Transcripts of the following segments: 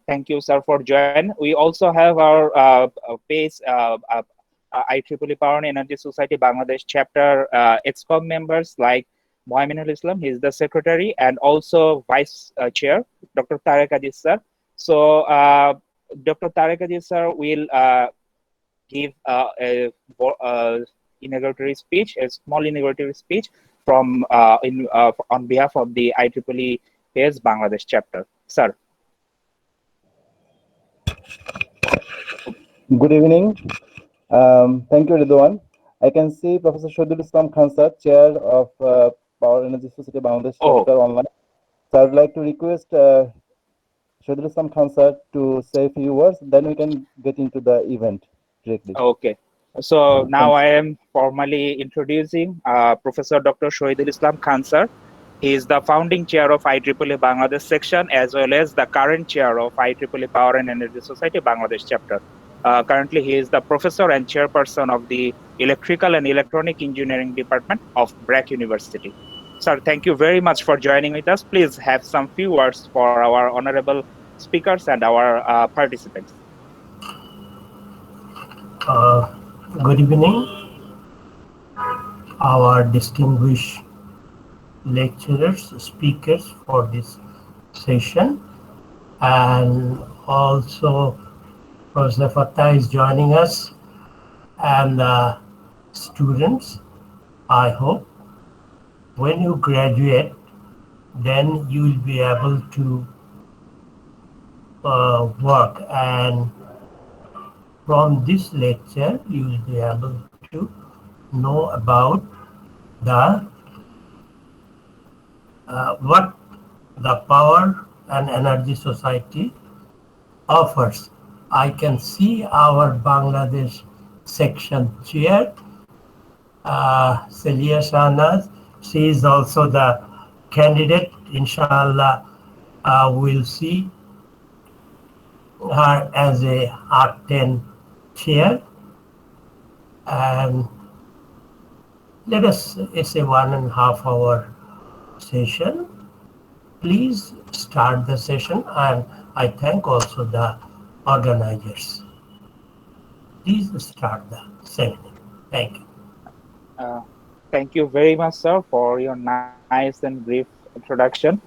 Thank you, sir, for joining. We also have our PES IEEE Power and Energy Society Bangladesh Chapter EXCOM members like Mohaminul Islam, he is the secretary, and also vice chair, Dr. Tarek Aziz sir. So Dr. Tarek Aziz sir will give a inauguratory speech, a small inauguratory speech from on behalf of the IEEE PES Bangladesh Chapter. Sir. Good evening. Thank you, Ridwan. I can see Professor Shahidul Islam Khan, sir, Chair of Power Energy Society Bangladesh Chapter online. So I would like to request Shahidul Islam Khan, sir, to say a few words, then we can get into the event directly. Okay. So now I am formally introducing Professor Dr. Shahidul Islam Khan, sir. He is the founding chair of IEEE Bangladesh Section as well as the current chair of IEEE Power and Energy Society Bangladesh Chapter. Currently, he is the professor and chairperson of the Electrical and Electronic Engineering Department of BRAC University. Sir, thank you very much for joining with us. Please have some few words for our honorable speakers and our participants. Good evening, our distinguished lecturers, speakers for this session, and also Professor Fatah is joining us, and students. I hope when you graduate, then you will be able to work, and from this lecture you will be able to know about the what the Power and Energy Society offers. I can see our Bangladesh section chair, Celia Shahnaz. She is also the candidate. Inshallah, we'll see her as a R10 chair. And let us, it's a 1.5 hour session. Please start the session, and I thank also the organizers. Please start the seminar. Thank you. Thank you very much, sir, for your nice and brief introduction.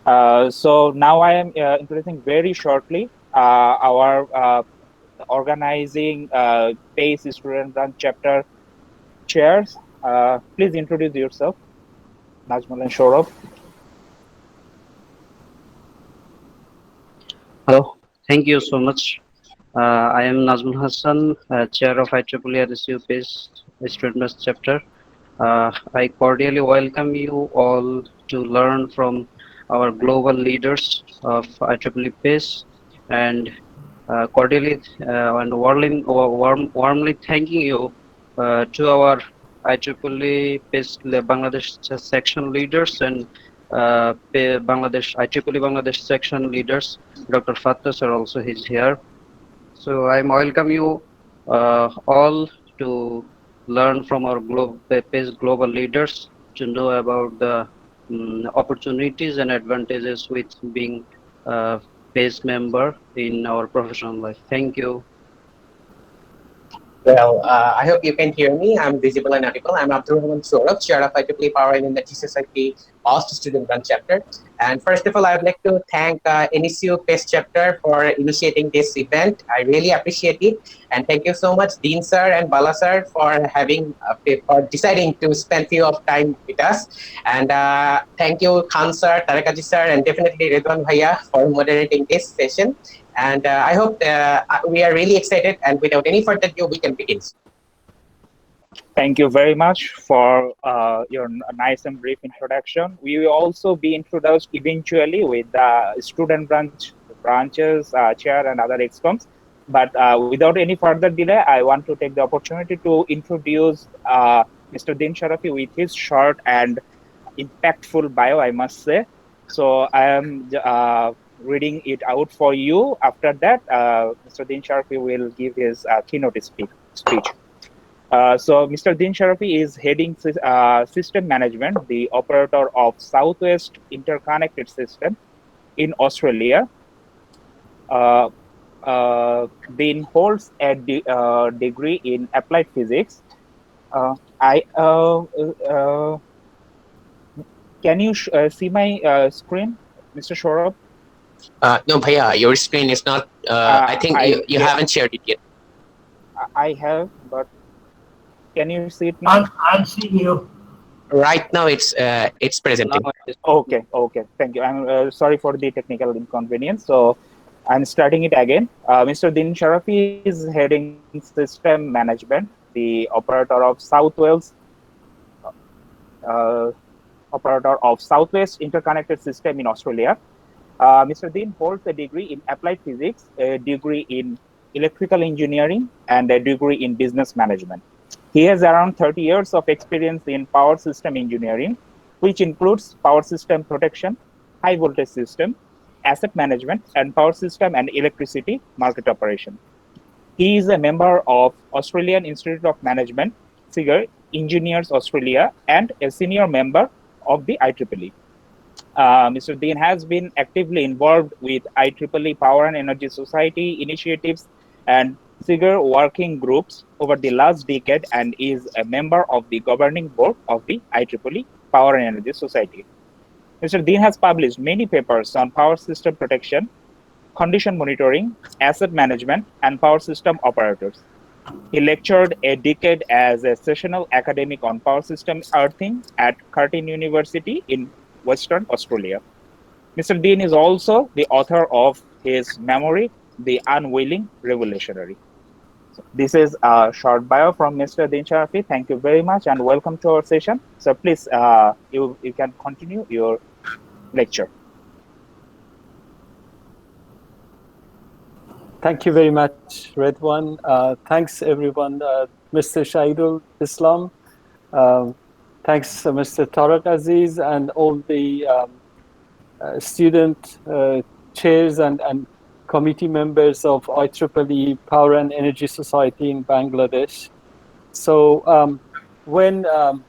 So now I am introducing very shortly our organizing PES Student Branch Chapter chairs. Please introduce yourself, Najmul and Saurabh. Hello, thank you so much. I am Nazmul Hassan, Chair of IEEE RSU PES Student Branch Chapter. I cordially welcome you all to learn from our global leaders of IEEE PES, and cordially and warmly thanking you to our IEEE PES Bangladesh Section leaders and IEEE Bangladesh Section leaders. Dr. Fatah sir also is here. So I welcome you all to learn from our PES global leaders, to know about the opportunities and advantages with being a PES member in our professional life. Thank you. Well, I hope you can hear me. I'm visible and audible. I'm Abdurrahman Saurabh, Chair of IEEE Power and Energy Society AUST Student Branch Chapter. And first of all, I would like to thank NSU PES Chapter for initiating this event. I really appreciate it. And thank you so much, Dean Sir and Bala Sir, for deciding to spend few of time with us. And thank you, Khan Sir, Tarek Aziz Sir, and definitely Ridwan Bhaiya for moderating this session. And I hope we are really excited, and without any further ado, we can begin. Thank you very much for your nice and brief introduction. We will also be introduced eventually with the student branches, chair and other excoms. But without any further delay, I want to take the opportunity to introduce Mr. Din Sharafi with his short and impactful bio, I must say. So I am reading it out for you. After that, Mr. Din Sharafi will give his keynote speech. So Mr. Din Sharafi is heading system management, the operator of Southwest Interconnected System in Australia. Dean holds a degree in applied physics. I Can you see my screen, Mr. Saurabh? No, Bhaiya, your screen is not. I think you haven't shared it yet. I have, but can you see it now? I'm seeing you. Right now, it's presenting. Okay, okay. Thank you. I'm sorry for the technical inconvenience. So I'm starting it again. Mr. Din Sharafi is heading system management, the operator of uh, Southwest Interconnected System in Australia. Mr. Din holds a degree in applied physics, a degree in electrical engineering, and a degree in business management. He has around 30 years of experience in power system engineering, which includes power system protection, high voltage system, asset management, and power system and electricity market operation. He is a member of Australian Institute of Management, SIGAR, Engineers Australia, and a senior member of the IEEE. Mr. Dean has been actively involved with IEEE Power and Energy Society initiatives and SIGAR working groups over the last decade and is a member of the governing board of the IEEE Power and Energy Society. Mr. Dean has published many papers on power system protection, condition monitoring, asset management, and power system operators. He lectured a decade as a sessional academic on power system earthing at Curtin University in Western Australia. Mr. Dean is also the author of his memoir, The Unwilling Revolutionary. So this is a short bio from Mr. Dean Sharafi. Thank you very much and welcome to our session. So please, you can continue your lecture. Thank you very much, Redwan. Thanks, everyone. Mr. Shahidul Islam. Thanks, Mr. Tariq Aziz, and all the student chairs and committee members of IEEE Power and Energy Society in Bangladesh. So when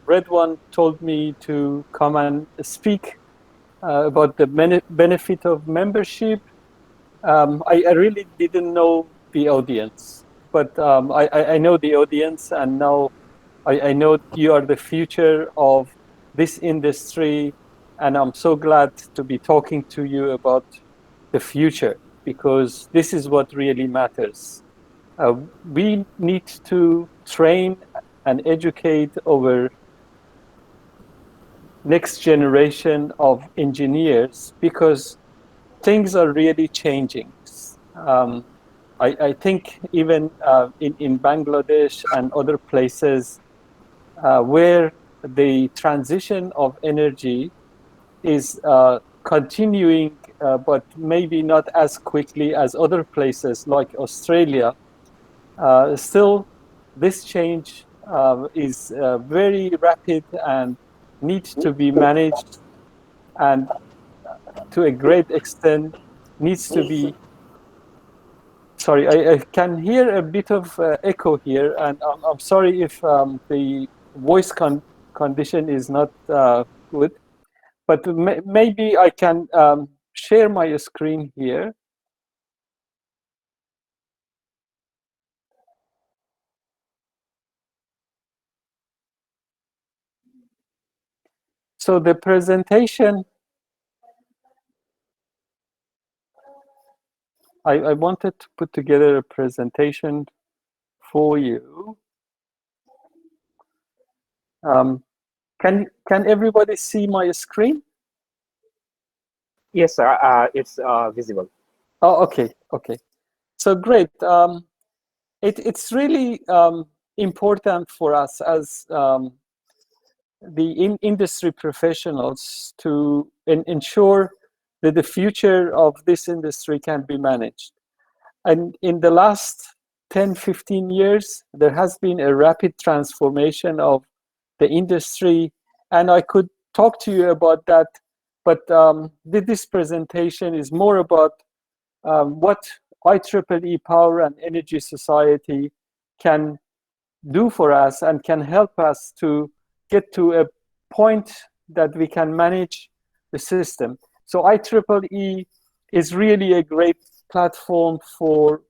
Redwan told me to come and speak about the benefit of membership, I really didn't know the audience, but I know the audience, and now I know you are the future of this industry, and I'm so glad to be talking to you about the future, because this is what really matters. We need to train and educate our next generation of engineers, because things are really changing. I think even in Bangladesh and other places where the transition of energy is continuing, but maybe not as quickly as other places like Australia, still this change is very rapid and needs to be managed, and to a great extent needs to be. Sorry, I can hear a bit of echo here, and I'm sorry if the voice condition is not good, but maybe I can share my screen here. So the presentation, I wanted to put together a presentation for you. Can everybody see my screen? Yes, sir. It's visible. Oh, okay, okay. So great. It's really important for us as the industry professionals to ensure that the future of this industry can be managed. And in the last 10, 15 years, there has been a rapid transformation of the industry, and I could talk to you about that, but this presentation is more about what IEEE Power and Energy Society can do for us and can help us to get to a point that we can manage the system. So IEEE is really a great platform for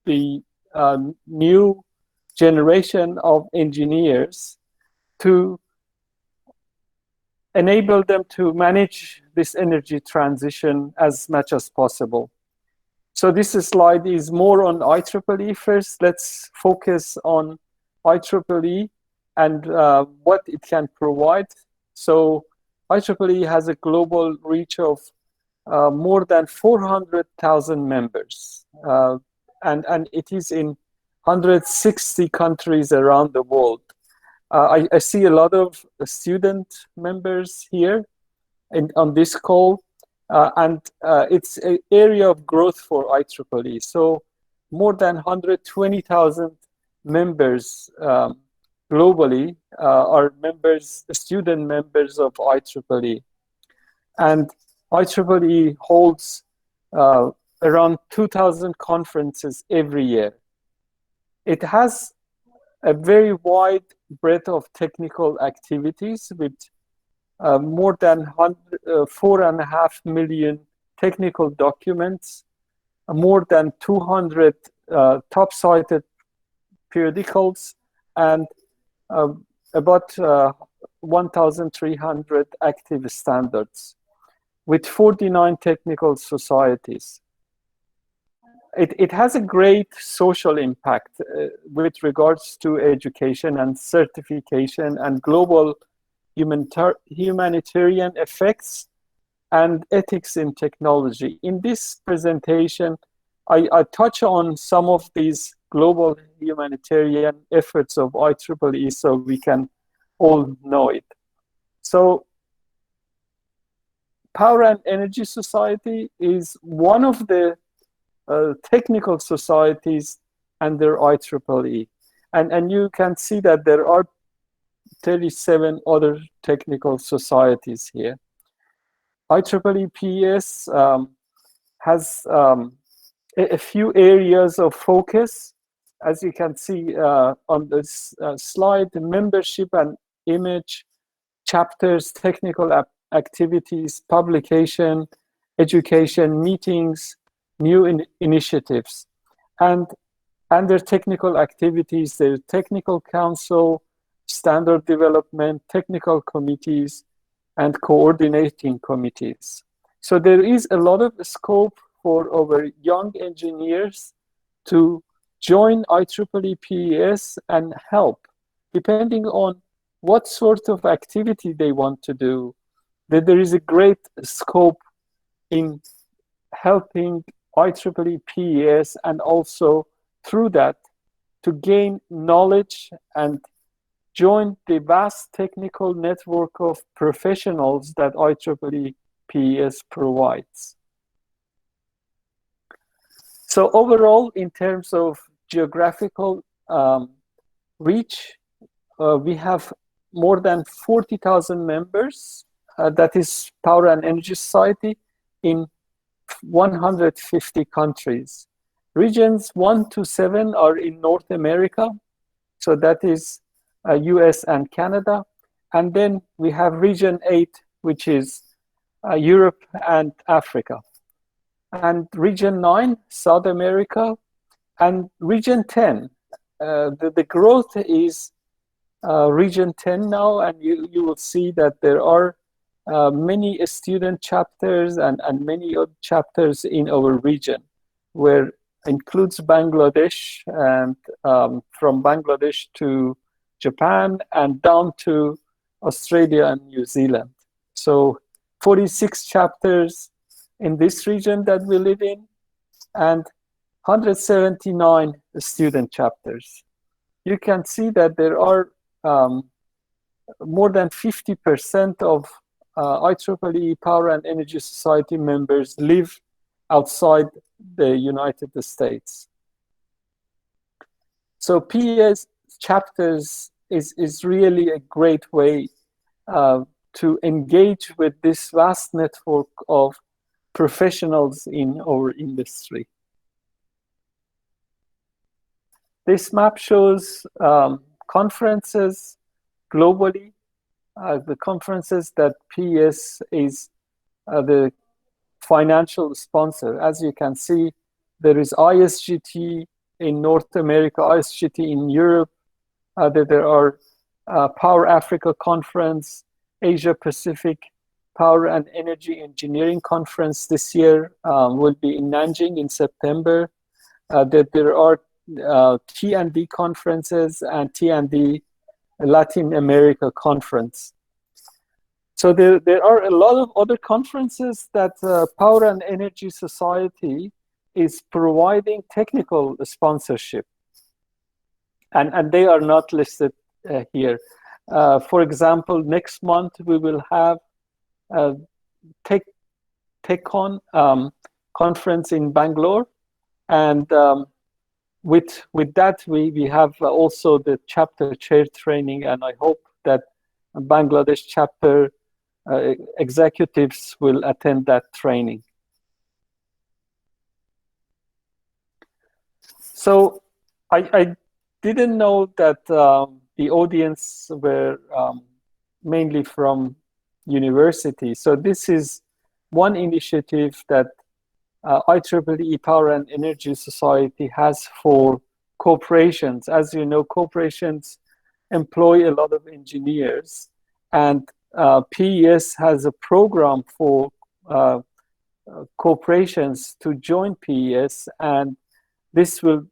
the new generation of engineers to enable them to manage this energy transition as much as possible. So this slide is more on IEEE first. Let's focus on IEEE and what it can provide. So IEEE has a global reach of more than 400,000 members. And it is in 160 countries around the world. I see a lot of student members here on this call, and it's an area of growth for IEEE. So more than 120,000 members globally are members, student members of IEEE. And IEEE holds around 2,000 conferences every year. It has a very wide breadth of technical activities with more than 4.5 million technical documents, more than 200 top-cited periodicals, and about 1,300 active standards, with 49 technical societies. It has a great social impact with regards to education and certification and global humanitarian effects and ethics in technology. In this presentation, I touch on some of these global humanitarian efforts of IEEE so we can all know it. So Power and Energy Society is one of the technical societies under IEEE. And you can see that there are 37 other technical societies here. IEEE PES has a few areas of focus. As you can see on this slide, the membership and image, chapters, technical activities, publication, education, meetings, new initiatives. And under technical activities, there's technical council, standard development, technical committees, and coordinating committees. So there is a lot of scope for our young engineers to join IEEE PES and help, depending on what sort of activity they want to do. That there is a great scope in helping IEEE PES and also through that to gain knowledge and join the vast technical network of professionals that IEEE PES provides. So overall, in terms of geographical reach, we have more than 40,000 members. That is Power and Energy Society in 150 countries. Regions 1 to 7 are in North America. So that is US and Canada. And then we have region 8, which is Europe and Africa. And region 9, South America. And region 10, the growth is region 10 now, and you will see that there are many student chapters and many other chapters in our region, where includes Bangladesh, and from Bangladesh to Japan and down to Australia and New Zealand. So 46 chapters in this region that we live in, and 179 student chapters. You can see that there are more than 50% of IEEE Power and Energy Society members live outside the United States. So PES chapters is really a great way to engage with this vast network of professionals in our industry. This map shows conferences globally, the conferences that PES is the financial sponsor. As you can see, there is ISGT in North America, ISGT in Europe. There are Power Africa Conference, Asia Pacific Power and Energy Engineering Conference this year will be in Nanjing in September. There are T&D conferences and T&D Latin America Conference. So there are a lot of other conferences that Power and Energy Society is providing technical sponsorship. And they are not listed here. For example, next month we will have a TechCon conference in Bangalore. And with that, we have also the chapter chair training. And I hope that Bangladesh chapter executives will attend that training. So I didn't know that the audience were mainly from universities. So this is one initiative that IEEE Power and Energy Society has for corporations. As you know, corporations employ a lot of engineers, and PES has a program for corporations to join PES, and this will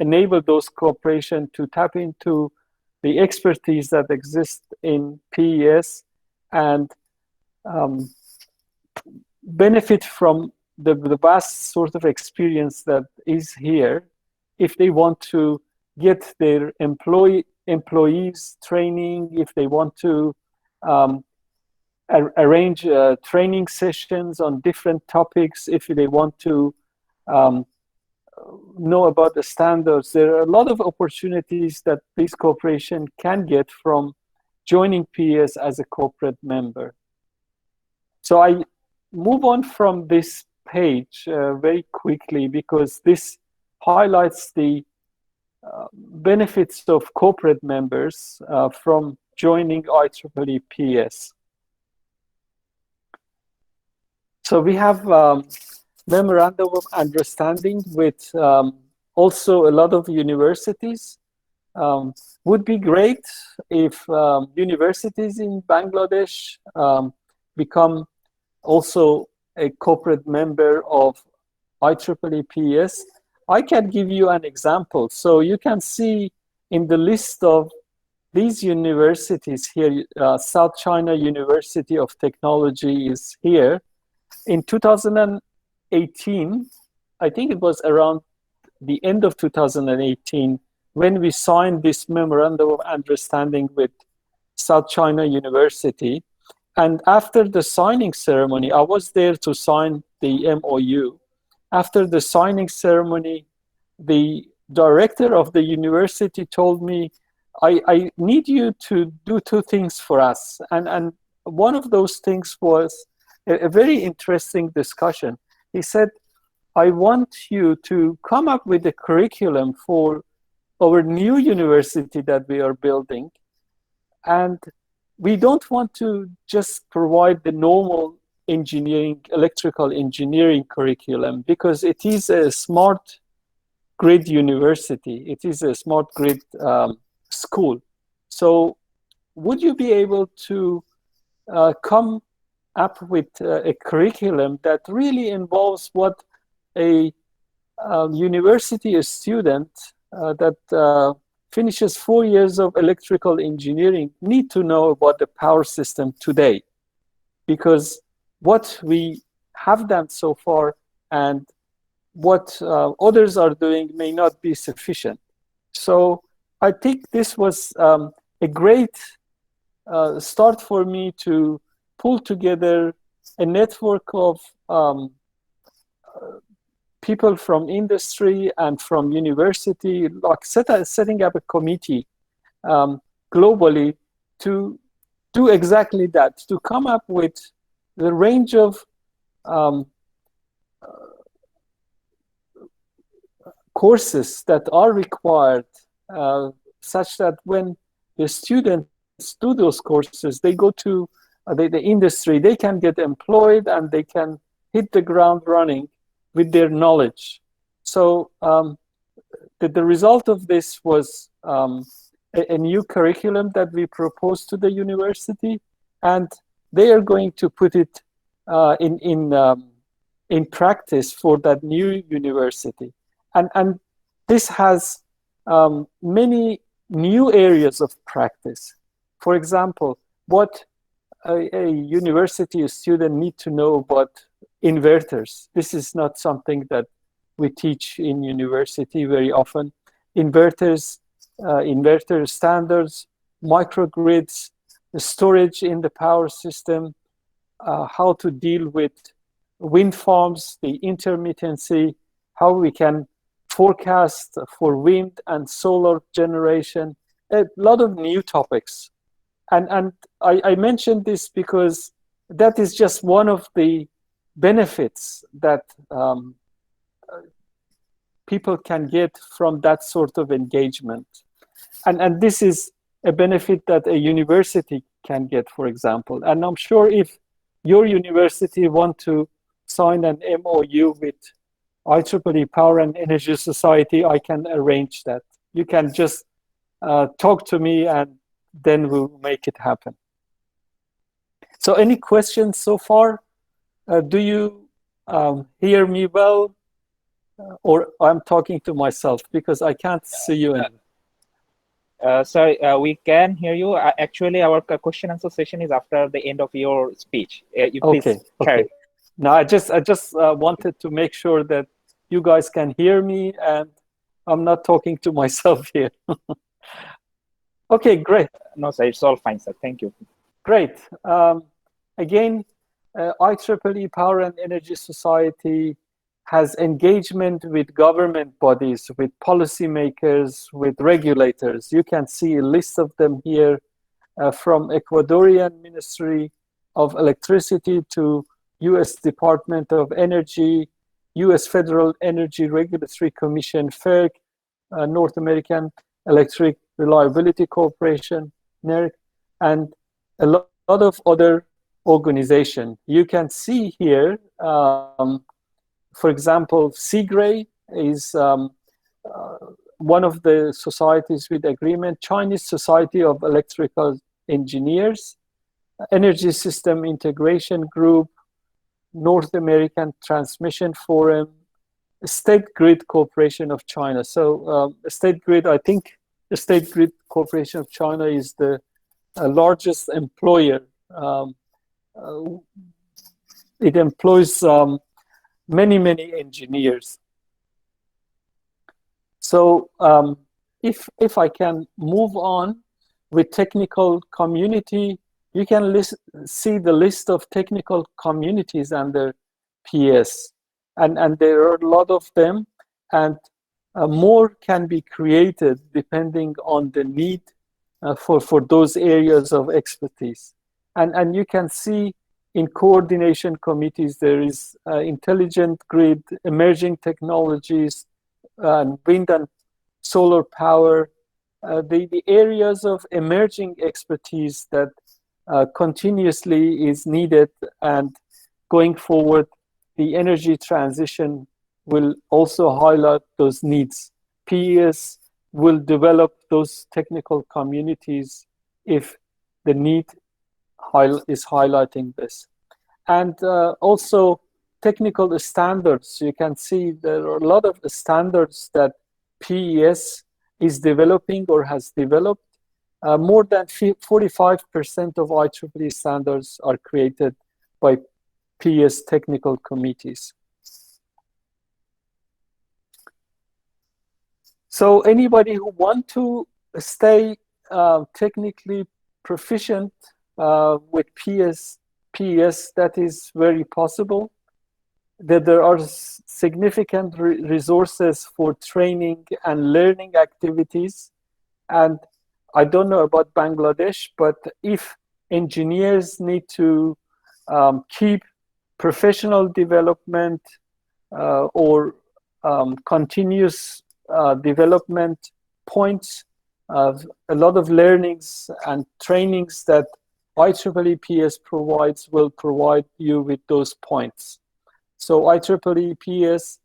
enable those corporations to tap into the expertise that exists in PES and benefit from the vast sort of experience that is here if they want to get their employees training, if they want to arrange training sessions on different topics, if they want to know about the standards. There are a lot of opportunities that this corporation can get from joining PES as a corporate member. So I move on from this page very quickly because this highlights the benefits of corporate members from joining IEEE PES. So we have memorandum of understanding with also a lot of universities. Would be great if universities in Bangladesh become also a corporate member of IEEE PES. I can give you an example. So you can see in the list of these universities here, South China University of Technology is here. In 2018, I think it was around the end of 2018, when we signed this memorandum of understanding with South China University. And after the signing ceremony, I was there to sign the MOU. After the signing ceremony, the director of the university told me, I need you to do two things for us. And one of those things was a very interesting discussion. He said, I want you to come up with a curriculum for our new university that we are building. And we don't want to just provide the normal engineering, electrical engineering curriculum, because it is a smart grid university. It is a smart grid school. So would you be able to come up with a curriculum that really involves what a university student that finishes 4 years of electrical engineering need to know about the power system today? Because what we have done so far and what others are doing may not be sufficient. So I think this was a great start for me to pull together a network of people from industry and from university, like setting up a committee globally to do exactly that, to come up with the range of courses that are required, such that when the students do those courses, they go to the industry, they can get employed and they can hit the ground running with their knowledge. So the result of this was a new curriculum that we proposed to the university, and they are going to put it in practice for that new university. And this has many new areas of practice. For example, what a university student need to know about inverters. This is not something that we teach in university very often. Inverters, inverter standards, microgrids, the storage in the power system, how to deal with wind farms, the intermittency, how we can forecast for wind and solar generation, a lot of new topics. And I mentioned this because that is just one of the benefits that people can get from that sort of engagement. And this is a benefit that a university can get, for example. And I'm sure if your university want to sign an MOU with IEEE Power and Energy Society, I can arrange that. You can just talk to me and then we'll make it happen. So any questions so far? Do you hear me well? Or I'm talking to myself because I can't see you anymore. Sorry, we can hear you. Actually, our question answer session is after the end of your speech. You please carry. No, I just wanted to make sure that you guys can hear me and I'm not talking to myself here. Okay, great. No, sir, it's all fine, sir. Thank you. Great. Again, IEEE Power and Energy Society has engagement with government bodies, with policymakers, with regulators. You can see a list of them here, from Ecuadorian Ministry of Electricity to US Department of Energy, US Federal Energy Regulatory Commission, FERC, North American Electric Reliability Corporation, NERC, and a lot of other organizations. You can see here, for example, SEGRE is one of the societies with agreement, Chinese Society of Electrical Engineers, Energy System Integration Group, North American Transmission Forum, State Grid Corporation of China. So State Grid, I think the State Grid Corporation of China is the largest employer. It employs many engineers. So if I can move on with technical community, you can see the list of technical communities under PES, and there are a lot of them, and more can be created depending on the need for those areas of expertise. And you can see in coordination committees, there is intelligent grid, emerging technologies, wind and solar power, the areas of emerging expertise that continuously is needed, and going forward, the energy transition will also highlight those needs. PES will develop those technical communities if the need is highlighting this. And also technical standards. You can see there are a lot of standards that PES is developing or has developed. More than 45% of IEEE standards are created by PES technical committees. So anybody who want to stay technically proficient with PES, that is very possible. That there are significant resources for training and learning activities. And I don't know about Bangladesh, but if engineers need to keep professional development or continuous development points, a lot of learnings and trainings that IEEE PES provides will provide you with those points. So IEEE PES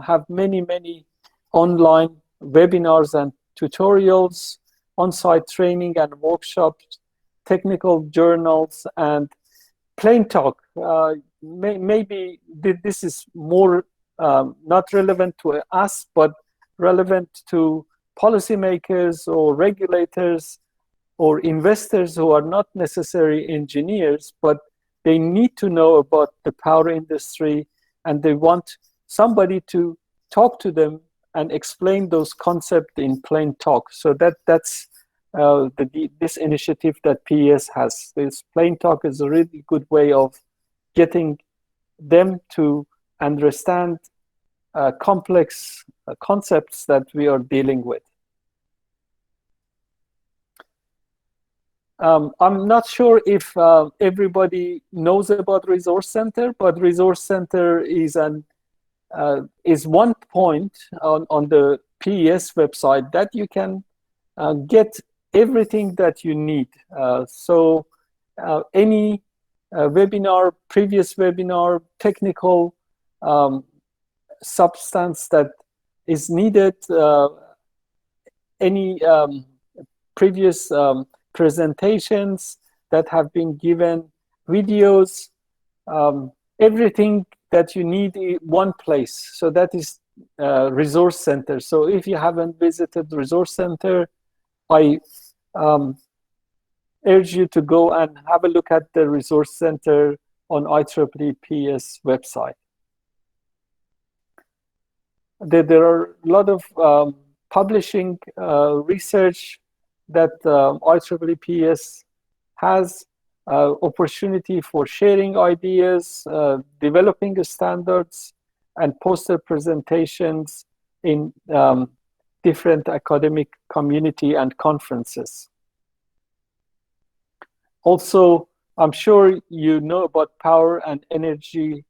have many online webinars and tutorials, on-site training and workshops, technical journals, and plain talk. Maybe this is more not relevant to us, but relevant to policymakers or regulators or investors who are not necessarily engineers, but they need to know about the power industry, and they want somebody to talk to them and explain those concepts in plain talk. So that's this initiative that PES has. This plain talk is a really good way of getting them to understand complex concepts that we are dealing with. I'm not sure if everybody knows about Resource Center, but Resource Center is one point on the PES website that you can get everything that you need. So any webinar, previous webinar, technical substance that is needed, any previous presentations that have been given, videos, everything that you need in one place. So that is Resource Center. So if you haven't visited the Resource Center, I urge you to go and have a look at the Resource Center on IEEE PES website. There are a lot of publishing research that IEEE PES has, opportunity for sharing ideas, developing standards, and poster presentations in different academic community and conferences. Also, I'm sure you know about Power and Energy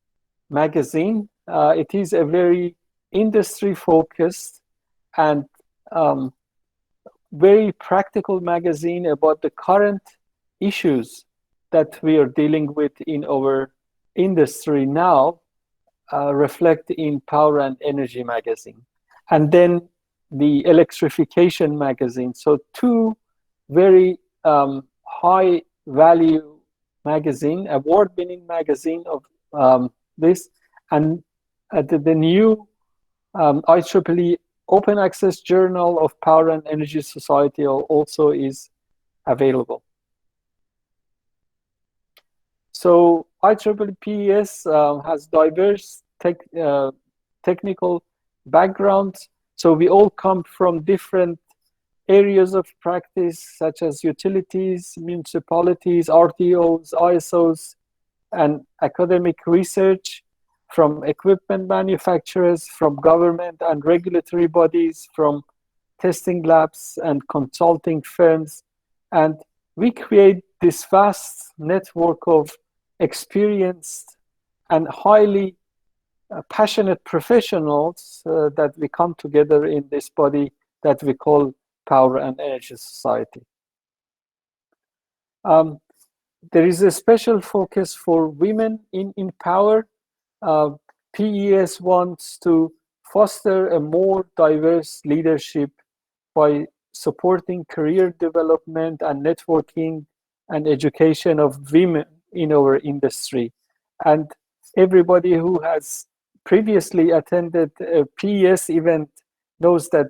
magazine. It is a very industry-focused and very practical magazine about the current issues that we are dealing with in our industry now, reflect in Power and Energy magazine. And then the Electrification magazine. So two very high value magazine, award-winning magazine of this, and the new IEEE Open Access Journal of Power and Energy Society also is available. So IEEE PES has diverse technical backgrounds. So we all come from different areas of practice, such as utilities, municipalities, RTOs, ISOs, and academic research, from equipment manufacturers, from government and regulatory bodies, from testing labs and consulting firms. And we create this vast network of experienced and highly passionate professionals that we come together in this body that we call Power and Energy Society. There is a special focus for women in power. PES wants to foster a more diverse leadership by supporting career development and networking and education of women in our industry. And everybody who has previously attended a PES event knows that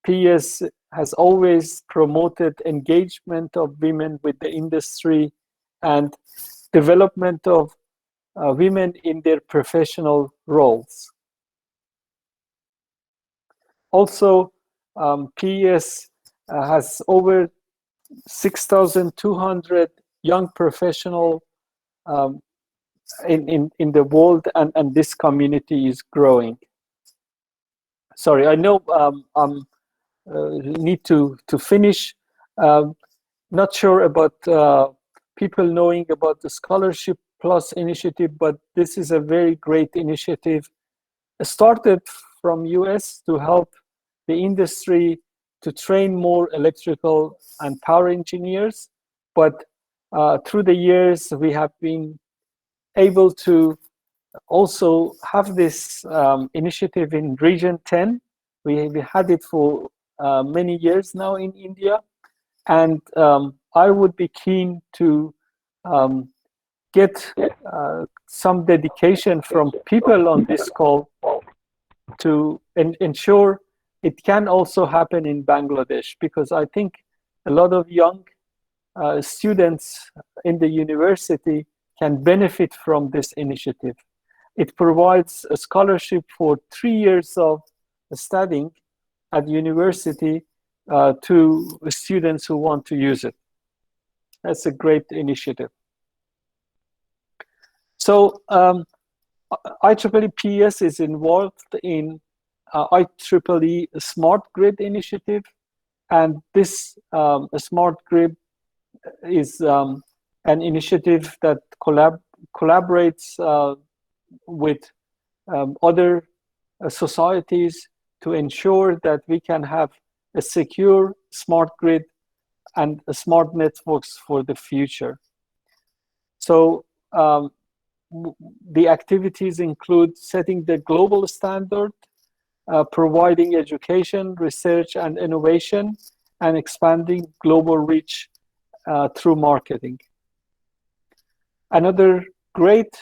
PES has always promoted engagement of women with the industry and development of women in their professional roles. Also, PES has over 6,200 young professionals in the world, and this community is growing. Sorry, I know need to finish. Not sure about people knowing about the Scholarship Plus initiative, but this is a very great initiative. It started from US to help the industry to train more electrical and power engineers, but through the years we have been able to also have this initiative in Region 10. We had it for many years now in India, and I would be keen to get some dedication from people on this call to ensure it can also happen in Bangladesh, because I think a lot of young students in the university can benefit from this initiative. It provides a scholarship for 3 years of studying at university to students who want to use it. That's a great initiative. So IEEE PES is involved in IEEE Smart Grid initiative, and this Smart Grid is an initiative that collaborates with other societies to ensure that we can have a secure smart grid and smart networks for the future. So the activities include setting the global standard, providing education, research, and innovation, and expanding global reach through marketing. Another great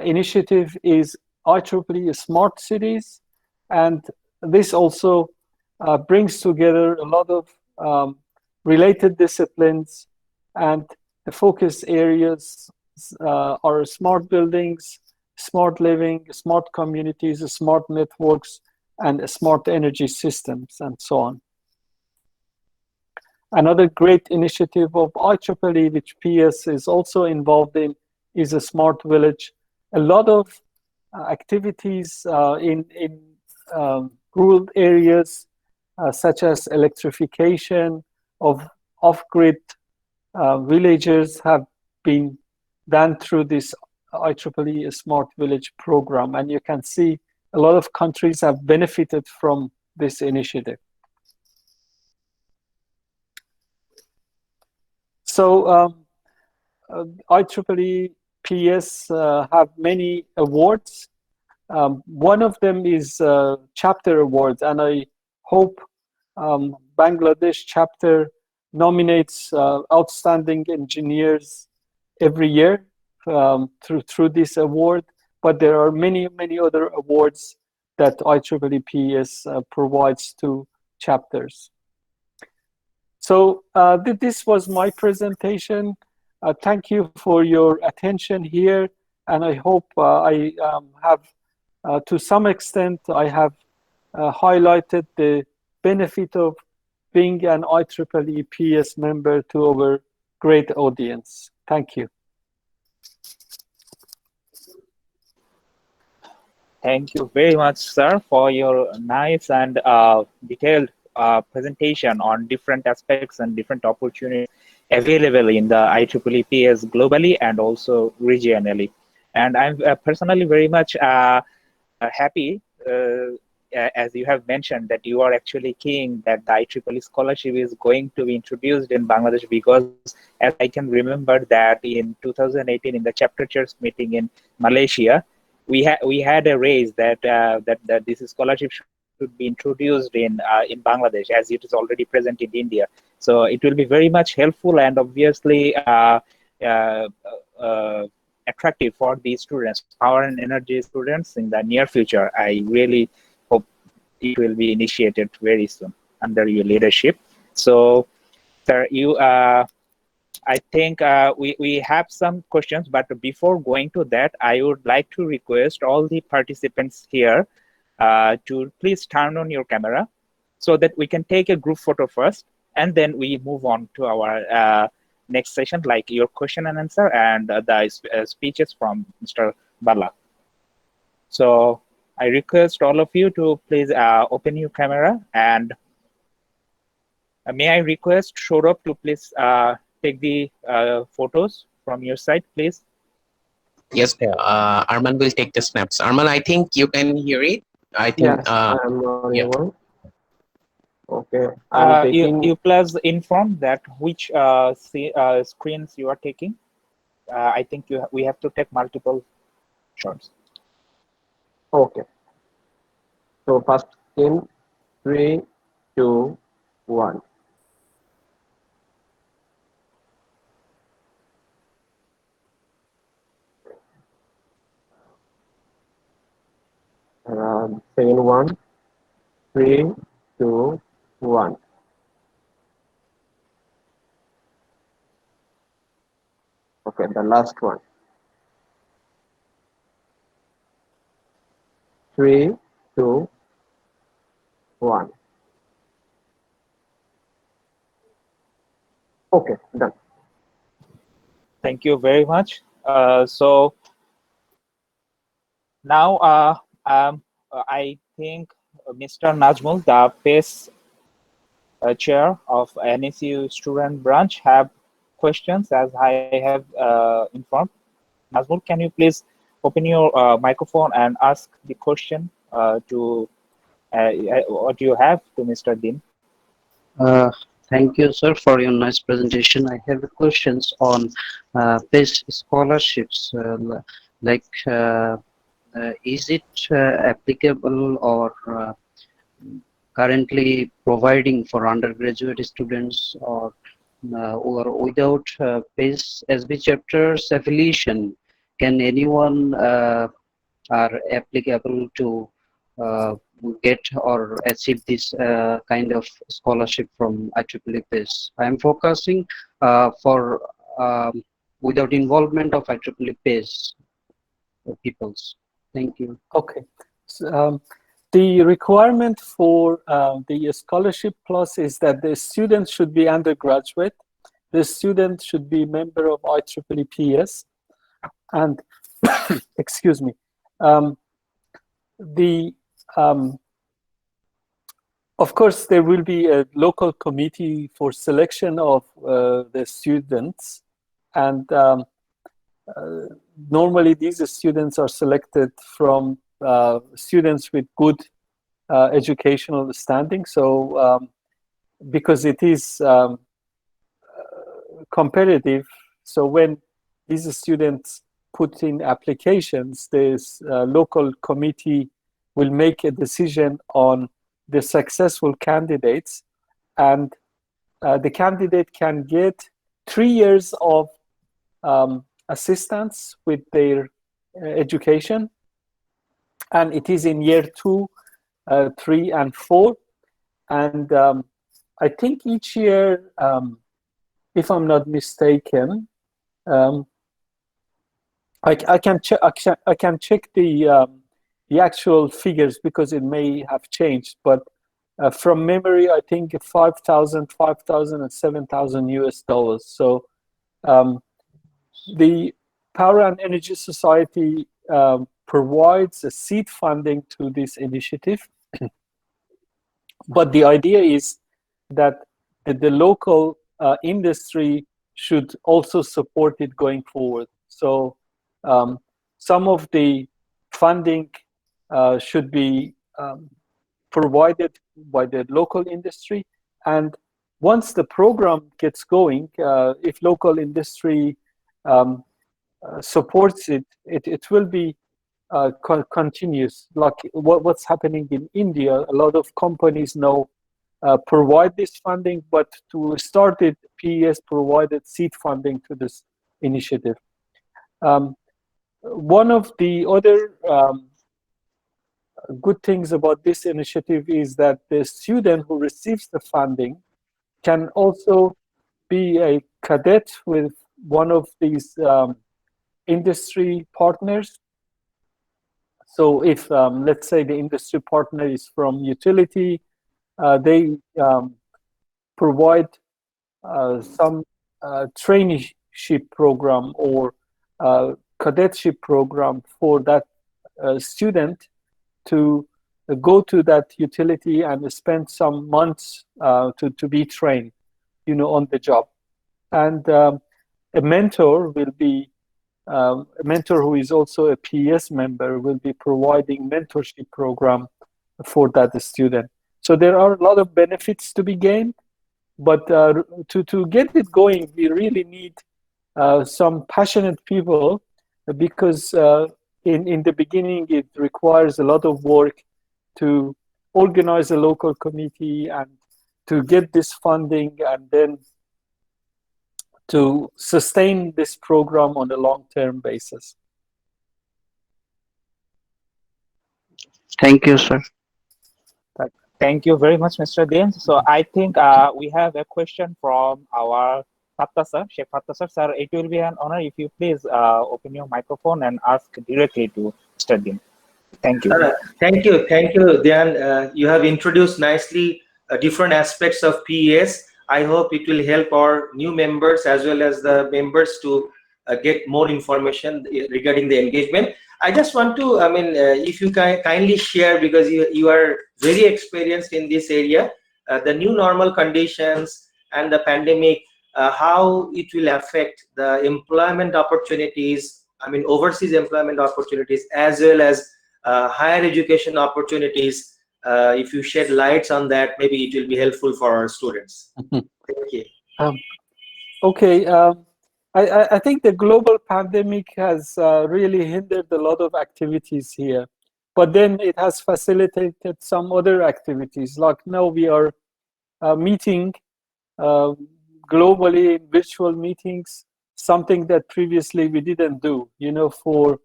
initiative is IEEE Smart Cities, and this also brings together a lot of related disciplines, and the focus areas are smart buildings, smart living, smart communities, smart networks, and smart energy systems, and so on. Another great initiative of IEEE, which PES is also involved in, is a smart village. A lot of activities in rural areas, such as electrification of off-grid villages, have been done through this IEEE Smart Village program. And you can see a lot of countries have benefited from this initiative. So IEEE PES have many awards. One of them is chapter awards, and I hope Bangladesh chapter nominates outstanding engineers every year through this award. But there are many other awards that IEEE PES provides to chapters. So this was my presentation. Thank you for your attention here, and I hope I have, to some extent, I have highlighted the benefit of being an IEEE PES member to our great audience. Thank you. Thank you very much, sir, for your nice and detailed presentation on different aspects and different opportunities available in the IEEE PES globally and also regionally. And I'm personally very much happy, as you have mentioned, that you are actually keen that the IEEE scholarship is going to be introduced in Bangladesh, because as I can remember that in 2018 in the chapter chairs meeting in Malaysia, we had a raise that that this scholarship should be introduced in Bangladesh, as it is already present in India. So it will be very much helpful and obviously attractive for these students, power and energy students, in the near future. I really hope it will be initiated very soon under your leadership. So, sir, you. I think we have some questions, but before going to that, I would like to request all the participants here to please turn on your camera so that we can take a group photo first, and then we move on to our next session, like your question and answer and the speeches from Mr. Bala. So I request all of you to please open your camera, and may I request Saurabh to please take the photos from your side, please. Yes, Arman will take the snaps. Arman, I think you can hear it. I think. Yes, I am audible. Okay. You please inform that which screens you are taking. I think we have to take multiple choice. Okay. So first in 3, 2, 1. Second one, 3, 2, 1. Okay, the last one. 3, 2, 1. Okay, done. Thank you very much. So now I think Mr. Najmul, the PES chair of NSU student branch, have questions as I have informed. Najmul, can you please open your microphone and ask the question to what you have to Mr. Dean? Uh, Thank you, sir, for your nice presentation. I have questions on PES scholarships. Like, is it applicable or currently providing for undergraduate students, or without PES SB chapters affiliation, can anyone are applicable to get or achieve this kind of scholarship from IEEE PES? I am focusing for without involvement of IEEE PES peoples. Thank you. Okay. So, the requirement for the scholarship plus is that the student should be undergraduate, the student should be member of IEEE PES, and excuse me, of course there will be a local committee for selection of the students, and normally these students are selected from students with good educational standing. So because it is competitive, so when these students put in applications, this local committee will make a decision on the successful candidates, and the candidate can get 3 years of assistance with their education, and it is in year 2, 3, and 4, and I think each year, if I'm not mistaken, I can check the actual figures because it may have changed, but from memory, I think 5,000, and 7,000 US dollars. So the Power and Energy Society provides a seed funding to this initiative, but the idea is that the local industry should also support it going forward. So some of the funding should be provided by the local industry, and once the program gets going, if local industry supports it, it will be continuous. Like what's happening in India, a lot of companies now provide this funding, but to start it, PES provided seed funding to this initiative. One of the other good things about this initiative is that the student who receives the funding can also be a cadet with one of these industry partners. So if, let's say, the industry partner is from utility, they provide some traineeship program or cadetship program for that student to go to that utility and spend some months to be trained, on the job. And a mentor will be, a mentor who is also a PES member will be providing mentorship program for that student. So there are a lot of benefits to be gained, but to get it going, we really need some passionate people, because in the beginning, it requires a lot of work to organize a local committee and to get this funding and then to sustain this program on a long-term basis. Thank you, sir. Thank you very much, Mr. Dean. So I think we have a question from our Fatta sir, Sheikh Fatta sir. Sir, it will be an honor if you please open your microphone and ask directly to Mr. Dean. Thank you. Thank you, Dian. You have introduced nicely different aspects of PES. I hope it will help our new members as well as the members to get more information regarding the engagement. I just want to, if you can kindly share, because you are very experienced in this area, the new normal conditions and the pandemic, how it will affect the employment opportunities, overseas employment opportunities, as well as higher education opportunities. If you shed lights on that, maybe it will be helpful for our students. Thank you. Okay. I think the global pandemic has really hindered a lot of activities here, but then it has facilitated some other activities. Like now we are meeting globally in virtual meetings, something that previously we didn't do. For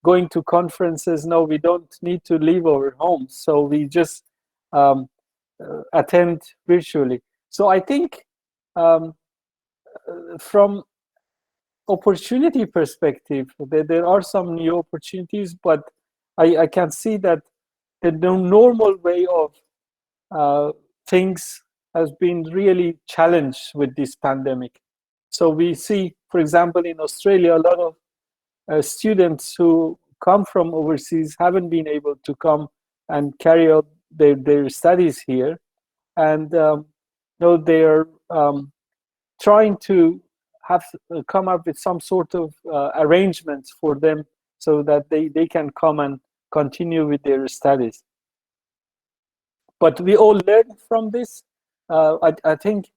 going to conferences, now we don't need to leave our homes, so we just attend virtually. So I think from opportunity perspective, there are some new opportunities, but I can see that the normal way of things has been really challenged with this pandemic. So we see, for example, in Australia, a lot of students who come from overseas haven't been able to come and carry out their studies here, and they are trying to have come up with some sort of arrangements for them so that they can come and continue with their studies. But we all learn from this. I think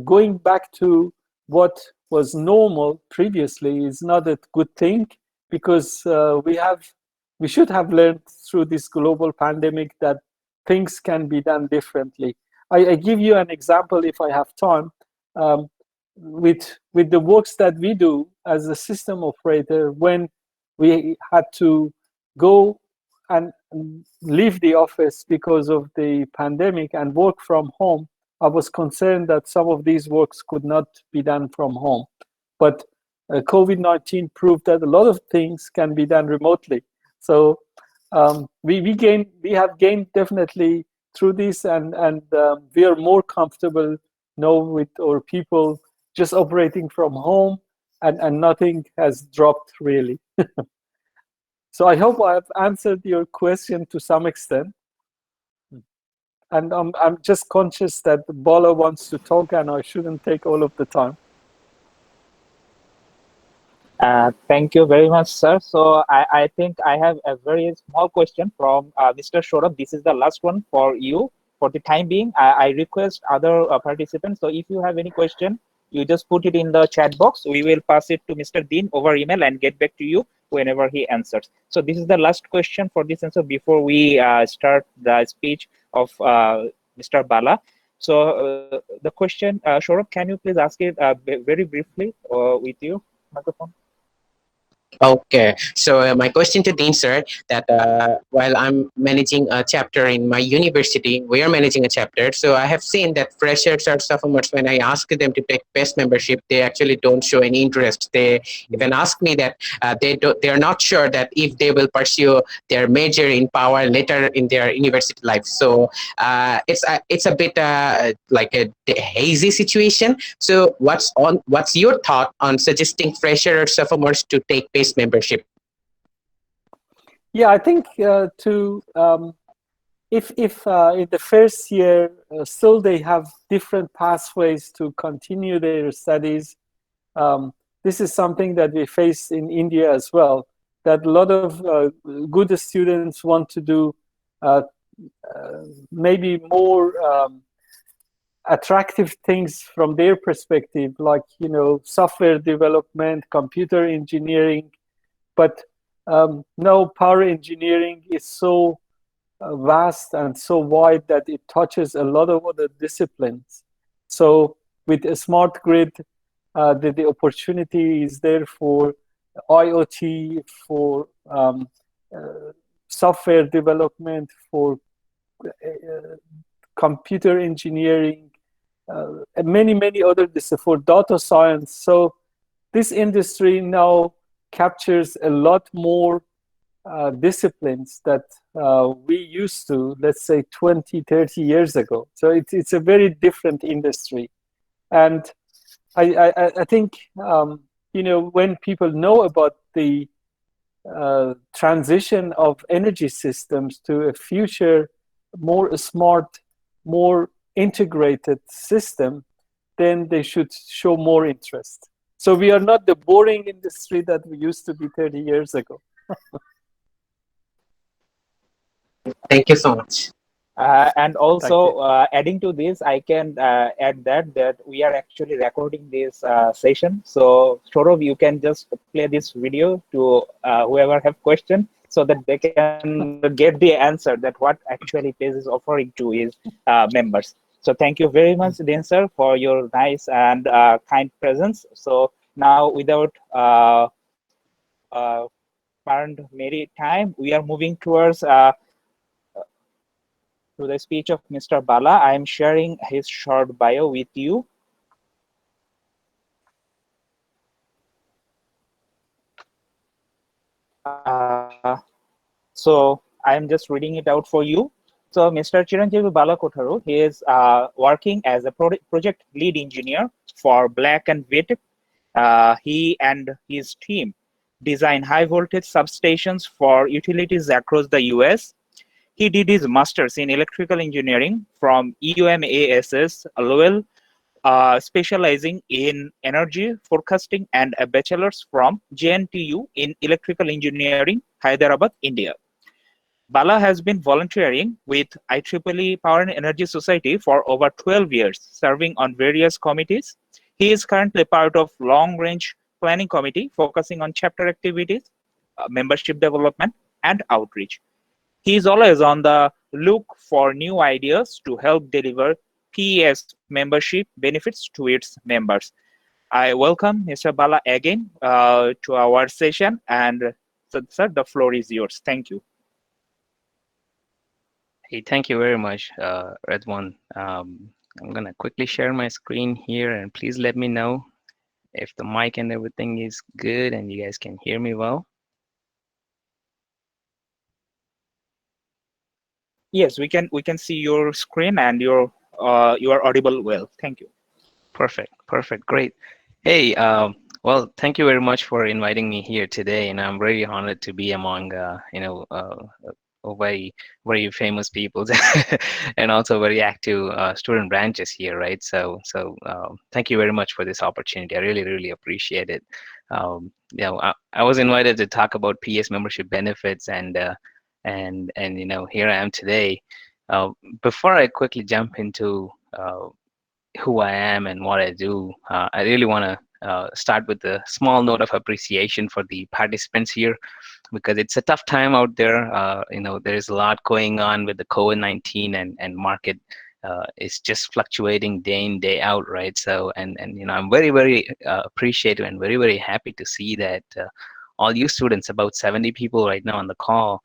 going back to what was normal previously is not a good thing, because we should have learned through this global pandemic that things can be done differently. I give you an example if I have time. With the works that we do as a system operator, when we had to go and leave the office because of the pandemic and work from home, I was concerned that some of these works could not be done from home. But COVID-19 proved that a lot of things can be done remotely. So we have gained definitely through this, and we are more comfortable now with our people just operating from home, and nothing has dropped really. So I hope I have answered your question to some extent. And I'm just conscious that Bala wants to talk and I shouldn't take all of the time. Thank you very much, sir. So I think I have a very small question from Mr. Sharafi. This is the last one for you for the time being. I request other participants. So if you have any question, you just put it in the chat box. We will pass it to Mr. Dean over email and get back to you whenever he answers. So this is the last question for this answer before we start the speech of Mr. Bala. So the question, Sharafi, can you please ask it very briefly with you, microphone? Okay, so my question to Dean, sir, that while I'm managing a chapter in my university, we are managing a chapter. So I have seen that freshers or sophomores, when I ask them to take PES membership, they actually don't show any interest. They even ask me that they are not sure that if they will pursue their major in power later in their university life. So it's a bit like a hazy situation. So what's your thought on suggesting freshers or sophomores to take PES membership? Yeah, I think if in the first year still they have different pathways to continue their studies, this is something that we face in India as well, that a lot of good students want to do maybe more attractive things from their perspective, like software development, computer engineering. But now power engineering is so vast and so wide that it touches a lot of other disciplines. So with a smart grid, the opportunity is there for IoT, for software development, for computer engineering, many other disciplines, for data science. So this industry now captures a lot more disciplines that we used to, let's say 20, 30 years ago. So it's a very different industry. And I think, you know, when people know about the transition of energy systems to a future, more smart, more integrated system, then they should show more interest. So we are not the boring industry that we used to be 30 years ago. Thank you so much. And also adding to this, I can add that we are actually recording this session. So Saurav, you can just play this video to whoever have question, so that they can get the answer that what actually PES is offering to his members. So thank you very much, Dean sir, for your nice and kind presence. So now, without current merry time, we are moving towards to the speech of Mr. Bala. I am sharing his short bio with you. So I am just reading it out for you. So Mr. Chiranjeevi Bala Kotharu, he is working as a project lead engineer for Black and White. He and his team design high voltage substations for utilities across the US. He did his master's in electrical engineering from UMASS Lowell, specializing in energy forecasting, and a bachelor's from JNTU in electrical engineering, Hyderabad, India. Bala has been volunteering with IEEE Power and Energy Society for over 12 years, serving on various committees. He is currently part of long-range planning committee focusing on chapter activities, membership development, and outreach. He is always on the look for new ideas to help deliver PES membership benefits to its members. I welcome Mr. Bala again to our session, and sir, the floor is yours. Thank you. Hey, thank you very much, Redwan. I'm gonna quickly share my screen here, and please let me know if the mic and everything is good and you guys can hear me well. Yes, we can see your screen, and you are audible well. Thank you. Perfect, great. Hey, well, thank you very much for inviting me here today, and I'm very honored to be among very famous people and also very active student branches here, right? So thank you very much for this opportunity. I really appreciate it. I was invited to talk about PES membership benefits, and you know, here I am today. Before I quickly jump into who I am and what I do, I really want to start with a small note of appreciation for the participants here, because it's a tough time out there. You know, there's a lot going on with the COVID-19, and market is just fluctuating day in, day out, right? So, and you know, I'm very appreciative and very happy to see that all you students, about 70 people right now on the call,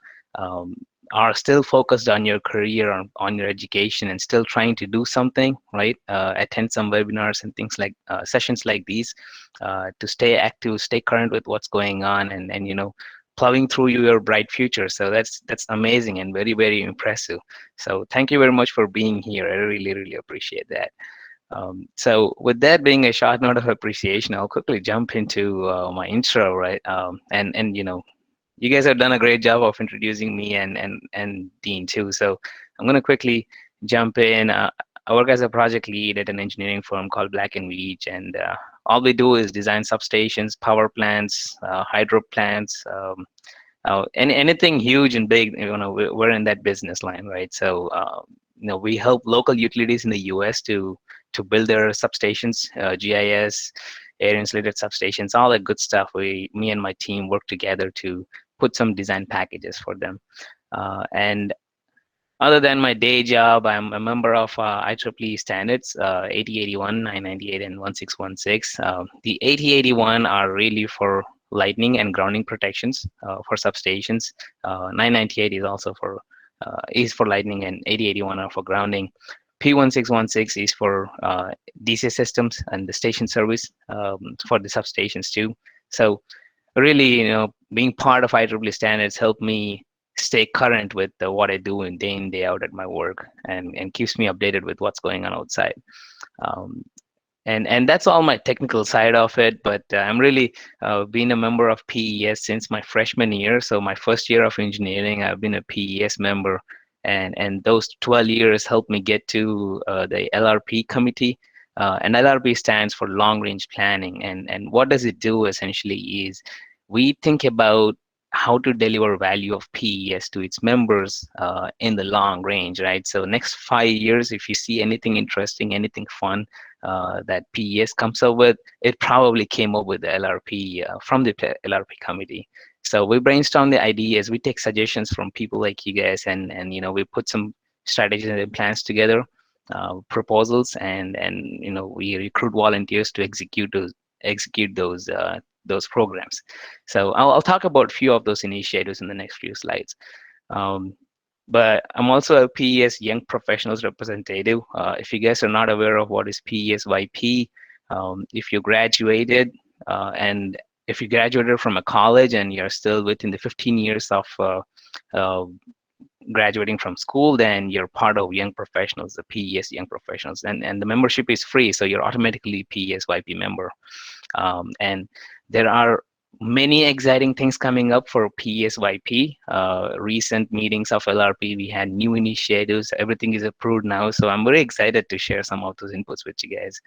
are still focused on your career, on your education, and still trying to do something, right? Attend some webinars and things like sessions like these to stay active, stay current with what's going on, and you know, plowing through your bright future. So that's amazing and very impressive. So thank you very much for being here. I really appreciate that. So with that being a short note of appreciation, I'll quickly jump into my intro, right? And you know, you guys have done a great job of introducing me and Dean too. So I'm gonna quickly jump in. I work as a project lead at an engineering firm called Black and Veatch, and all we do is design substations, power plants, hydro plants, anything huge and big. You know, we're in that business line, right? So you know, we help local utilities in the U.S. to build their substations, GIS, air insulated substations, all that good stuff. Me and my team work together to put some design packages for them. And other than my day job, I'm a member of IEEE standards, 8081, 998, and 1616. The 8081 are really for lightning and grounding protections for substations. 998 is also for lightning, and 8081 are for grounding. P1616 is for DC systems and the station service for the substations too. So really, being part of IEEE standards helped me stay current with what I do in day out at my work, and keeps me updated with what's going on outside. And that's all my technical side of it, but I'm really been a member of PES since my freshman year. So my first year of engineering, I've been a PES member, and those 12 years helped me get to the LRP committee. And LRP stands for long range planning, and what does it do essentially is we think about how to deliver value of PES to its members in the long range, right? So next 5 years, if you see anything interesting, anything fun that PES comes up with, it probably came up with the LRP from the LRP committee. So we brainstorm the ideas, we take suggestions from people like you guys, and we put some strategies and plans together, proposals, and we recruit volunteers to execute those programs. So I'll talk about a few of those initiatives in the next few slides. But I'm also a PES Young Professionals representative. If you guys are not aware of what is PESYP, if you graduated and if you graduated from a college and you're still within the 15 years of graduating from school, then you're part of Young Professionals, the PES Young Professionals, and the membership is free, so you're automatically PESYP member. And there are many exciting things coming up for PESYP. Recent meetings of LRP, we had new initiatives, everything is approved now, so I'm very excited to share some of those inputs with you guys.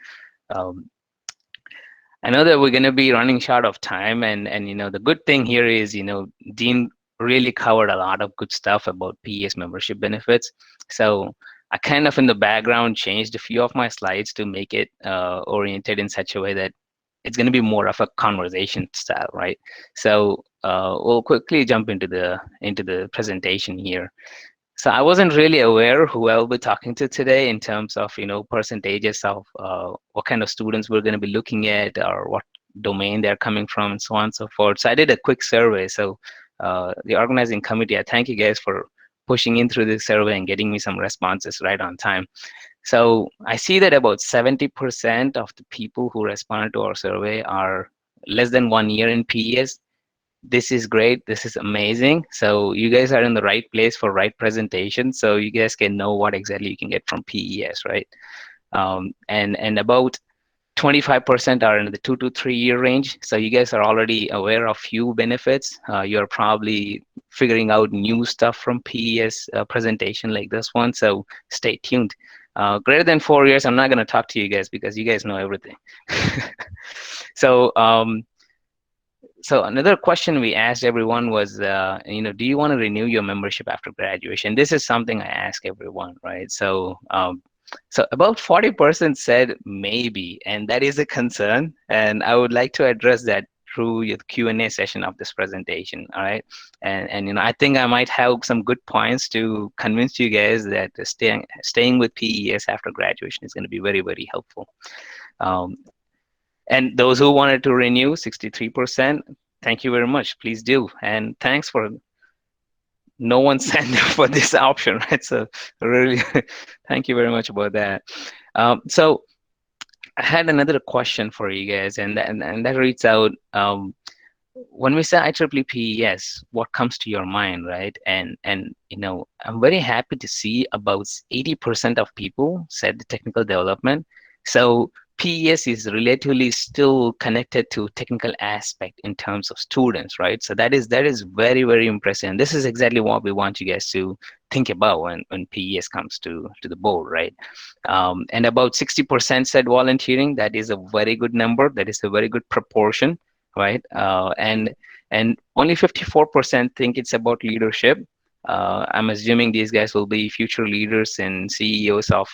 I know that we're going to be running short of time, and the good thing here is Dean really covered a lot of good stuff about PES membership benefits. So I kind of in the background changed a few of my slides to make it oriented in such a way that it's going to be more of a conversation style, right? So we'll quickly jump into the presentation here. So I wasn't really aware who I'll be talking to today in terms of percentages of what kind of students we're going to be looking at, or what domain they're coming from, and so on and so forth. So I did a quick survey. So the organizing committee, I thank you guys for pushing in through this survey and getting me some responses right on time. So I see that about 70% of the people who responded to our survey are less than 1 year in PES. This is great. This is amazing. So you guys are in the right place for right presentation. So you guys can know what exactly you can get from PES, right? And about 25% are in the 2 to 3 year range. So you guys are already aware of few benefits. You're probably figuring out new stuff from PES presentation like this one. So stay tuned. Greater than 4 years, I'm not going to talk to you guys because you guys know everything. So so another question we asked everyone was, do you want to renew your membership after graduation? This is something I ask everyone, right? So so about 40% said maybe, and that is a concern. And I would like to address that through your Q&A session of this presentation, all right? And I think I might have some good points to convince you guys that staying with PES after graduation is going to be very, very helpful. And those who wanted to renew, 63%, thank you very much, please do. And thanks for no one signed up for this option, right? So really, thank you very much about that. So I had another question for you guys, and that reads out, when we say IEEE PES, what comes to your mind, right? And I'm very happy to see about 80% of people said the technical development. So PES is relatively still connected to technical aspect in terms of students, right? So that is very, very impressive. And this is exactly what we want you guys to think about when PES comes to the board, right? And about 60% said volunteering. That is a very good number. That is a very good proportion, right? And only 54% think it's about leadership. I'm assuming these guys will be future leaders and CEOs of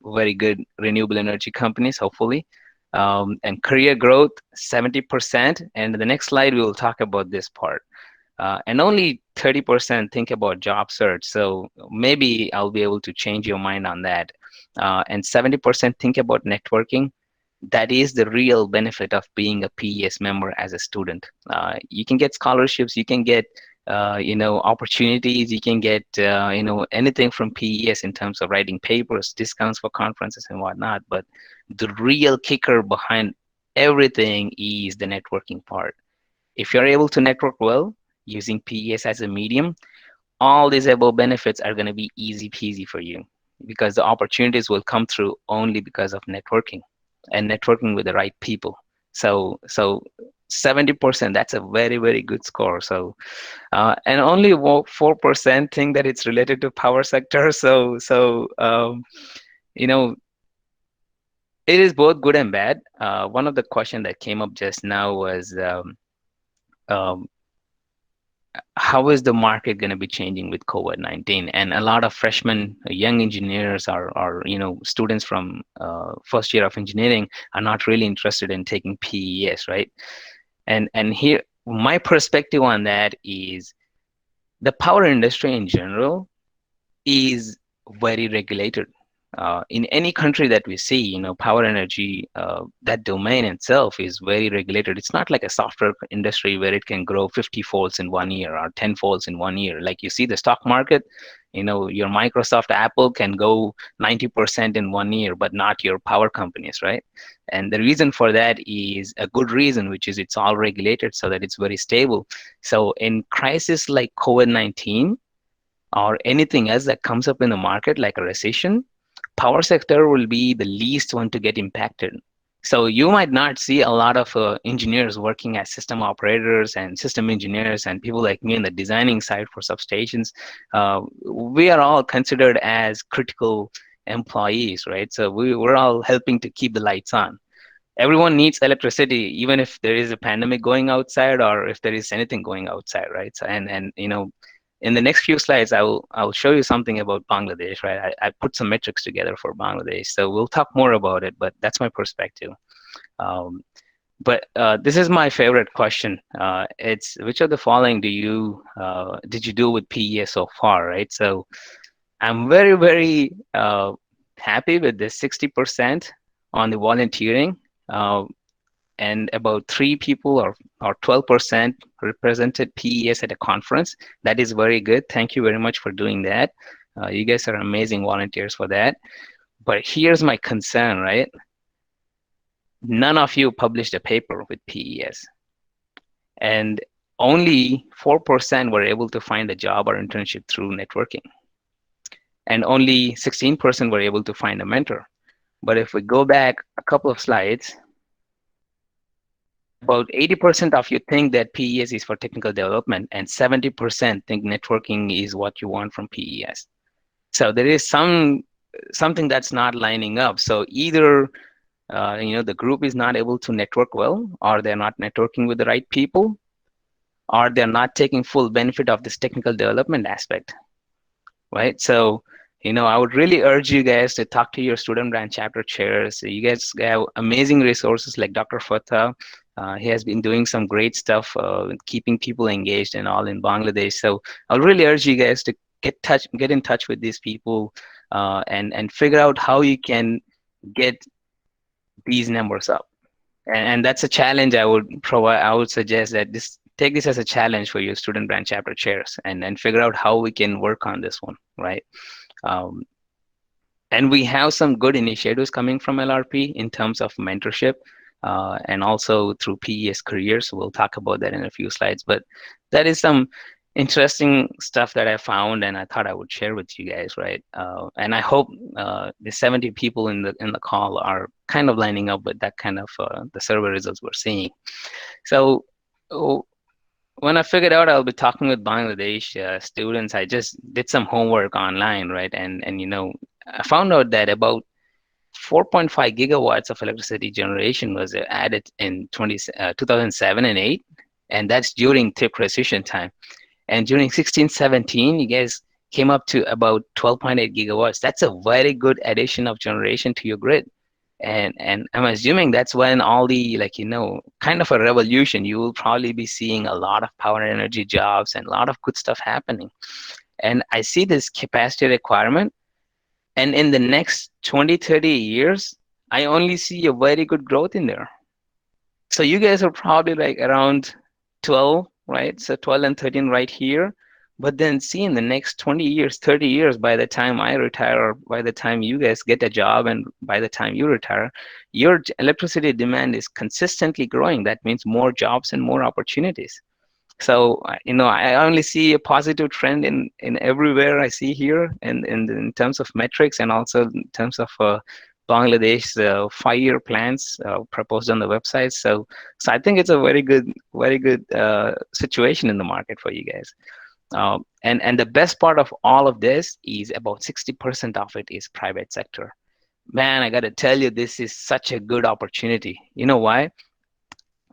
very good renewable energy companies, hopefully. And career growth, 70%. And the next slide, we will talk about this part. and only 30% think about job search. So maybe I'll be able to change your mind on that. And 70% think about networking. That is the real benefit of being a PES member as a student. You can get scholarships, you can get opportunities, you can get anything from PES in terms of writing papers, discounts for conferences and whatnot. But the real kicker behind everything is the networking part. If you're able to network well using PES as a medium, all these above benefits are going to be easy peasy for you, because the opportunities will come through only because of networking and networking with the right people. So 70%, that's a very, very good score. So and only 4% think that it's related to power sector. It is both good and bad. One of the questions that came up just now was um, how is the market going to be changing with COVID-19? And a lot of freshmen, young engineers, or students from first year of engineering are not really interested in taking PES, right? And here, my perspective on that is the power industry in general is very regulated. In any country that we see, power energy, that domain itself is very regulated. It's not like a software industry where it can grow 50 folds in 1 year or 10 folds in 1 year. Like you see the stock market, your Microsoft, Apple can go 90% in 1 year, but not your power companies, right? And the reason for that is a good reason, which is it's all regulated so that it's very stable. So in crisis like COVID-19 or anything else that comes up in the market, like a recession, power sector will be the least one to get impacted. So you might not see a lot of engineers working as system operators and system engineers and people like me in the designing side for substations. We are all considered as critical employees, right? So we're all helping to keep the lights on. Everyone needs electricity, even if there is a pandemic going outside or if there is anything going outside, right? So, and in the next few slides, I'll show you something about Bangladesh, right? I put some metrics together for Bangladesh, so we'll talk more about it, but that's my perspective. But this is my favorite question. It's which of the following did you do with PES so far, right? So I'm very, very happy with this 60% on the volunteering. And about 3 people or 12% represented PES at a conference. That is very good. Thank you very much for doing that. You guys are amazing volunteers for that. But here's my concern, right? None of you published a paper with PES. And only 4% were able to find a job or internship through networking. And only 16% were able to find a mentor. But if we go back a couple of slides, about 80% of you think that PES is for technical development, and 70% think networking is what you want from PES. So there is something that's not lining up. So either the group is not able to network well, or they're not networking with the right people, or they're not taking full benefit of this technical development aspect, right? So I would really urge you guys to talk to your student branch chapter chairs. You guys have amazing resources like Dr. Fatah. He has been doing some great stuff, keeping people engaged and all in Bangladesh. So I'll really urge you guys to get in touch with these people and figure out how you can get these numbers up. And that's a challenge I would provide. I would suggest that take this as a challenge for your student branch chapter chairs and figure out how we can work on this one, right? And we have some good initiatives coming from LRP in terms of mentorship and also through PES careers. So we'll talk about that in a few slides, but that is some interesting stuff that I found and I thought I would share with you guys, right? And I hope the 70 people in the call are kind of lining up with that kind of the survey results we're seeing. So when I figured out I'll be talking with Bangladesh students, I just did some homework online, right? And I found out that about 4.5 gigawatts of electricity generation was added in 2007 and 8, and that's during tip recession time. And during 16-17, you guys came up to about 12.8 gigawatts. That's a very good addition of generation to your grid. And I'm assuming that's when all the, like, kind of a revolution. You will probably be seeing a lot of power and energy jobs and a lot of good stuff happening. And I see this capacity requirement, and in the next 20-30 years, I only see a very good growth in there. So you guys are probably like around 12, right? So 12 and 13 right here. But then see, in the next 20 years, 30 years, by the time I retire, or by the time you guys get a job, and by the time you retire, your electricity demand is consistently growing. That means more jobs and more opportunities. So, I only see a positive trend in everywhere I see here, and in terms of metrics, and also in terms of Bangladesh 5-year plans proposed on the website. So I think it's a very good situation in the market for you guys. And the best part of all of this is about 60% of it is private sector. Man, I got to tell you, this is such a good opportunity. You know why?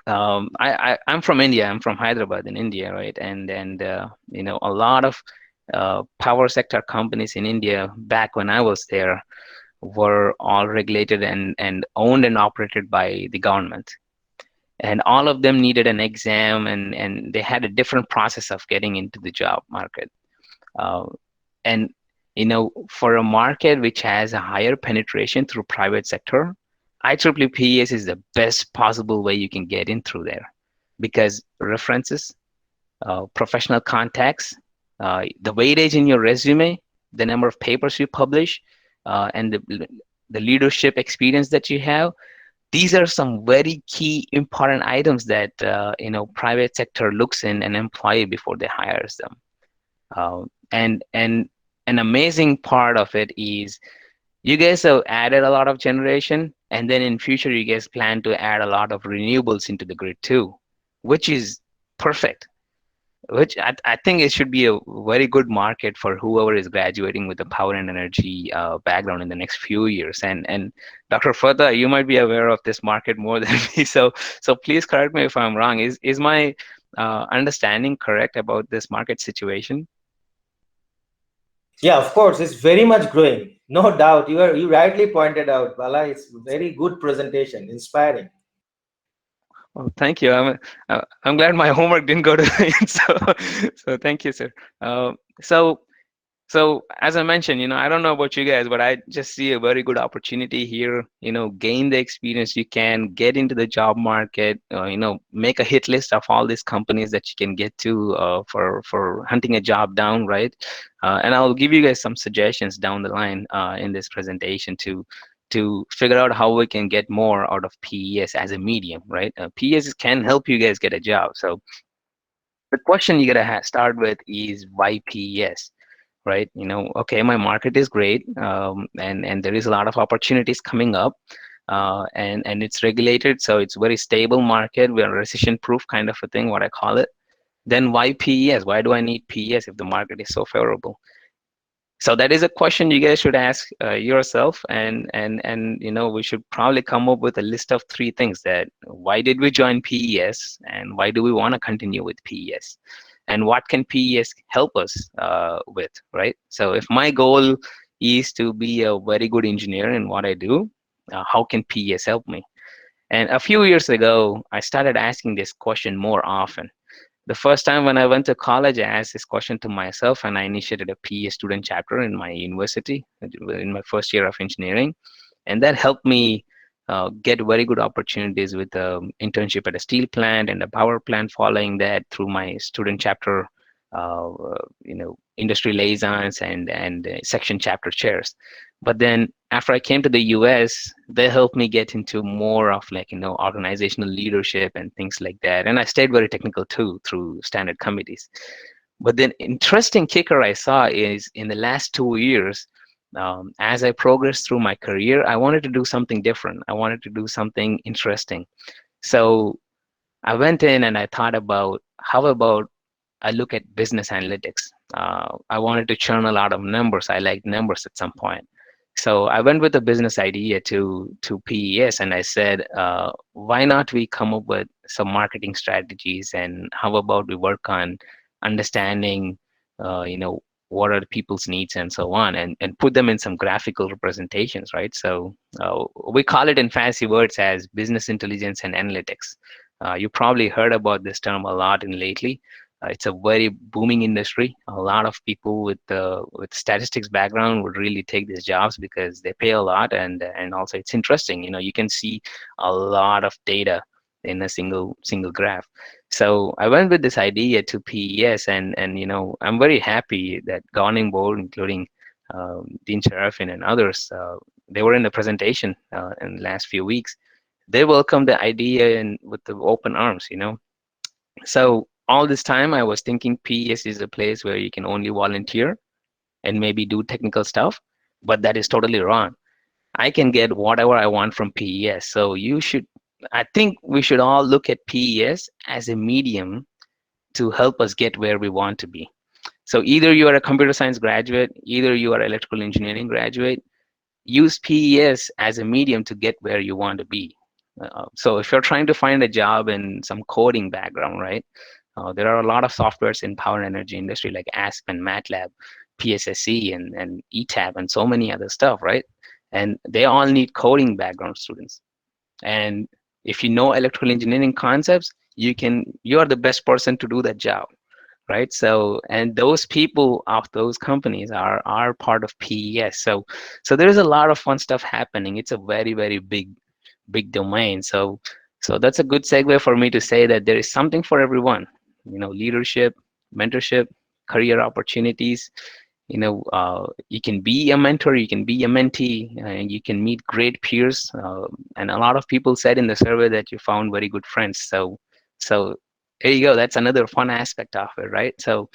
I'm from India. I'm from Hyderabad in India, right? And a lot of power sector companies in India back when I was there were all regulated and owned and operated by the government. And all of them needed an exam, and they had a different process of getting into the job market. And for a market which has a higher penetration through private sector, IEEE PES is the best possible way you can get in through there, because references, professional contacts, the weightage in your resume, the number of papers you publish, and the leadership experience that you have. These are some very key important items that private sector looks in an employee before they hires them. And an amazing part of it is, you guys have added a lot of generation, and then in future you guys plan to add a lot of renewables into the grid too, which is perfect. Which I think it should be a very good market for whoever is graduating with a power and energy background in the next few years. And Dr. Fatah, you might be aware of this market more than me, so please correct me if I'm wrong. Is my understanding correct about this market situation? Yeah, of course, it's very much growing. No doubt. You rightly pointed out, Bala. It's very good presentation, inspiring. Oh, thank you. I'm glad my homework didn't go to so thank you, sir. So as I mentioned, I don't know about you guys, but I just see a very good opportunity here. Gain the experience you can, get into the job market. Make a hit list of all these companies that you can get to for hunting a job down, right? And I'll give you guys some suggestions down the line in this presentation to figure out how we can get more out of PES as a medium, right? PES can help you guys get a job. So the question you gotta start with is, why PES? Right? Okay, my market is great, and there is a lot of opportunities coming up, and it's regulated, so it's very stable market. We're recession proof kind of a thing, what I call it. Then why PES? Why do I need PES if the market is so favorable? So that is a question you guys should ask yourself, and we should probably come up with a list of 3 things: that why did we join PES, and why do we want to continue with PES, and what can PES help us with, right? So if my goal is to be a very good engineer in what I do, how can PES help me? And a few years ago, I started asking this question more often. The first time when I went to college, I asked this question to myself, and I initiated a PES student chapter in my university in my first year of engineering. And that helped me get very good opportunities with internship at a steel plant and a power plant, following that through my student chapter, industry liaisons and section chapter chairs. But then after I came to the US, they helped me get into more of organizational leadership and things like that. And I stayed very technical too through standard committees. But then interesting kicker I saw is, in the last 2 years, as I progressed through my career, I wanted to do something different. I wanted to do something interesting. So I went in and I thought about, how about I look at business analytics. I wanted to churn a lot of numbers. I liked numbers at some point. So I went with a business idea to PES, and I said, why not we come up with some marketing strategies, and how about we work on understanding, what are the people's needs and so on, and put them in some graphical representations, right? So we call it in fancy words as business intelligence and analytics. You probably heard about this term a lot in lately. It's a very booming industry. A lot of people with statistics background would really take these jobs because they pay a lot, and also it's interesting. You know, you can see a lot of data in a single graph. So I went with this idea to PES, and you know, I'm very happy that governing board, including Dean Sharafi and others, they were in the presentation in the last few weeks. They welcomed the idea and with the open arms, you know. So all this time I was thinking PES is a place where you can only volunteer and maybe do technical stuff, but that is totally wrong. I can get whatever I want from PES. So I think we should all look at PES as a medium to help us get where we want to be. So either you are a computer science graduate, either you are electrical engineering graduate, use PES as a medium to get where you want to be. So if you're trying to find a job in some coding background, right? There are a lot of softwares in power and energy industry like ASP and MATLAB, PSSE and ETAB and so many other stuff, right? And they all need coding background students. And if you know electrical engineering concepts, you are the best person to do that job, right? So, and those people of those companies are part of PES. So there's a lot of fun stuff happening. It's a very, very big domain. So that's a good segue for me to say that there is something for everyone. You know, leadership, mentorship, career opportunities. You know, you can be a mentor, you can be a mentee, and you can meet great peers. And a lot of people said in the survey that you found very good friends. So there you go. That's another fun aspect of it, right? So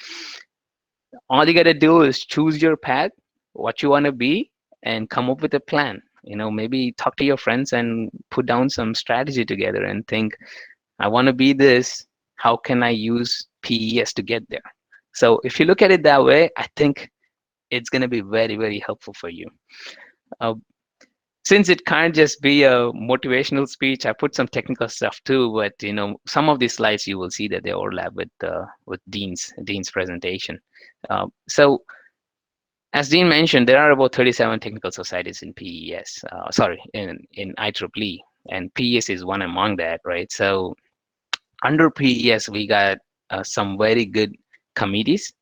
all you gotta do is choose your path, what you want to be, and come up with a plan. You know, maybe talk to your friends and put down some strategy together and think, I want to be this. How can I use PES to get there? So if you look at it that way, I think it's going to be very, very helpful for you. Since it can't just be a motivational speech, I put some technical stuff too. But you know, some of these slides you will see that they overlap with Dean's presentation. So as Dean mentioned, there are about 37 technical societies in PES. In IEEE, and PES is one among that, right? So under PES, we got some very good committees.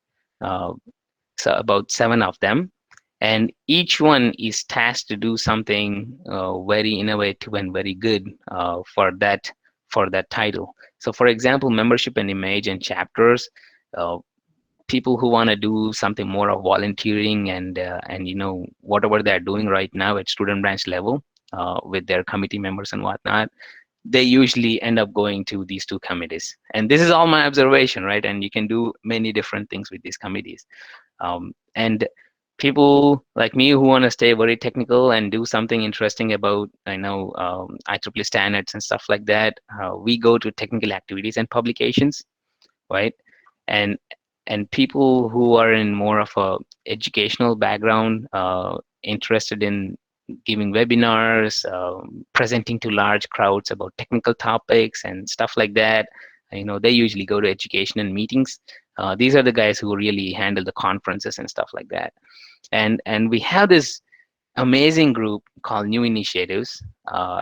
So about 7 of them, and each one is tasked to do something very innovative and very good for that title. So for example, membership and image and chapters, people who want to do something more of volunteering and you know, whatever they're doing right now at student branch level with their committee members and whatnot, they usually end up going to these 2 committees. And this is all my observation, right? And you can do many different things with these committees. And people like me who want to stay very technical and do something interesting about, I know, IEEE standards and stuff like that, we go to technical activities and publications, right? And people who are in more of a educational background, interested in giving webinars, presenting to large crowds about technical topics and stuff like that, you know, they usually go to education and meetings. These are the guys who really handle the conferences and stuff like that. And we have this amazing group called New Initiatives,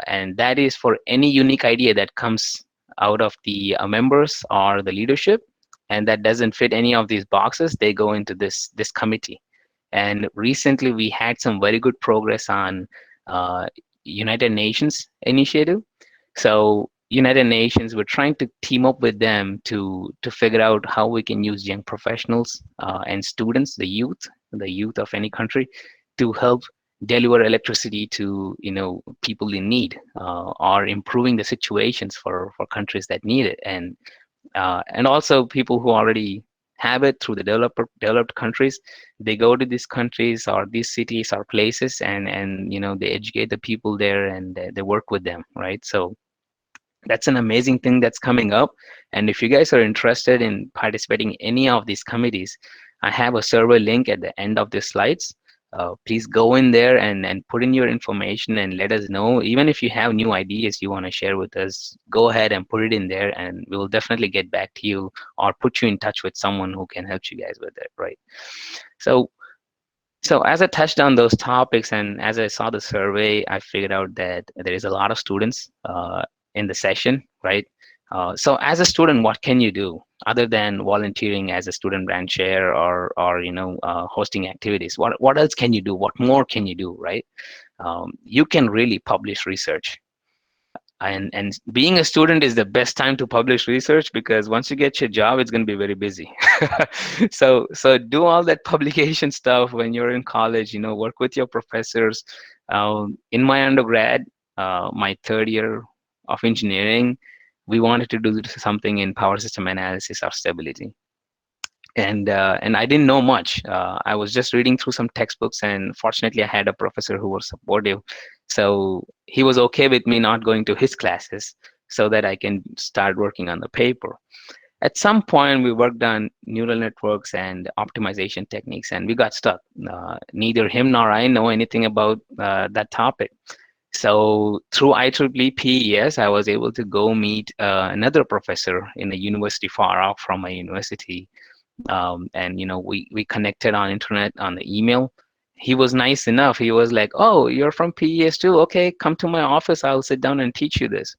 and that is for any unique idea that comes out of the members or the leadership, and that doesn't fit any of these boxes, they go into this committee. And recently we had some very good progress on United Nations initiative. So United Nations, we're trying to team up with them to figure out how we can use young professionals and students, the youth of any country, to help deliver electricity to, you know, people in need, or improving the situations for countries that need it, and also people who already have it through the developed countries. They go to these countries or these cities or places, and you know, they educate the people there, and they work with them, right? So that's an amazing thing that's coming up. And if you guys are interested in participating in any of these committees, I have a survey link at the end of the slides. please go in there and put in your information and let us know. Even if you have new ideas you want to share with us, go ahead and put it in there, and we will definitely get back to you or put you in touch with someone who can help you guys with it, right? So as I touched on those topics and as I saw the survey, I figured out that there is a lot of students in the session, right? So as a student, what can you do other than volunteering as a student branch chair or hosting activities? What else can you do? What more can you do, right? You can really publish research. And being a student is the best time to publish research, because once you get your job, it's going to be very busy. So do all that publication stuff when you're in college. Work with your professors. In my undergrad, my third year of engineering, we wanted to do something in power system analysis or stability. And I didn't know much. I was just reading through some textbooks, and fortunately I had a professor who was supportive. So he was okay with me not going to his classes so that I can start working on the paper. At some point, we worked on neural networks and optimization techniques, and we got stuck. Neither him nor I know anything about that topic. So through IEEE PES, I was able to go meet another professor in a university far off from my university. And we connected on internet, on the email. He was nice enough. He was like, "Oh, you're from PES too? Okay, come to my office. I'll sit down and teach you this."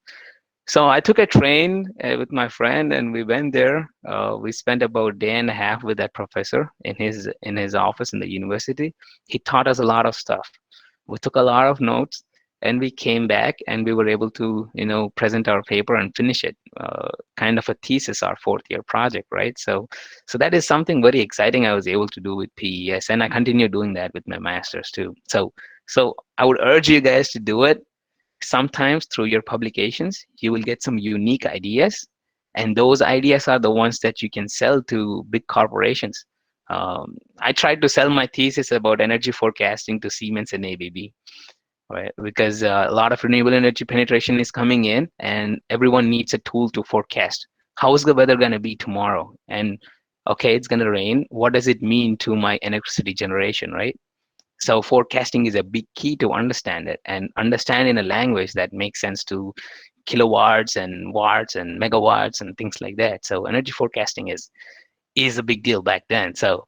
So I took a train with my friend, and we went there. We spent about a day and a half with that professor in his office in the university. He taught us a lot of stuff. We took a lot of notes, and we came back, and we were able to present our paper and finish it, kind of a thesis, our fourth year project, right? So that is something very exciting I was able to do with PES, and I continue doing that with my master's too. So I would urge you guys to do it. Sometimes through your publications you will get some unique ideas, and those ideas are the ones that you can sell to big corporations. I tried to sell my thesis about energy forecasting to Siemens and ABB, right? Because a lot of renewable energy penetration is coming in, and everyone needs a tool to forecast. How is the weather going to be tomorrow? And okay, it's going to rain. What does it mean to my electricity generation, right? So forecasting is a big key to understand it, and understand in a language that makes sense to kilowatts and watts and megawatts and things like that. So energy forecasting is a big deal back then. So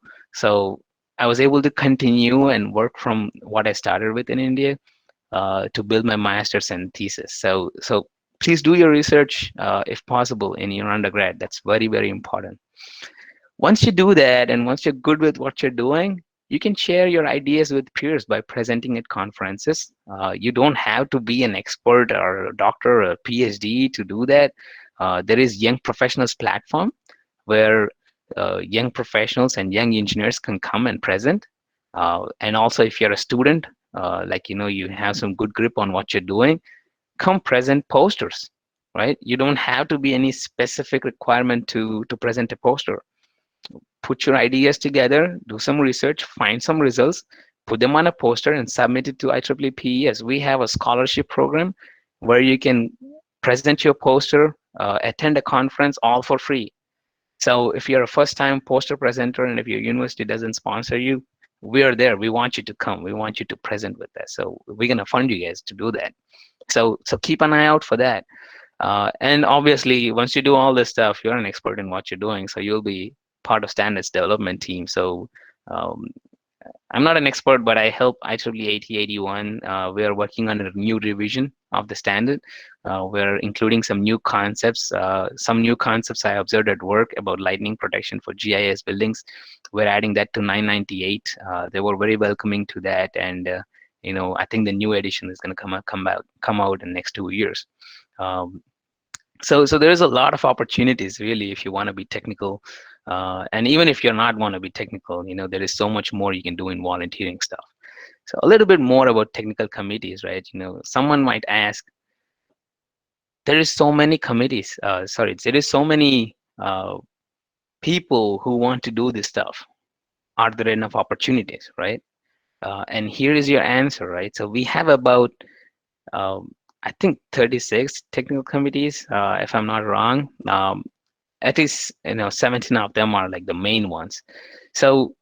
I was able to continue and work from what I started with in India to build my master's and thesis. So please do your research if possible in your undergrad. That's very, very important. Once you do that, and once you're good with what you're doing, you can share your ideas with peers by presenting at conferences. You don't have to be an expert or a doctor or a PhD to do that. There is Young Professionals platform where young professionals and young engineers can come and present. And also, if you're a student, you have some good grip on what you're doing, come present posters, right? You don't have to be any specific requirement to present a poster. Put your ideas together, do some research, find some results, put them on a poster and submit it to IEEE PES. We have a scholarship program where you can present your poster, attend a conference, all for free. So if you're a first-time poster presenter and if your university doesn't sponsor you, we are there. We want you to come. We want you to present with us. So we're going to fund you guys to do that. So keep an eye out for that. And obviously, once you do all this stuff, you're an expert in what you're doing. So you'll be part of standards development team. So I'm not an expert, but I help IEEE 8081. We are working on a new revision of the standard. We're including some new concepts. Some new concepts I observed at work about lightning protection for GIS buildings. We're adding that to 998. They were very welcoming to that, and I think the new edition is going to come out in the next 2 years. So there's a lot of opportunities really if you want to be technical, and even if you're not want to be technical, there is so much more you can do in volunteering stuff. So a little bit more about technical committees, right? Someone might ask, there is so many committees. There is so many people who want to do this stuff. Are there enough opportunities, right? And here is your answer, right? So we have about I think 36 technical committees, if I'm not wrong. At least 17 of them are like the main ones. So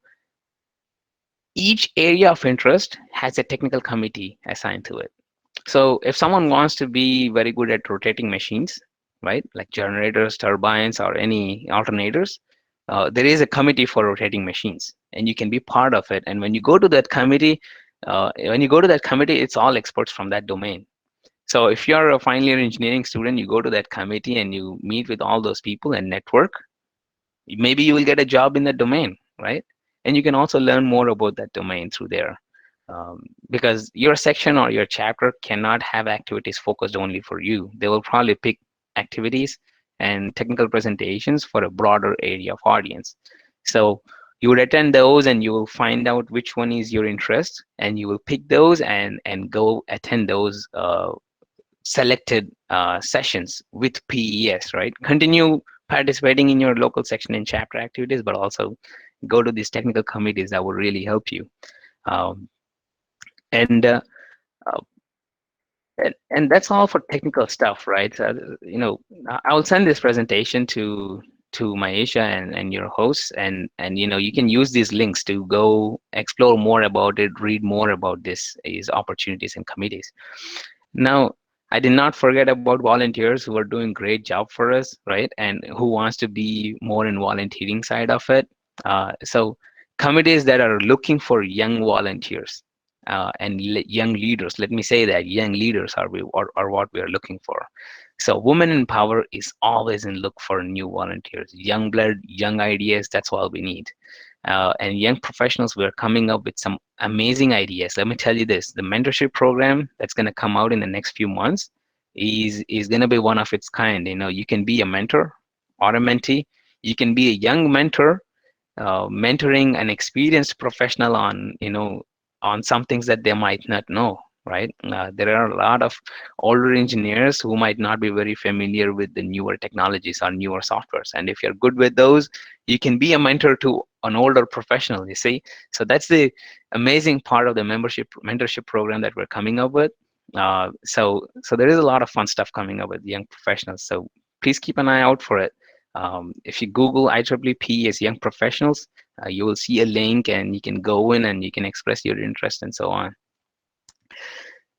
each area of interest has a technical committee assigned to it. So if someone wants to be very good at rotating machines, right, like generators, turbines, or any alternators, there is a committee for rotating machines, and you can be part of it. And when you go to that committee, it's all experts from that domain. So if you're a final year engineering student, you go to that committee and you meet with all those people and network. Maybe you will get a job in that domain, right? And you can also learn more about that domain through there. Because your section or your chapter cannot have activities focused only for you. They will probably pick activities and technical presentations for a broader area of audience. So you would attend those and you will find out which one is your interest, and you will pick those and go attend those selected sessions with PES, right? Continue participating in your local section and chapter activities, but also go to these technical committees that will really help you. Um, and uh, uh, and that's all for technical stuff, right? I will send this presentation to Maisha and your hosts, and you can use these links to go explore more about it, read more about these opportunities and committees. Now, I did not forget about volunteers who are doing great job for us, right? And who wants to be more in volunteering side of it. So committees that are looking for young volunteers and young leaders. Let me say that young leaders are what we are looking for. So Women in Power is always in look for new volunteers, young blood, young ideas. That's all we need. And young professionals, we're coming up with some amazing ideas. Let me tell you this, the mentorship program that's going to come out in the next few months is going to be one of its kind. You can be a mentor or a mentee. You can be a young mentor mentoring an experienced professional on some things that they might not know, right? There are a lot of older engineers who might not be very familiar with the newer technologies or newer softwares, and if you're good with those, you can be a mentor to an older professional, you see. So that's the amazing part of the mentorship program that we're coming up with. So there is a lot of fun stuff coming up with young professionals, so please keep an eye out for it. If you Google IEEE PES Young Professionals, you will see a link and you can go in and you can express your interest and so on.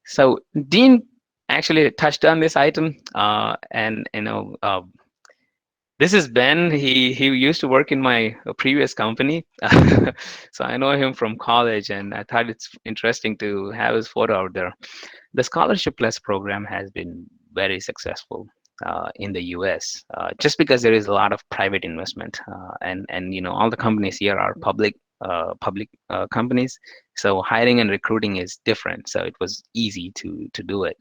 So Dean actually touched on this item, and this is Ben. He used to work in my previous company, so I know him from college, and I thought it's interesting to have his photo out there. The Scholarship Plus program has been very successful in the US, just because there is a lot of private investment, and all the companies here are public companies, so hiring and recruiting is different. So it was easy to do it.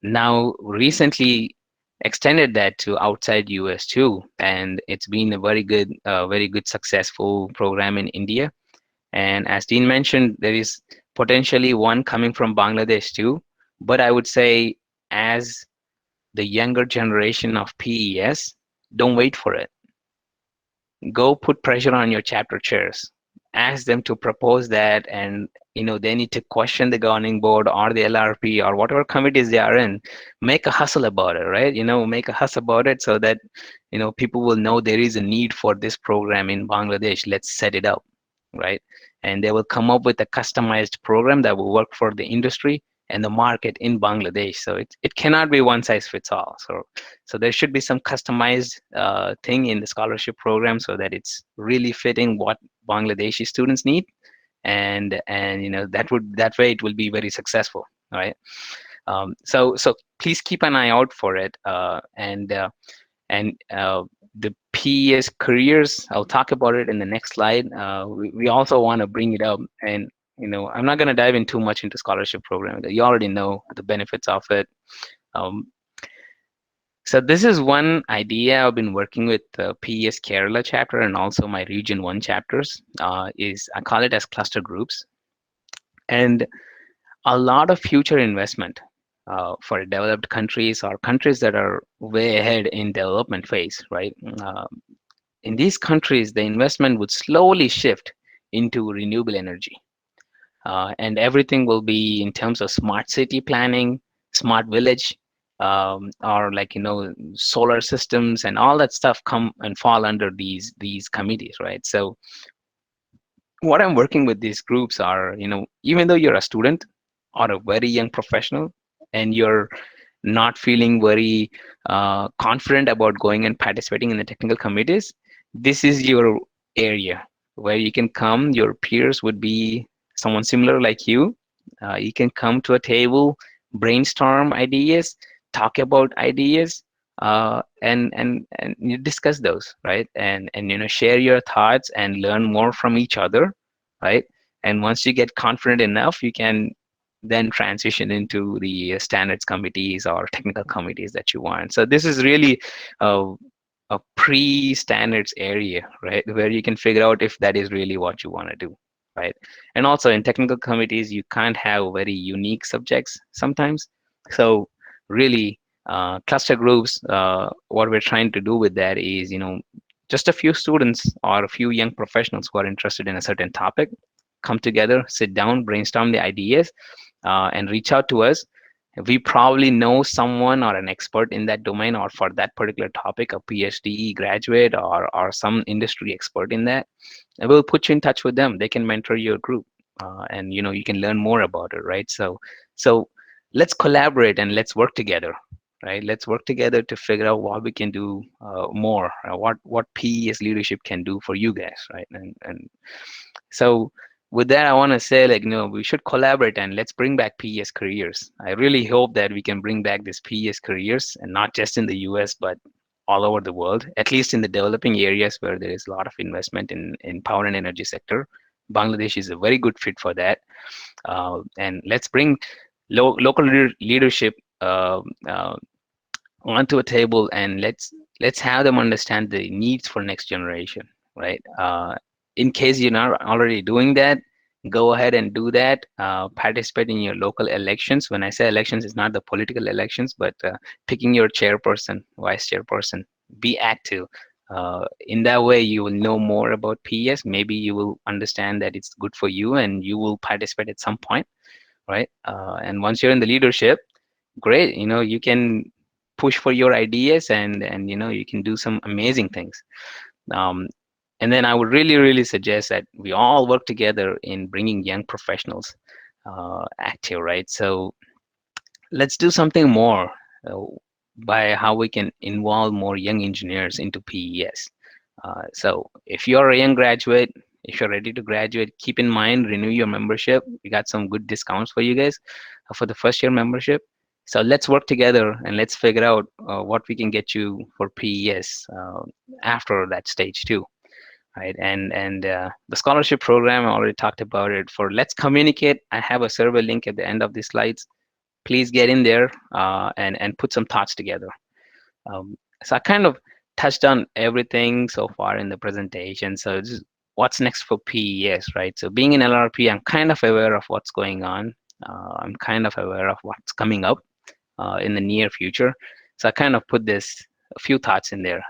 Now recently extended that to outside US too, and it's been a very good successful program in India. And as Dean mentioned, there is potentially one coming from Bangladesh too. But I would say, as the younger generation of PES, don't wait for it. Go put pressure on your chapter chairs. Ask them to propose that, and they need to question the governing board or the LRP or whatever committees they are in. Make a hustle about it, right? Make a fuss about it so that people will know there is a need for this program in Bangladesh. Let's set it up, right? And they will come up with a customized program that will work for the industry and the market in Bangladesh. So it cannot be one size fits all. So there should be some customized thing in the scholarship program so that it's really fitting what Bangladeshi students need, and that way it will be very successful, right? So please keep an eye out for it, and the PES careers, I'll talk about it in the next slide. We also want to bring it up, and I'm not going to dive in too much into scholarship program. You already know the benefits of it. So this is one idea I've been working with the PES Kerala chapter and also my Region 1 chapters. I call it as cluster groups. And a lot of future investment for developed countries or countries that are way ahead in development phase, right? In these countries, the investment would slowly shift into renewable energy. And everything will be in terms of smart city planning, smart village, or solar systems, and all that stuff come and fall under these committees, right? So what I'm working with these groups are, even though you're a student or a very young professional and you're not feeling very confident about going and participating in the technical committees, this is your area where you can come. Your peers would be someone similar like you. You can come to a table, brainstorm ideas, talk about ideas, and you discuss those, right? And share your thoughts and learn more from each other, right? And once you get confident enough, you can then transition into the standards committees or technical committees that you want. So this is really a pre-standards area, right, where you can figure out if that is really what you want to do, right? And also in technical committees, you can't have very unique subjects sometimes. So really, cluster groups, what we're trying to do with that is, just a few students or a few young professionals who are interested in a certain topic come together, sit down, brainstorm the ideas, and reach out to us. We probably know someone or an expert in that domain or for that particular topic, a PhD graduate or some industry expert in that, and we'll put you in touch with them. They can mentor your group, and you can learn more about it, right? So let's collaborate and let's work together, right? Let's work together to figure out what we can do more, what PES leadership can do for you guys, right? And so with that, I want to say, we should collaborate and let's bring back PES careers. I really hope that we can bring back this PES careers, and not just in the US, but all over the world, at least in the developing areas where there is a lot of investment in power and energy sector. Bangladesh is a very good fit for that. And let's bring local leadership onto a table, and let's have them understand the needs for next generation, right? In case you're not already doing that, go ahead and do that. Participate in your local elections. When I say elections, it's not the political elections, but picking your chairperson, vice chairperson. Be active. In that way, you will know more about PES. Maybe you will understand that it's good for you, and you will participate at some point, right? And once you're in the leadership, great. You can push for your ideas, and you can do some amazing things. And then I would really, really suggest that we all work together in bringing young professionals active, right? So let's do something more by how we can involve more young engineers into PES. So if you're a young graduate, if you're ready to graduate, keep in mind, renew your membership. We got some good discounts for you guys for the first year membership. So let's work together and let's figure out what we can get you for PES after that stage too. Right, and the scholarship program, I already talked about it. For Let's Communicate, I have a survey link at the end of the slides. Please get in there and put some thoughts together. So I kind of touched on everything so far in the presentation. So just what's next for PES, right? So being in LRP, I'm kind of aware of what's going on. I'm kind of aware of what's coming up in the near future. So I kind of put a few thoughts in there.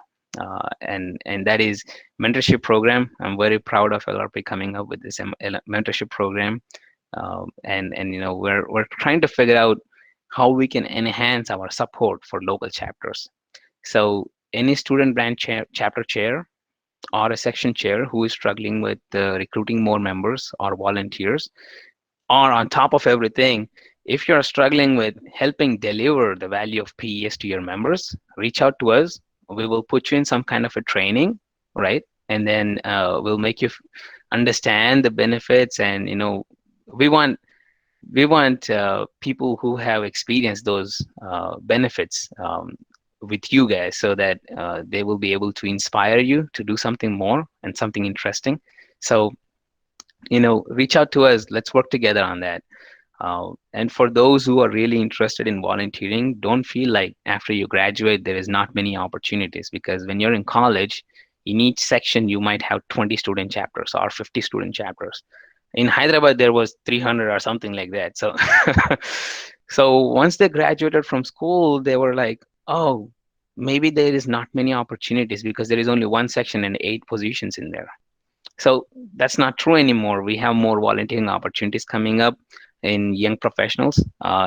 And that is mentorship program. I'm very proud of LRP coming up with this mentorship program, and we're trying to figure out how we can enhance our support for local chapters. So any student branch chapter chair or a section chair who is struggling with recruiting more members or volunteers, or on top of everything, if you're struggling with helping deliver the value of PES to your members, reach out to us. We will put you in some kind of a training, right? And then we'll make you understand the benefits. And we want people who have experienced those benefits with you guys, so that they will be able to inspire you to do something more and something interesting. So reach out to us. Let's work together on that. And for those who are really interested in volunteering, don't feel like after you graduate there is not many opportunities, because when you're in college, in each section you might have 20 student chapters or 50 student chapters. In Hyderabad there was 300 or something like that. So so once they graduated from school, they were like, oh, maybe there is not many opportunities because there is only one section and 8 positions in there. So that's not true anymore. We have more volunteering opportunities coming up in young professionals,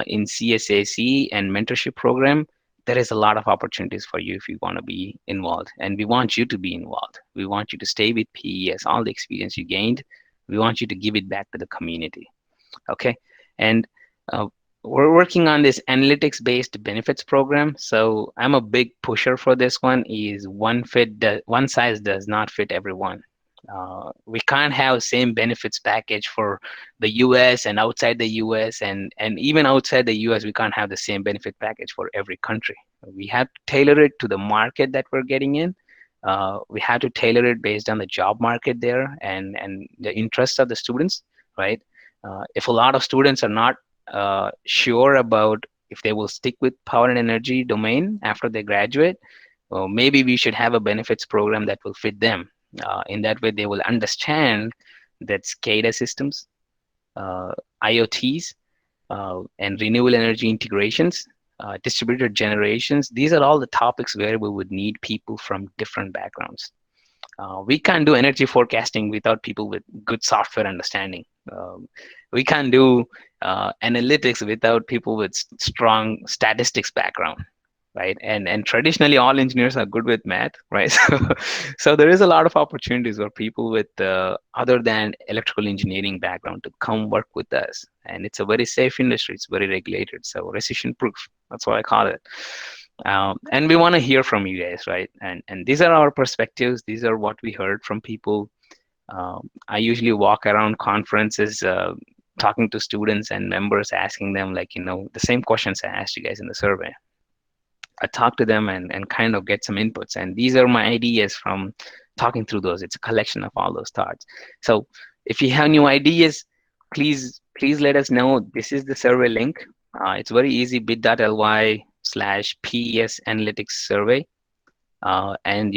in CSAC and mentorship program. There is a lot of opportunities for you if you want to be involved, and we want you to be involved. We want you to stay with PES. All the experience you gained, We want you to give it back to the community. Okay, and we're working on this analytics-based benefits program. So I'm a big pusher for this one. Is one size does not fit everyone. We can't have same benefits package for the US and outside the US, and even outside the US we can't have the same benefit package for every country. We have to tailor it to the market that we're getting in. We have to tailor it based on the job market there and the interests of the students, right? If a lot of students are not sure about if they will stick with power and energy domain after they graduate, well, maybe we should have a benefits program that will fit them. In that way, they will understand that SCADA systems, IoTs, and renewable energy integrations, distributed generations, these are all the topics where we would need people from different backgrounds. We can't do energy forecasting without people with good software understanding. We can't do analytics without people with strong statistics background, right? And traditionally, all engineers are good with math, right? So there is a lot of opportunities for people with other than electrical engineering background to come work with us. And it's a very safe industry. It's very regulated. So recession proof. That's what I call it. And we want to hear from you guys, right? And these are our perspectives. These are what we heard from people. I usually walk around conferences talking to students and members, asking them, like, the same questions I asked you guys in the survey. I talk to them and kind of get some inputs. And these are my ideas from talking through those. It's a collection of all those thoughts. So if you have new ideas, please let us know. This is the survey link. It's very easy, bit.ly/PES Analytics Survey. And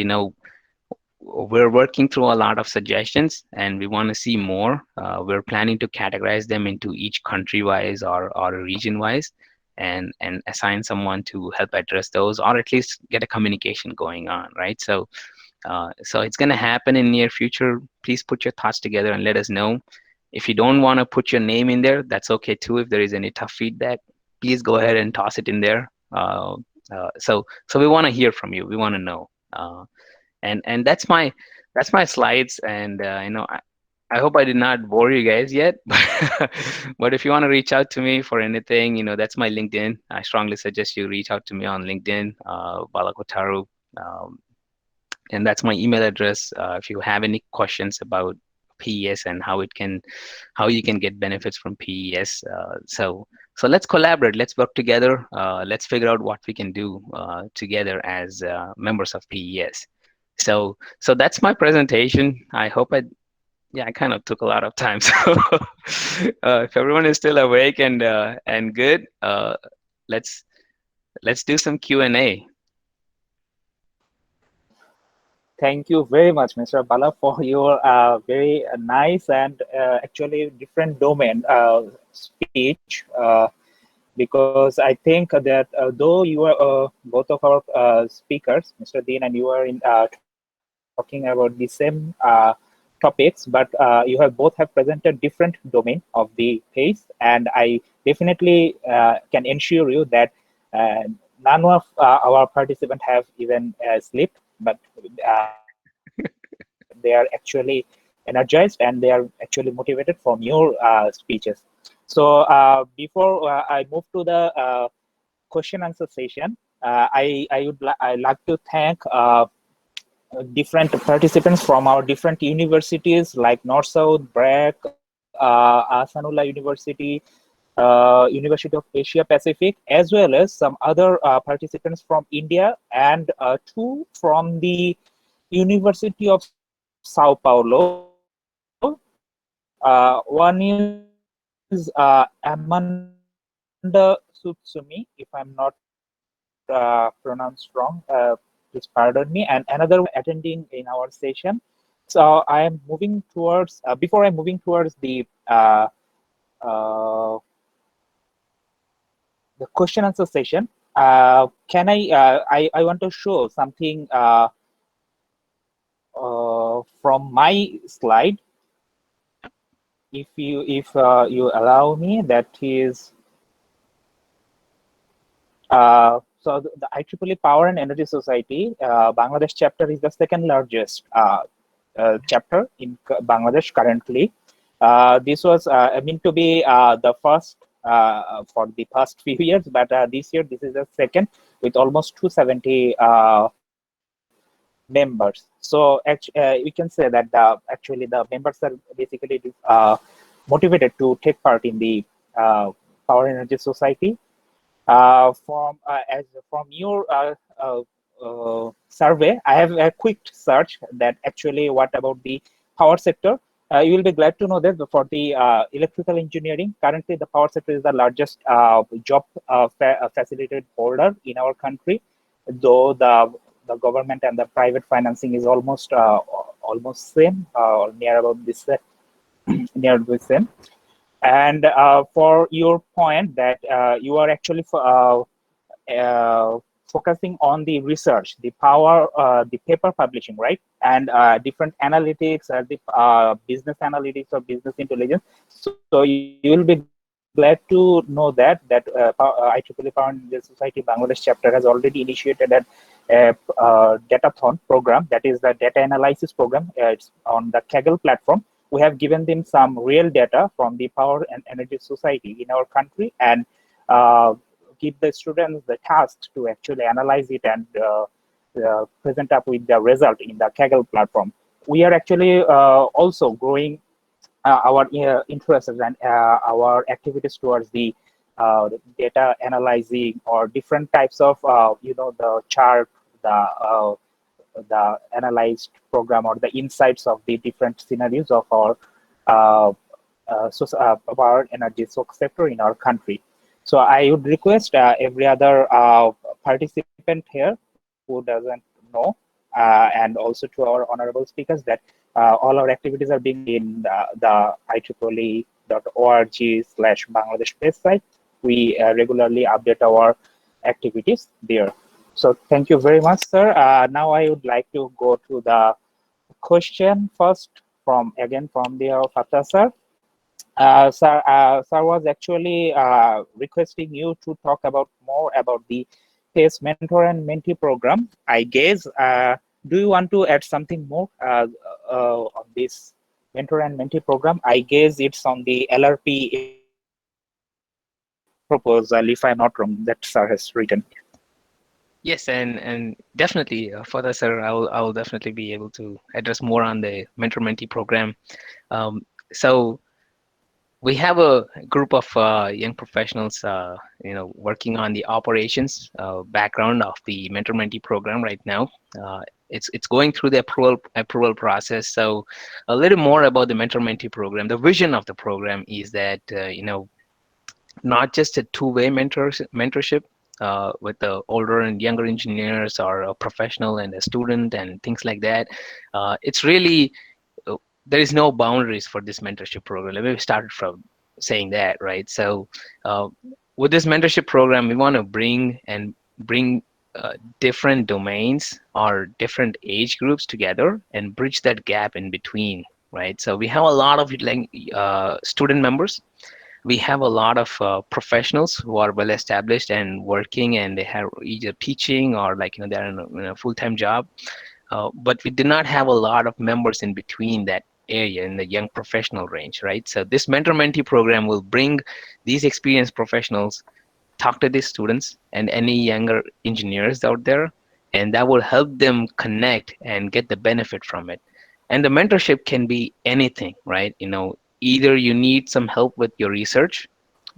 we're working through a lot of suggestions, and we want to see more. We're planning to categorize them into each country-wise or region-wise, and assign someone to help address those, or at least get a communication going on, right? So it's going to happen in near future. Please put your thoughts together and let us know. If you don't want to put your name in there, that's okay too. If there is any tough feedback, please go ahead and toss it in there. So we want to hear from you. We want to know. And that's my slides. And I hope I did not bore you guys yet. But if you want to reach out to me for anything, that's my LinkedIn. I strongly suggest you reach out to me on LinkedIn, Bala Kotharu. And that's my email address. If you have any questions about PES and how you can get benefits from PES. So let's collaborate. Let's work together. Let's figure out what we can do together as members of PES. So that's my presentation. I hope I kind of took a lot of time. So if everyone is still awake and good, let's do some Q&A. Thank you very much, Mr. Bala, for your very nice and actually different domain speech. Because I think that though you are both of our speakers, Mr. Dean and you are talking about the same topics, but you both have presented different domain of the PES, and I definitely can ensure you that none of our participants have even slept, but they are actually energized and they are actually motivated from your speeches. So before I move to the question answer session, I like to thank different participants from our different universities like North South, BRAC, Ahsanullah University, University of Asia Pacific, as well as some other participants from India, and two from the University of Sao Paulo. One is Amanda Sutsumi, if I'm not pronounced wrong, please pardon me, and another attending in our session. So I am moving towards, before I'm moving towards the question answer session, can I want to show something from my slide, if you allow me. That is so the IEEE Power and Energy Society Bangladesh chapter is the second largest chapter in Bangladesh currently, This was meant to be the first for the past few years, but this year this is the second with almost 270 members. So we can say that actually the members are basically motivated to take part in the Power Energy Society. From your survey, I have a quick search that actually what about the power sector. You will be glad to know that for the electrical engineering, currently the power sector is the largest job facilitated holder in our country, though the government and the private financing is almost same or near about this near the same. And for your point that you are actually focusing on the research, the paper publishing, right? And different analytics, the business analytics or business intelligence. So you will be glad to know that IEEE Power Energy Society Bangladesh Chapter has already initiated a datathon program, that is the data analysis program. It's on the Kaggle platform. We have given them some real data from the Power and Energy Society in our country, and give the students the task to actually analyze it and present up with the result in the Kaggle platform. We are actually also growing our interests and our activities towards the data analyzing or different types of the chart, the analyzed program or the insights of the different scenarios of our power energy sector in our country. So I would request every other participant here who doesn't know, and also to our honorable speakers, that all our activities are being in the IEEE.org/Bangladesh PES site. We regularly update our activities there. So thank you very much, sir. Now I would like to go to the question first from the Fatah sir. Sir was actually requesting you to talk about more about the PES mentor and mentee program. I guess, do you want to add something more on this mentor and mentee program? I guess it's on the LRP proposal, if I'm not wrong, that sir has written. Yes, and definitely, further, sir, I will definitely be able to address more on the mentor-mentee program. So we have a group of young professionals, working on the operations background of the mentor-mentee program right now. It's going through the approval process. So a little more about the mentor-mentee program. The vision of the program is that not just a two-way mentorship with the older and younger engineers or a professional and a student and things like that. It's really there is no boundaries for this mentorship program. Let me start from saying that, right? So with this mentorship program, we want to bring different domains or different age groups together and bridge that gap in between, right? So we have a lot of student members. We have a lot of professionals who are well established and working, and they have either teaching or they're in a full-time job. But we do not have a lot of members in between that area in the young professional range, right? So this mentor-mentee program will bring these experienced professionals, talk to these students and any younger engineers out there, and that will help them connect and get the benefit from it. And the mentorship can be anything, right? Either you need some help with your research,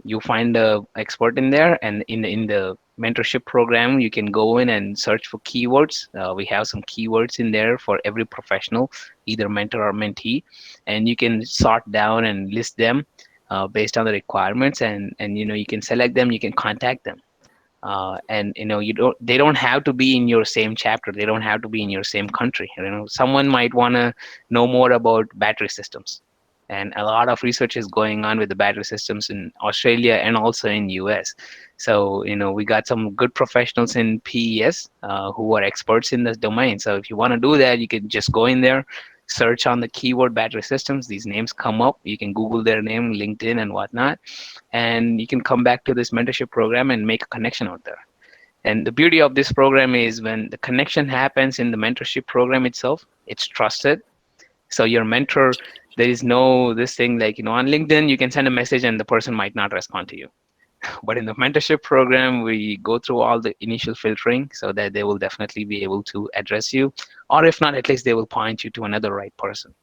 you find an expert in there, and in the mentorship program you can go in and search for keywords. We have some keywords in there for every professional, either mentor or mentee, and you can sort down and list them based on the requirements, and you can select them, you can contact them. And they don't have to be in your same chapter, they don't have to be in your same country. Someone might want to know more about battery systems, and a lot of research is going on with the battery systems in Australia and also in US. So we got some good professionals in PES who are experts in this domain. So if you want to do that, you can just go in there, search on the keyword battery systems, these names come up, you can Google their name, LinkedIn and whatnot, and you can come back to this mentorship program and make a connection out there. And the beauty of this program is when the connection happens in the mentorship program itself, it's trusted. So your mentor There is no this thing like, on LinkedIn, you can send a message and the person might not respond to you. But in the mentorship program, we go through all the initial filtering so that they will definitely be able to address you, or if not, at least they will point you to another right person,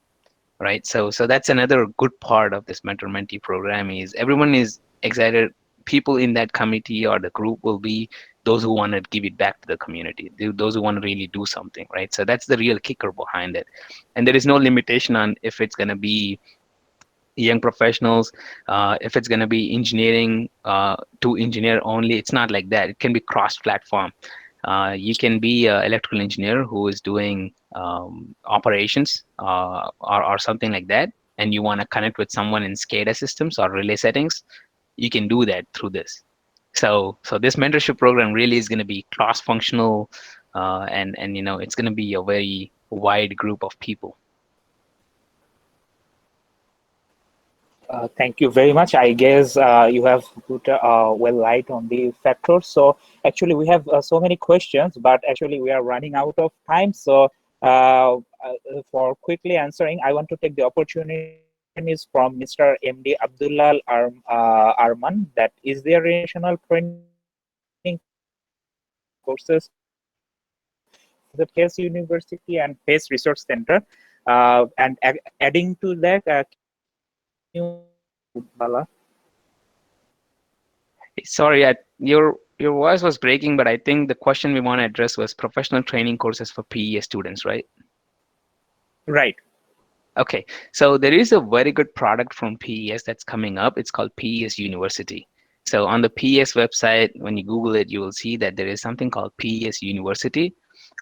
right? So that's another good part of this mentor-mentee program is everyone is excited. People in that committee or the group will be those who want to give it back to the community, those who want to really do something, right? So that's the real kicker behind it. And there is no limitation on if it's going to be young professionals, if it's going to be engineering to engineer only. It's not like that. It can be cross-platform. You can be an electrical engineer who is doing operations or something like that, and you want to connect with someone in SCADA systems or relay settings. You can do that through this. So this mentorship program really is going to be cross-functional, and it's going to be a very wide group of people. Thank you very much. I guess you have put well light on the factors. So actually, we have so many questions, but actually we are running out of time. So for quickly answering, I want to take the opportunity is from Mr. MD Abdullah Arman. That is there national training courses the PES University and PES Research Center, and adding to that, Bala. Sorry, your voice was breaking, but I think the question we want to address was professional training courses for PES students, right? Right. Okay, so there is a very good product from PES that's coming up. It's called PES University. So on the PES website, when you Google it, you will see that there is something called PES University.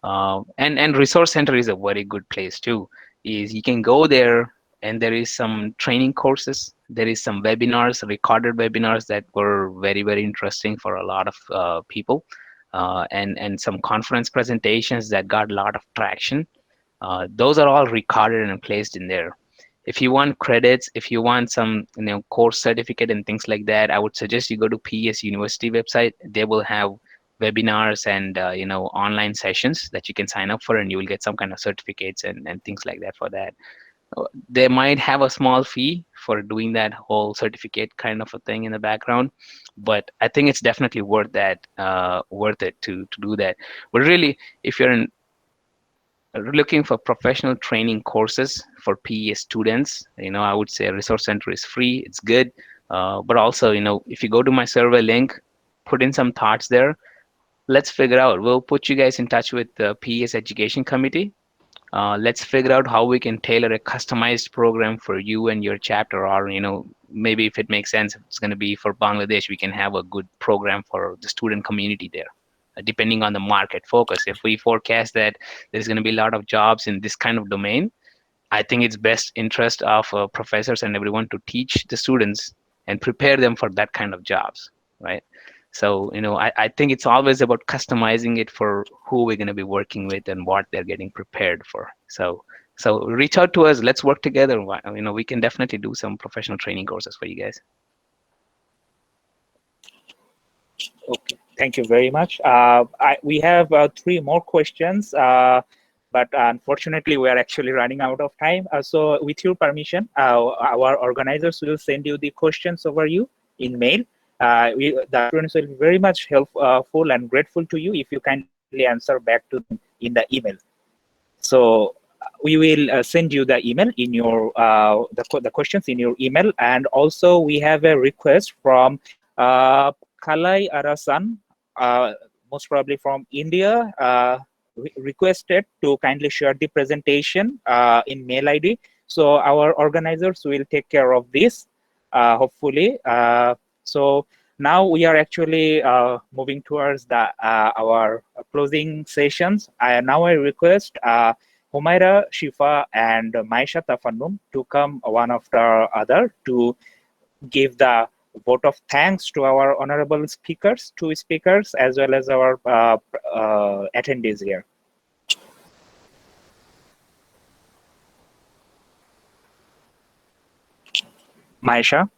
And Resource Center is a very good place too. Is you can go there and there is some training courses. There is some webinars, recorded webinars that were very, very interesting for a lot of people. And some conference presentations that got a lot of traction. Those are all recorded and placed in there. If you want credits, if you want some course certificate and things like that, I would suggest you go to PES University website. They will have webinars and online sessions that you can sign up for, and you will get some kind of certificates and things like that for that. They might have a small fee for doing that whole certificate kind of a thing in the background, but I think it's definitely worth that, worth it to do that. But really, if you're looking for professional training courses for PES students, I would say Resource Center is free. It's good, but also, if you go to my survey link, put in some thoughts there. Let's figure out. We'll put you guys in touch with the PES Education Committee. Let's figure out how we can tailor a customized program for you and your chapter, or maybe if it makes sense, if it's going to be for Bangladesh, we can have a good program for the student community there, depending on the market focus. If we forecast that there's going to be a lot of jobs in this kind of domain, I think it's best interest of professors and everyone to teach the students and prepare them for that kind of jobs, right? So, I think it's always about customizing it for who we're going to be working with and what they're getting prepared for. So reach out to us. Let's work together. We can definitely do some professional training courses for you guys. Okay, thank you very much. We have 3 more questions, but unfortunately, we are actually running out of time. So with your permission, our organizers will send you the questions over you in mail. The students will be very much helpful and grateful to you if you kindly answer back to them in the email. So we will send you the email in your the questions in your email, and also we have a request from Kalai Arasan, most probably from India, requested to kindly share the presentation in mail ID. So our organizers will take care of this, hopefully. So now we are actually moving towards our closing sessions. Now I request Humaira, Shifa, and Maisha Tafannum to come one after other to give the vote of thanks to our honorable speakers, 2 speakers, as well as our attendees here. Maisha.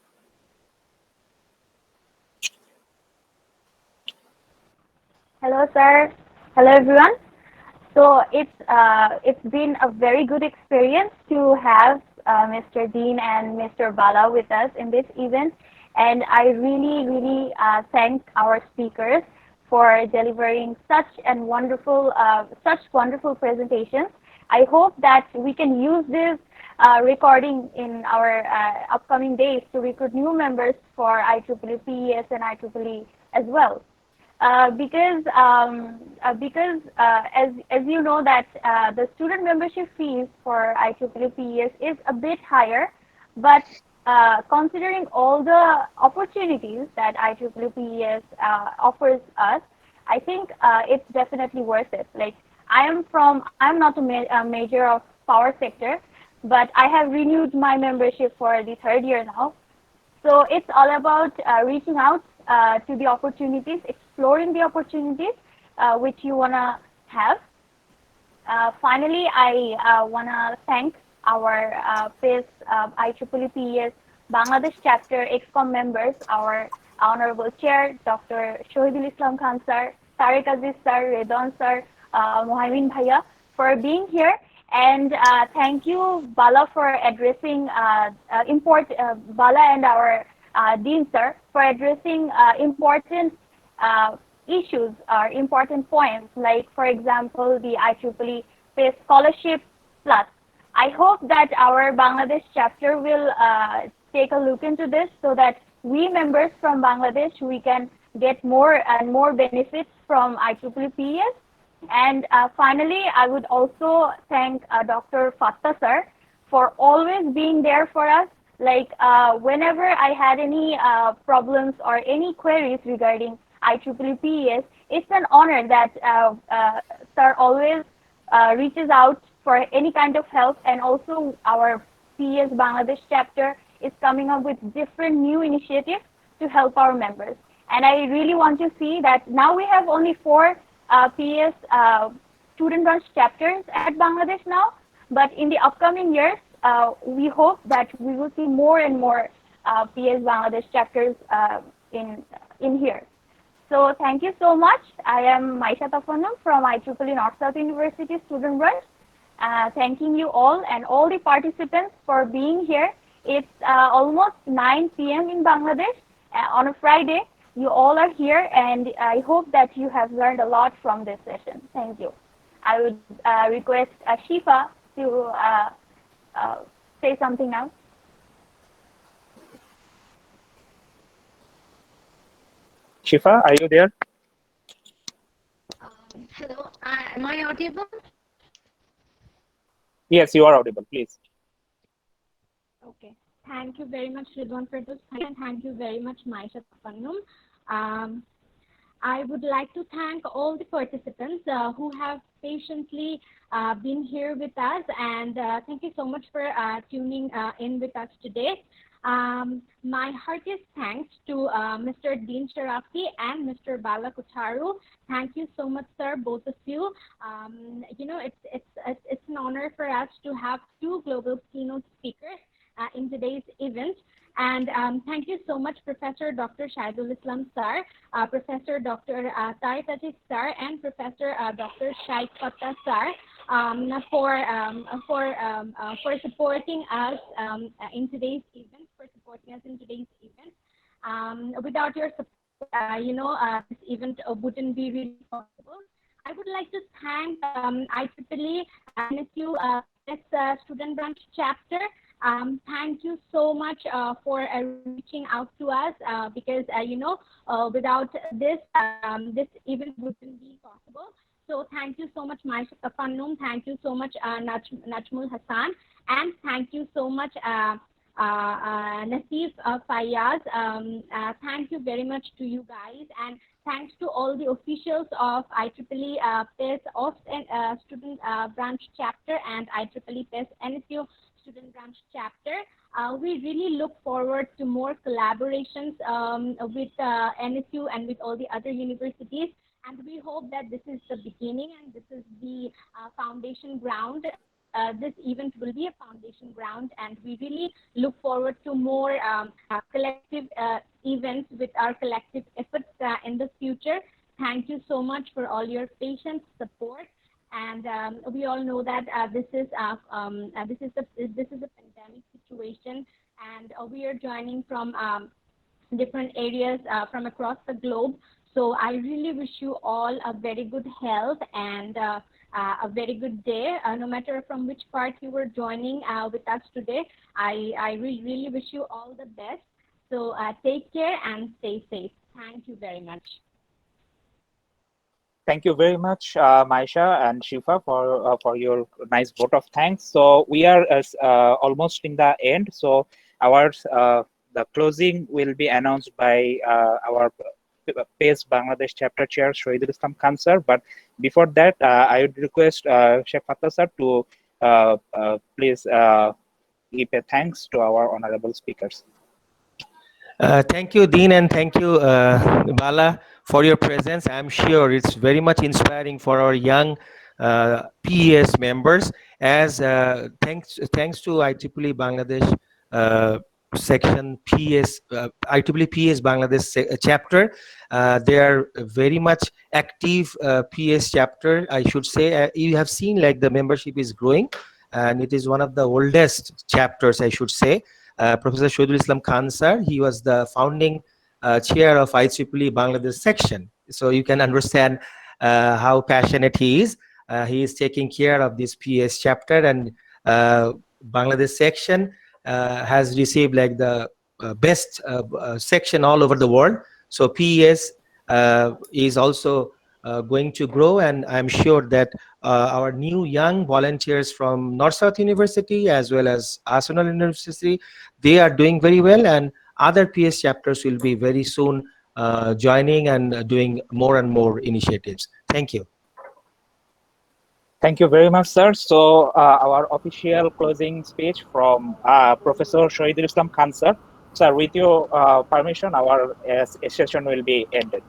Hello, sir. Hello, everyone. So it's been a very good experience to have Mr. Dean and Mr. Bala with us in this event. And I really thank our speakers for delivering such wonderful presentations. I hope that we can use this recording in our upcoming days to recruit new members for IEEE PES and IEEE as well. Because as you know that the student membership fees for IEEE PES is a bit higher, but considering all the opportunities that IEEE PES offers us, I think it's definitely worth it. Like I'm not a major of power sector, but I have renewed my membership for the 3rd year now. So it's all about reaching out to the opportunities, exploring the opportunities which you wanna have. Finally, I wanna thank our PES IEEE PES Bangladesh Chapter ExCom members, our Honorable Chair, Dr. Shahidul Islam Khan Sir, Tariq Aziz Sir, Redwan Sir, Mohaimin Bhaiya for being here. And thank you, Bala, for addressing Bala and our Dean Sir for addressing important issues or important points, like, for example, the IEEE PES Scholarship Plus. I hope that our Bangladesh chapter will take a look into this so that we members from Bangladesh, we can get more and more benefits from IEEE PES. And finally, I would also thank Dr. Fatta Sir for always being there for us. Like whenever I had any problems or any queries regarding IEEE PES, it's an honor that Sir always reaches out for any kind of help. And also our PES Bangladesh chapter is coming up with different new initiatives to help our members. And I really want to see that now we have only 4 PES student branch chapters at Bangladesh now, but in the upcoming years, we hope that we will see more and more PES Bangladesh chapters in here. So thank you so much. I am Maisha Tafanum from IEEE North South University student branch. Thanking you all and all the participants for being here. It's almost 9 p.m. in Bangladesh on a Friday. You all are here, and I hope that you have learned a lot from this session. Thank you. I would request Shifa to say something now. Shifa, are you there? Hello, am I audible? Yes, you are audible, please. Okay. Thank you very much, Ridwan, for this, and thank you very much, Maisha Tafanum. I would like to thank all the participants who have patiently been here with us, and thank you so much for tuning in with us today. My heartiest thanks to Mr. Dean Sharafi and Mr. Bala Kotharu. Thank you so much, sir, both of you. You know, it's an honor for us to have 2 global keynote speakers in today's event. And thank you so much, Professor Dr. Shahidul Islam Sir, Professor Dr. Tariq Aziz Sir, and Professor Dr. Shaikh Fattah Sir for supporting us in today's event. Without your support, you know, this event wouldn't be really possible. I would like to thank IEEE NSU Student Branch Chapter. Thank you so much for reaching out to us because, you know, without this, this event wouldn't be possible. So thank you so much, Maisha Tafanum. Thank you so much, Najmul Hassan. And thank you so much, Nasif Fayyaz. Thank you very much to you guys. And thanks to all the officials of IEEE PES AUST and Student Branch Chapter and IEEE PES NSU Student Branch Chapter. We really look forward to more collaborations with NSU and with all the other universities. And we hope that this is the beginning and this is the foundation ground. This event will be a foundation ground, and we really look forward to more collective events with our collective efforts in the future. Thank you so much for all your patience, support, And we all know that this is a pandemic situation, and we are joining from different areas from across the globe. So I really wish you all a very good health and a very good day, no matter from which part you were joining with us today. I really wish you all the best. So take care and stay safe. Thank you very much. Thank you very much, Maisha and Shifa, for your nice vote of thanks. So we are almost in the end. So our the closing will be announced by our PES Bangladesh Chapter Chair Shahidul Islam Khan sir. But before that, I would request Sheikh Fatah sir to please give a thanks to our honorable speakers. Thank you, Dean, and thank you, Bala, for your presence. I'm sure it's very much inspiring for our young PES members. As thanks to IEEE Bangladesh Section PES, IEEE PES Bangladesh Chapter, they are very much active PES chapter, I should say. You have seen like the membership is growing, and it is one of the oldest chapters, I should say. Professor Shahidul Islam Khan sir, he was the founding chair of IEEE Bangladesh Section. So you can understand how passionate he is. He is taking care of this PES chapter, and Bangladesh Section has received like the best section all over the world. So PES is also going to grow, and I'm sure that our new young volunteers from North-South University as well as Ahsanullah University, they are doing very well, and other PES chapters will be very soon joining and doing more and more initiatives. Thank you. Thank you very much, sir. So our official closing speech from Professor Shahidul Islam Khan sir. Sir, with your permission, our session will be ended.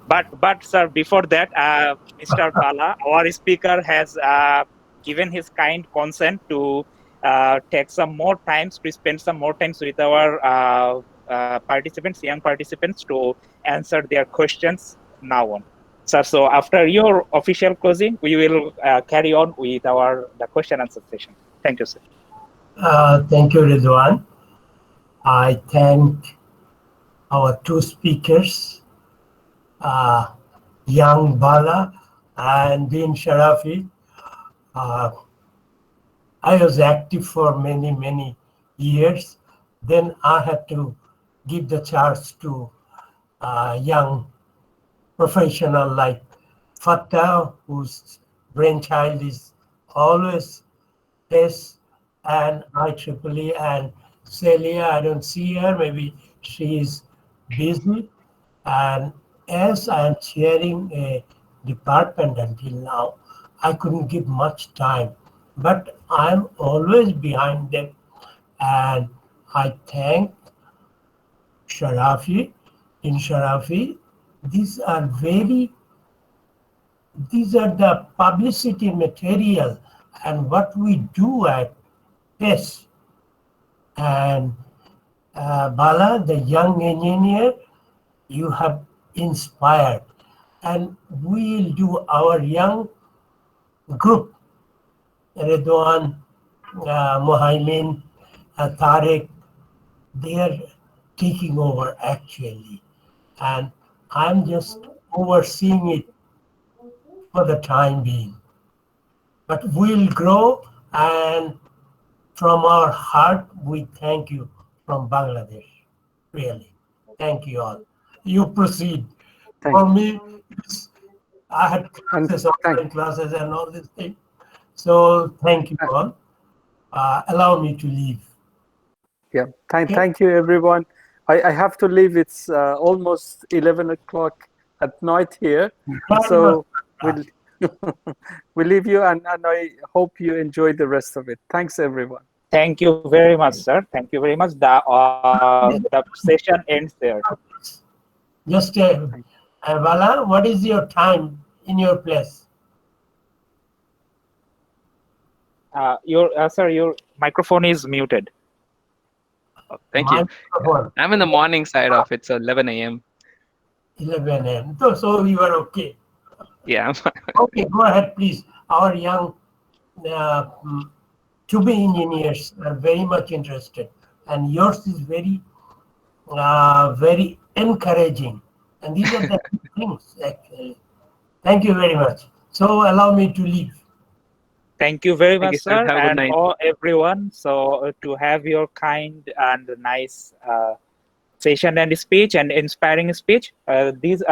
But sir, before that, Mr. Bala, our speaker, has given his kind consent to take some more times, to spend some more times with our participants, young participants, to answer their questions now on. Sir, so after your official closing, we will carry on with the question answer session. Thank you, sir. Thank you, Ridwan. I thank our two speakers, young Bala and Dean Sharafi. I was active for many years. Then I had to give the chance to young professional like Fatah, whose brainchild is always PES and IEEE, and Celia, I don't see her, maybe she is busy. And as I am chairing a department until now, I couldn't give much time, but I'm always behind them. And I thank Sharafi. In Sharafi, these are the publicity material and what we do at PES. And Bala, the young engineer, you have inspired. And we'll do our young group, Redwan, Mohaimin, Tariq, they are taking over actually. And I'm just overseeing it for the time being. But we'll grow, and from our heart, we thank you from Bangladesh. Really. Thank you all. You proceed. For me, I had classes, online classes and all this thing. So thank you all. Allow me to leave. Yeah, thank you, everyone. I have to leave. It's almost 11 o'clock at night here. So we'll leave you, and I hope you enjoy the rest of it. Thanks, everyone. Thank you very much, sir. Thank you very much. The session ends there. Just Bala, what is your time in your place? Sir, your microphone is muted. Oh, thank you. I'm in the morning side of it, so 11 a.m. 11 a.m. So you are okay. Yeah. Okay, go ahead, please. our young to-be engineers are very much interested, and yours is very, very encouraging. And these are the things, actually. Thank you very much. So allow me to leave. Thank you very Thank much, you, sir. sir, Have a good and night. all everyone. So to have your kind and nice session and speech and inspiring speech. This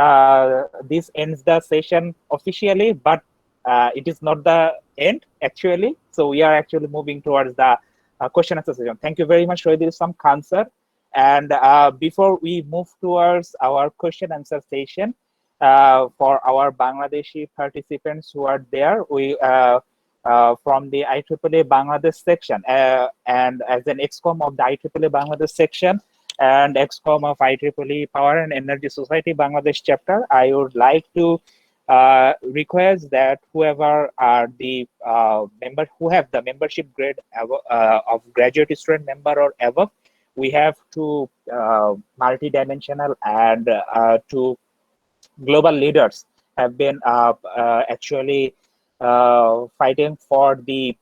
ends the session officially, but it is not the end actually. So we are actually moving towards the question answer session. Thank you very much, Rohit Sam Khansar. And before we move towards our question answer session, for our Bangladeshi participants who are there, we from the IEEE Bangladesh section, and as an EXCOM of the IEEE Bangladesh section and EXCOM of IEEE Power and Energy Society Bangladesh Chapter, I would like to request that whoever are the member who have the membership grade of graduate student member or above, we have two multidimensional and two global leaders have been actually fighting for the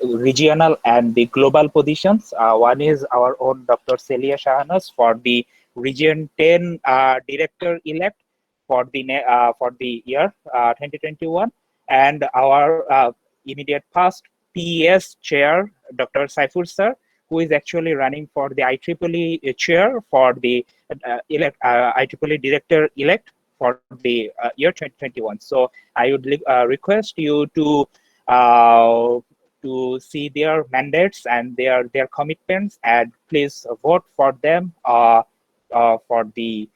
regional and the global positions. One is our own Dr. Celia Shahanas for the Region 10 Director elect for the year 2021, and our immediate past PES chair, Dr. Saifur sir, who is actually running for the IEEE chair for the IEEE director elect for the year 2021. So I would request you to see their mandates and their commitments, and please vote for them for the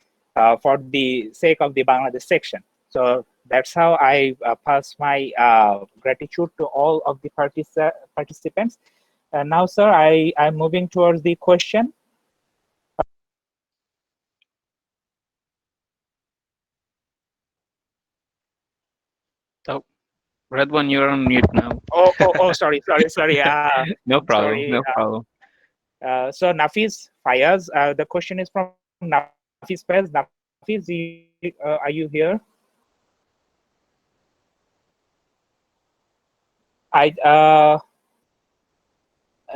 sake of the Bangladesh section. So that's how I pass my gratitude to all of the participants. And now, sir, I'm moving towards the question. Oh, Red One, you're on mute now. Sorry. No problem, Sorry. no problem. So Nafiz Fayaz, the question is from Nafiz Fayaz. Nafiz, are you here?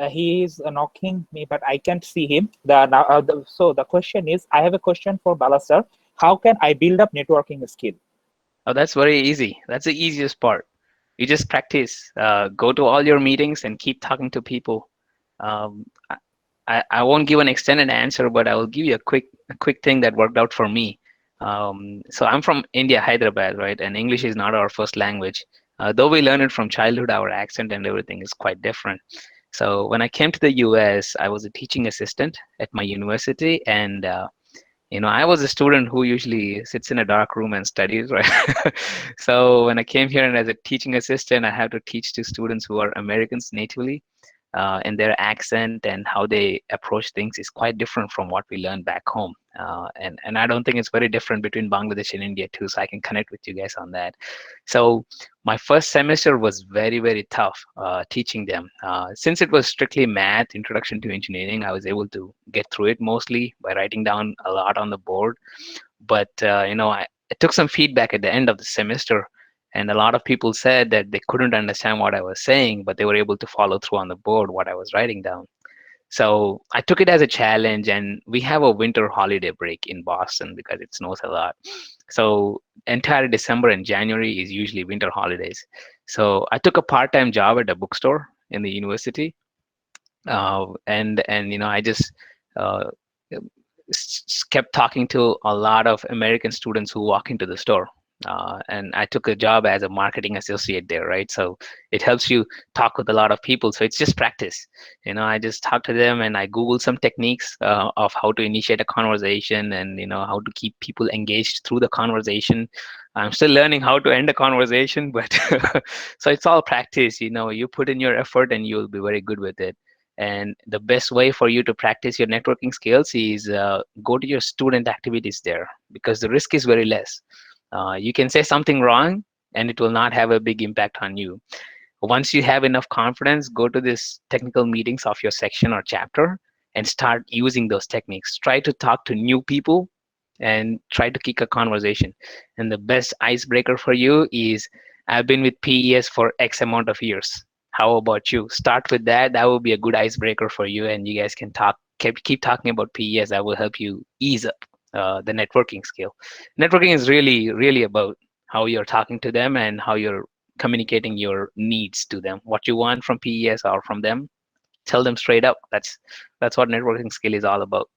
He is knocking me, but I can't see him. So the question is, I have a question for Bala sir. How can I build up networking skill? Oh, that's very easy. That's the easiest part. You just practice. Go to all your meetings and keep talking to people. Um, I won't give an extended answer, but I will give you a quick thing that worked out for me. So I'm from India, Hyderabad, right? And English is not our first language. Though we learn it from childhood, our accent and everything is quite different. So when I came to the US, I was a teaching assistant at my university, and I was a student who usually sits in a dark room and studies, right? So when I came here and as a teaching assistant, I had to teach to students who are Americans natively, and their accent and how they approach things is quite different from what we learned back home. And I don't think it's very different between Bangladesh and India too, so I can connect with you guys on that. So my first semester was very, very tough teaching them. Since it was strictly math, introduction to engineering, I was able to get through it mostly by writing down a lot on the board. But I took some feedback at the end of the semester, and a lot of people said that they couldn't understand what I was saying, but they were able to follow through on the board what I was writing down. So I took it as a challenge, and we have a winter holiday break in Boston because it snows a lot. So entire December and January is usually winter holidays. So I took a part-time job at a bookstore in the university, and I just uh, kept talking to a lot of American students who walk into the store. And I took a job as a marketing associate there, right? So it helps you talk with a lot of people. So it's just practice. I just talk to them and I Google some techniques of how to initiate a conversation and, how to keep people engaged through the conversation. I'm still learning how to end a conversation, but so it's all practice. You put in your effort and you'll be very good with it. And the best way for you to practice your networking skills is go to your student activities there, because the risk is very less. You can say something wrong and it will not have a big impact on you. Once you have enough confidence, go to these technical meetings of your section or chapter and start using those techniques. Try to talk to new people and try to kick a conversation. And the best icebreaker for you is, I've been with PES for X amount of years. How about you? Start with that. That will be a good icebreaker for you, and you guys can keep talking about PES. That will help you ease up the networking skill. Networking is really about how you're talking to them and how you're communicating your needs to them. What you want from PES or from them, tell them straight up. That's what networking skill is all about.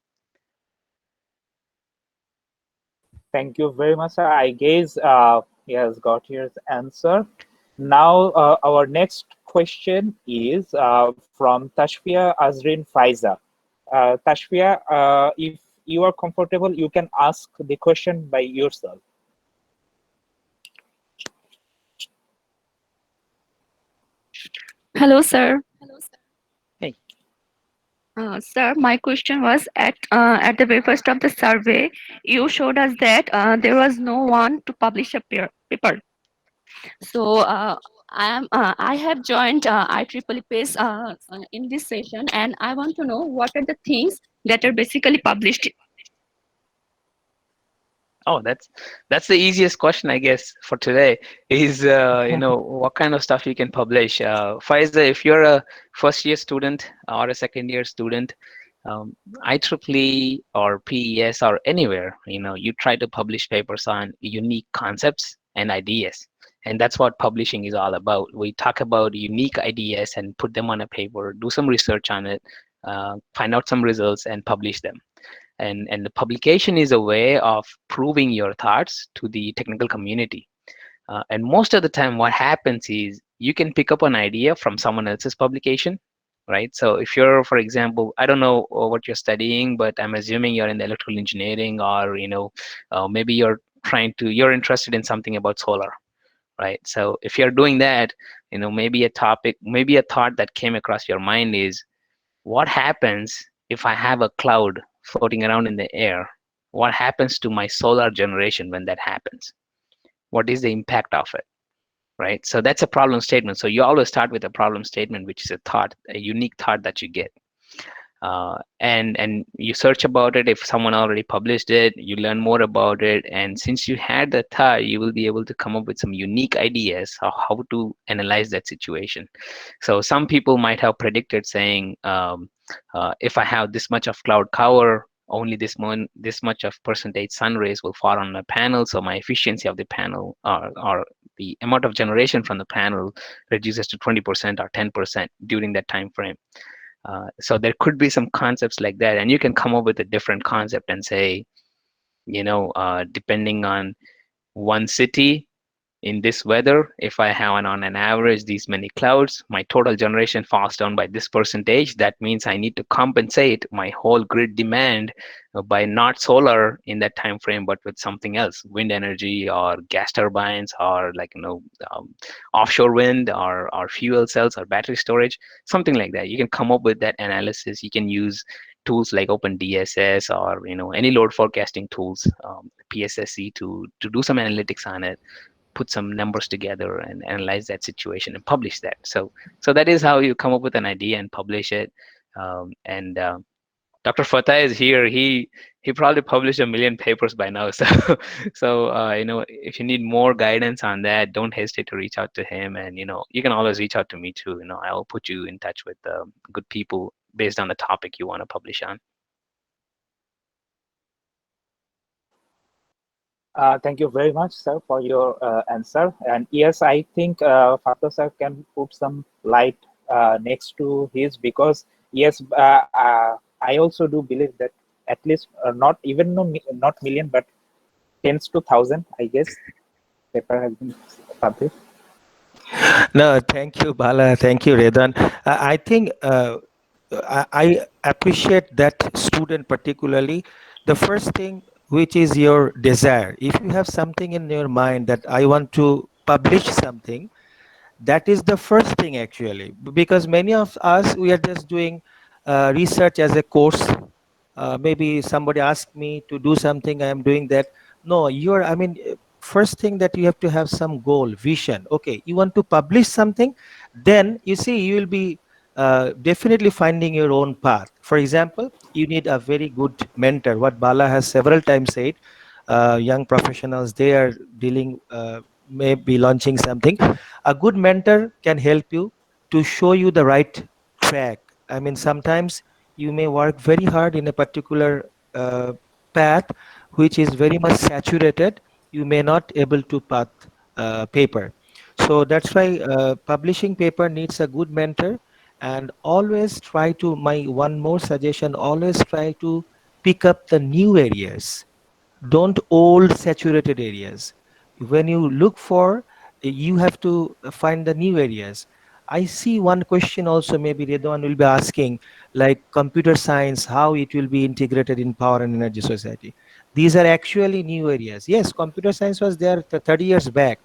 Thank you very much, sir. I guess he has got your answer. Now, our next question is from Tashfia Azrin Faiza. Tashfia, if you are comfortable, you can ask the question by yourself. Hello, sir. Hey. Sir, my question was at the very first of the survey, you showed us that there was no one to publish a paper. So I have joined IEEE PES in this session, and I want to know what are the things that are basically published. Oh, that's the easiest question, I guess, for today. Is what kind of stuff you can publish? Faiza, if you're a first year student or a second year student, IEEE or PES or anywhere, you try to publish papers on unique concepts and ideas, and that's what publishing is all about. We talk about unique ideas and put them on a paper, do some research on it, find out some results, and publish them. And the publication is a way of proving your thoughts to the technical community. And most of the time what happens is you can pick up an idea from someone else's publication, right? So if you're, for example, I don't know what you're studying, but I'm assuming you're in the electrical engineering, or maybe you're interested in something about solar, right? So if you're doing that, maybe a thought that came across your mind is, what happens if I have a cloud floating around in the air? What happens to my solar generation when that happens? What is the impact of it? Right? So that's a problem statement. So you always start with a problem statement, which is a unique thought that you get. And you search about it. If someone already published it, you learn more about it. And since you had the thought, you will be able to come up with some unique ideas of how to analyze that situation. So some people might have predicted saying, if I have this much of cloud cover, only this much of percentage sun rays will fall on my panel, so my efficiency of the panel, or the amount of generation from the panel, reduces to 20% or 10% during that time frame. So there could be some concepts like that, and you can come up with a different concept and say, depending on one city in this weather, if I have on an average these many clouds, my total generation falls down by this percentage. That means I need to compensate my whole grid demand by not solar in that time frame, but with something else, wind energy or gas turbines, or offshore wind, or fuel cells or battery storage, something like that. You can come up with that analysis. You can use tools like OpenDSS or any load forecasting tools, PSSC, to do some analytics on it, put some numbers together and analyze that situation and publish that. So that is how you come up with an idea and publish it. And Dr. Fatah is here. He probably published 1 million papers by now. So if you need more guidance on that, don't hesitate to reach out to him. And you can always reach out to me too. I'll put you in touch with good people based on the topic you want to publish on. Thank you very much, sir, for your answer. And yes, I think Fatah sir can put some light next to his, because yes, I also do believe that at least not million, but tens to thousand, I guess, paper has been published. No, thank you, Bala. Thank you, Redan. I think I appreciate that student particularly. The first thing, which is your desire. If you have something in your mind that I want to publish something, that is the first thing actually, because many of us, we are just doing research as a course. Maybe somebody asked me to do something, I am doing that. No, first thing that you have to have some goal, vision. Okay, you want to publish something, then you see you will be definitely finding your own path. For example, you need a very good mentor. What Bala has several times said, young professionals, they are dealing, may be launching something. A good mentor can help you to show you the right track. I mean, sometimes you may work very hard in a particular path, which is very much saturated. You may not able to path paper. So that's why publishing paper needs a good mentor. And always try to, my one more suggestion, always try to pick up the new areas, don't old saturated areas. When you look for, you have to find the new areas. I see one question also, maybe Redwan will be asking, like computer science, how it will be integrated in power and energy society. These are actually new areas. Yes, computer science was there 30 years back,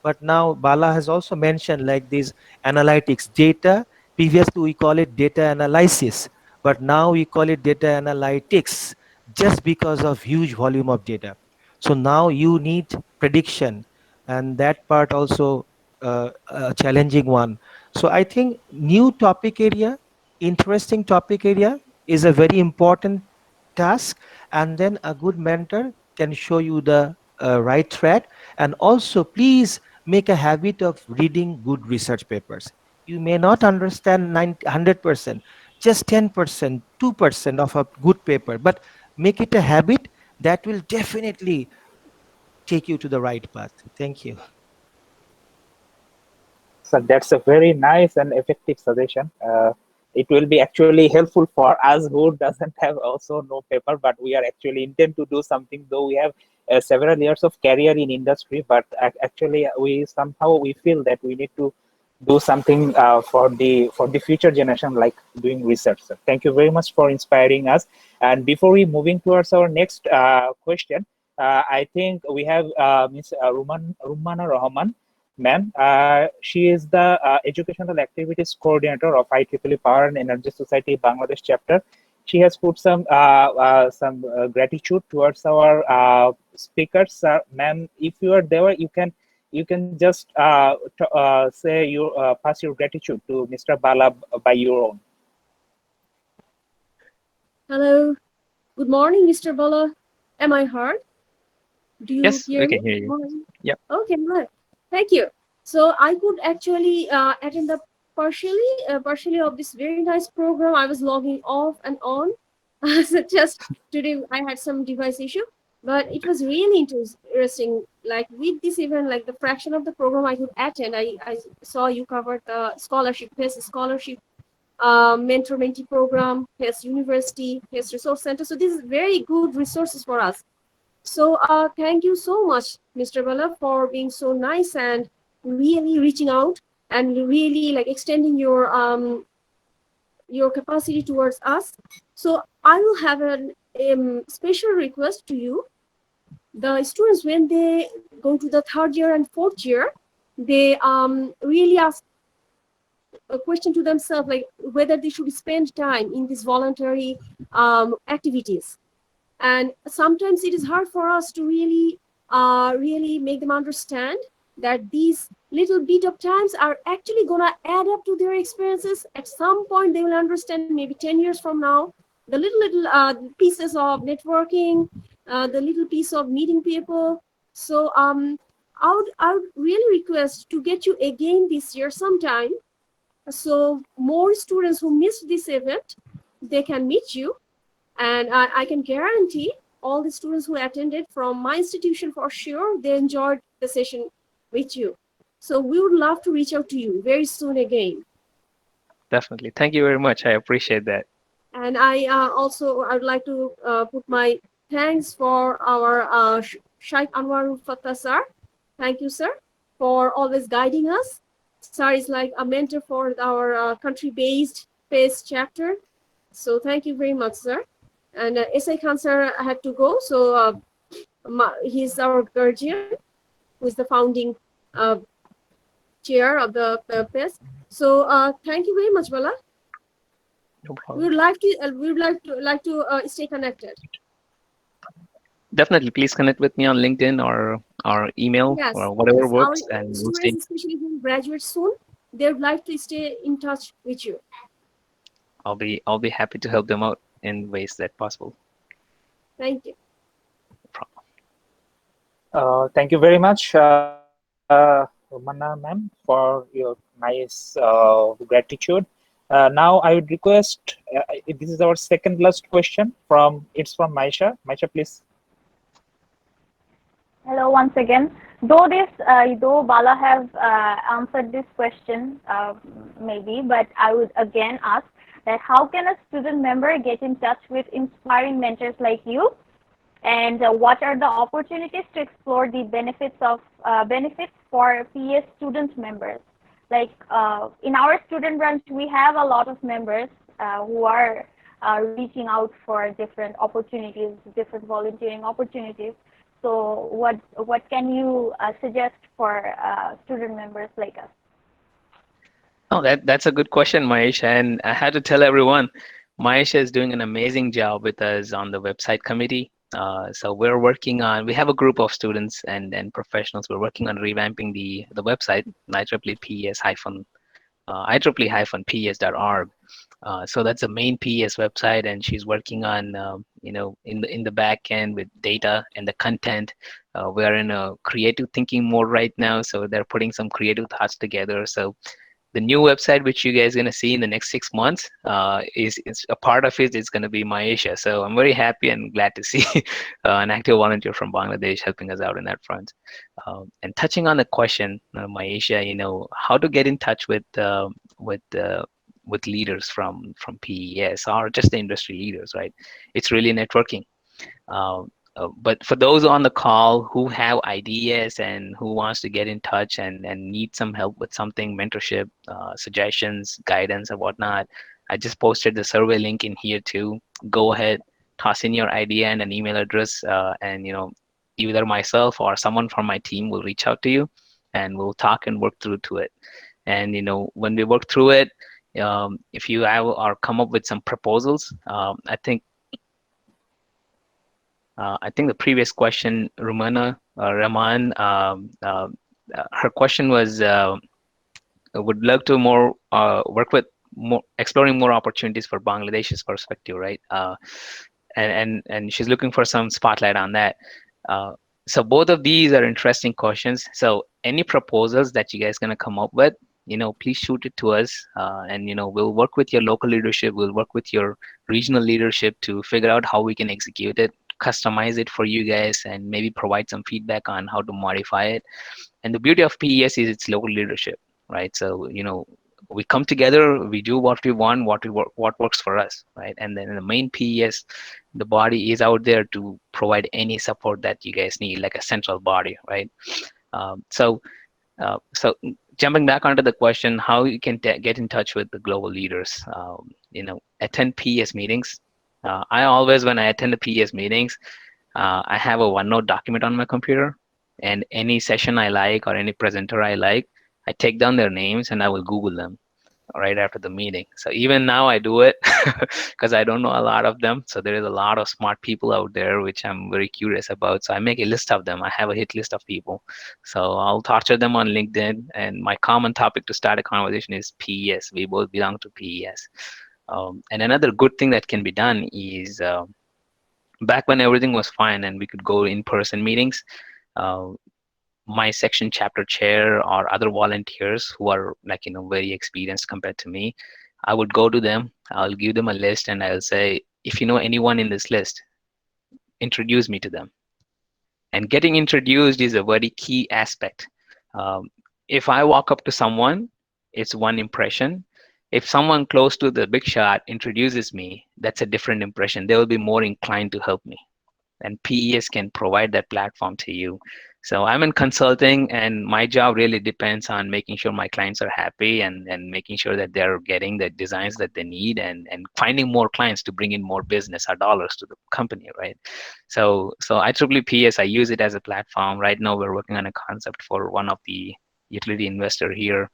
but now Bala has also mentioned like these analytics data. Previously we call it data analysis, but now we call it data analytics, just because of huge volume of data. So now you need prediction, and that part also a challenging one. So I think new topic area, interesting topic area is a very important task, and then a good mentor can show you the right track. And also please make a habit of reading good research papers. You may not understand 100%, just 10%, 2% of a good paper, but make it a habit. That will definitely take you to the right path. Thank you. So that's a very nice and effective suggestion. It will be actually helpful for us who doesn't have also no paper, but we are actually intent to do something, though we have several years of career in industry, but actually we somehow we feel that we need to do something for the future generation, like doing research. So thank you very much for inspiring us. And before we moving towards our next question, I think we have Ms. Rumana Rahman. Ma'am, she is the Educational Activities Coordinator of IEEE Power and Energy Society Bangladesh Chapter. She has put some gratitude towards our speakers. Ma'am, if you are there, you can just say you pass your gratitude to Mr. Bala by your own. Hello. Good morning, Mr. Bala. Am I heard? Do you Yes, hear we me? can hear you. Yep. Okay, right. Thank you. So I could actually attend the partially of this very nice program. I was logging off and on. So just today I had some device issue, but it was really interesting. Like with this event, like the fraction of the program I could attend, I saw you covered the scholarship, PES scholarship, mentor-mentee program, PES University, PES Resource Center. So this is very good resources for us. So thank you so much, Mr. Bala, for being so nice and really reaching out and really like extending your capacity towards us. So I will have a special request to you. The students, when they go to the third year and fourth year, they really ask a question to themselves, like whether they should spend time in these voluntary activities. And sometimes it is hard for us to really make them understand that these little bit of times are actually gonna add up to their experiences. At some point, they will understand, maybe 10 years from now, the little pieces of networking, the little piece of meeting people. So I would really request to get you again this year sometime. So more students who missed this event, they can meet you. And I can guarantee all the students who attended from my institution, for sure, they enjoyed the session with you. So we would love to reach out to you very soon again. Definitely. Thank you very much. I appreciate that. And I would like to put my thanks for our Sheikh Anwar Fattah sir. Thank you, sir, for always guiding us. Sir is like a mentor for our country-based PES chapter. So thank you very much, sir. And S.A. Khan sir had to go, so he's our guardian, who is the founding chair of the PES. So thank you very much, Bala. No problem. We would like to stay connected. Definitely, please connect with me on LinkedIn or email, yes, or whatever yes. works, Our and we'll stay. students, especially who graduate soon, they would like to stay in touch with you. I'll be happy to help them out in ways that possible. Thank you. Thank you very much, Manna ma'am, for your nice gratitude. Now I would request, this is our second last question it's from Maisha. Maisha, please. Hello once again. Though Bala have answered this question maybe, but I would again ask that how can a student member get in touch with inspiring mentors like you, and what are the opportunities to explore the benefits for PES student members? Like in our student branch, we have a lot of members who are reaching out for different opportunities, different volunteering opportunities. So what can you suggest for student members like us? Oh, that's a good question, Maisha. And I had to tell everyone, Maisha is doing an amazing job with us on the website committee. So we have a group of students and professionals. We're working on revamping the website, IEEE-PES.org. So that's the main PES website, and she's working on, in the back end with data and the content. We are in a creative thinking mode right now, so they're putting some creative thoughts together. So the new website, which you guys are going to see in the next 6 months, is a part of it is going to be Maisha. So I'm very happy and glad to see an active volunteer from Bangladesh helping us out in that front. And touching on the question, Maisha, how to get in touch with leaders from PES or just the industry leaders, right? It's really networking. But for those on the call who have ideas and who wants to get in touch and need some help with something, mentorship, suggestions, guidance, and whatnot, I just posted the survey link in here too. Go ahead, toss in your idea and an email address, and either myself or someone from my team will reach out to you, and we'll talk and work through to it. And when we work through it, if you have or come up with some proposals, I think the previous question, Rahman, her question was, would love to work with exploring more opportunities for Bangladesh's perspective, right? And she's looking for some spotlight on that. So both of these are interesting questions. So any proposals that you guys gonna come up with, please shoot it to us, and we'll work with your local leadership. We'll work with your regional leadership to figure out how we can execute it, customize it for you guys, and maybe provide some feedback on how to modify it. And the beauty of PES is its local leadership, right? So we come together, we do what we want, what works for us, right? And then the main PES, the body is out there to provide any support that you guys need, like a central body, right? So jumping back onto the question, how you can get in touch with the global leaders, attend PES meetings. When I attend the PES meetings, I have a OneNote document on my computer, and any session I like or any presenter I like, I take down their names and I will Google them right after the meeting. So even now I do it because I don't know a lot of them. So there is a lot of smart people out there, which I'm very curious about. So I make a list of them. I have a hit list of people. So I'll torture them on LinkedIn. And my common topic to start a conversation is PES. We both belong to PES. And another good thing that can be done is back when everything was fine and we could go in-person meetings, my section chapter chair or other volunteers who are very experienced compared to me, I would go to them, I'll give them a list, and I'll say, if you know anyone in this list, introduce me to them. And getting introduced is a very key aspect. If I walk up to someone, it's one impression. If someone close to the big shot introduces me, that's a different impression. They will be more inclined to help me. And PES can provide that platform to you. So I'm in consulting, and my job really depends on making sure my clients are happy and making sure that they're getting the designs that they need and finding more clients to bring in more business or dollars to the company, right? So IEEE PES, I use it as a platform. Right now we're working on a concept for one of the utility investor here.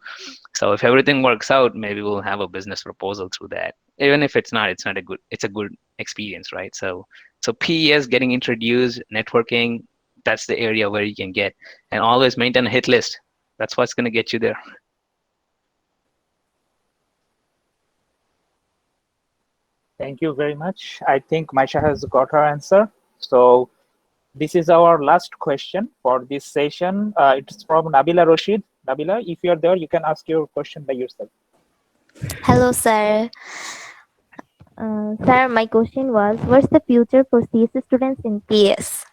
So if everything works out, maybe we'll have a business proposal through that. Even if it's not a good experience, right? So PES, getting introduced, networking, that's the area where you can get, and always maintain a hit list. That's what's going to get you there. Thank you very much. I think Maisha has got her answer. So this is our last question for this session. It's from Nabila Rashid. Nabila, if you're there, you can ask your question by yourself. Hello, sir. Sir, my question was, what's the future for CSE students in PS?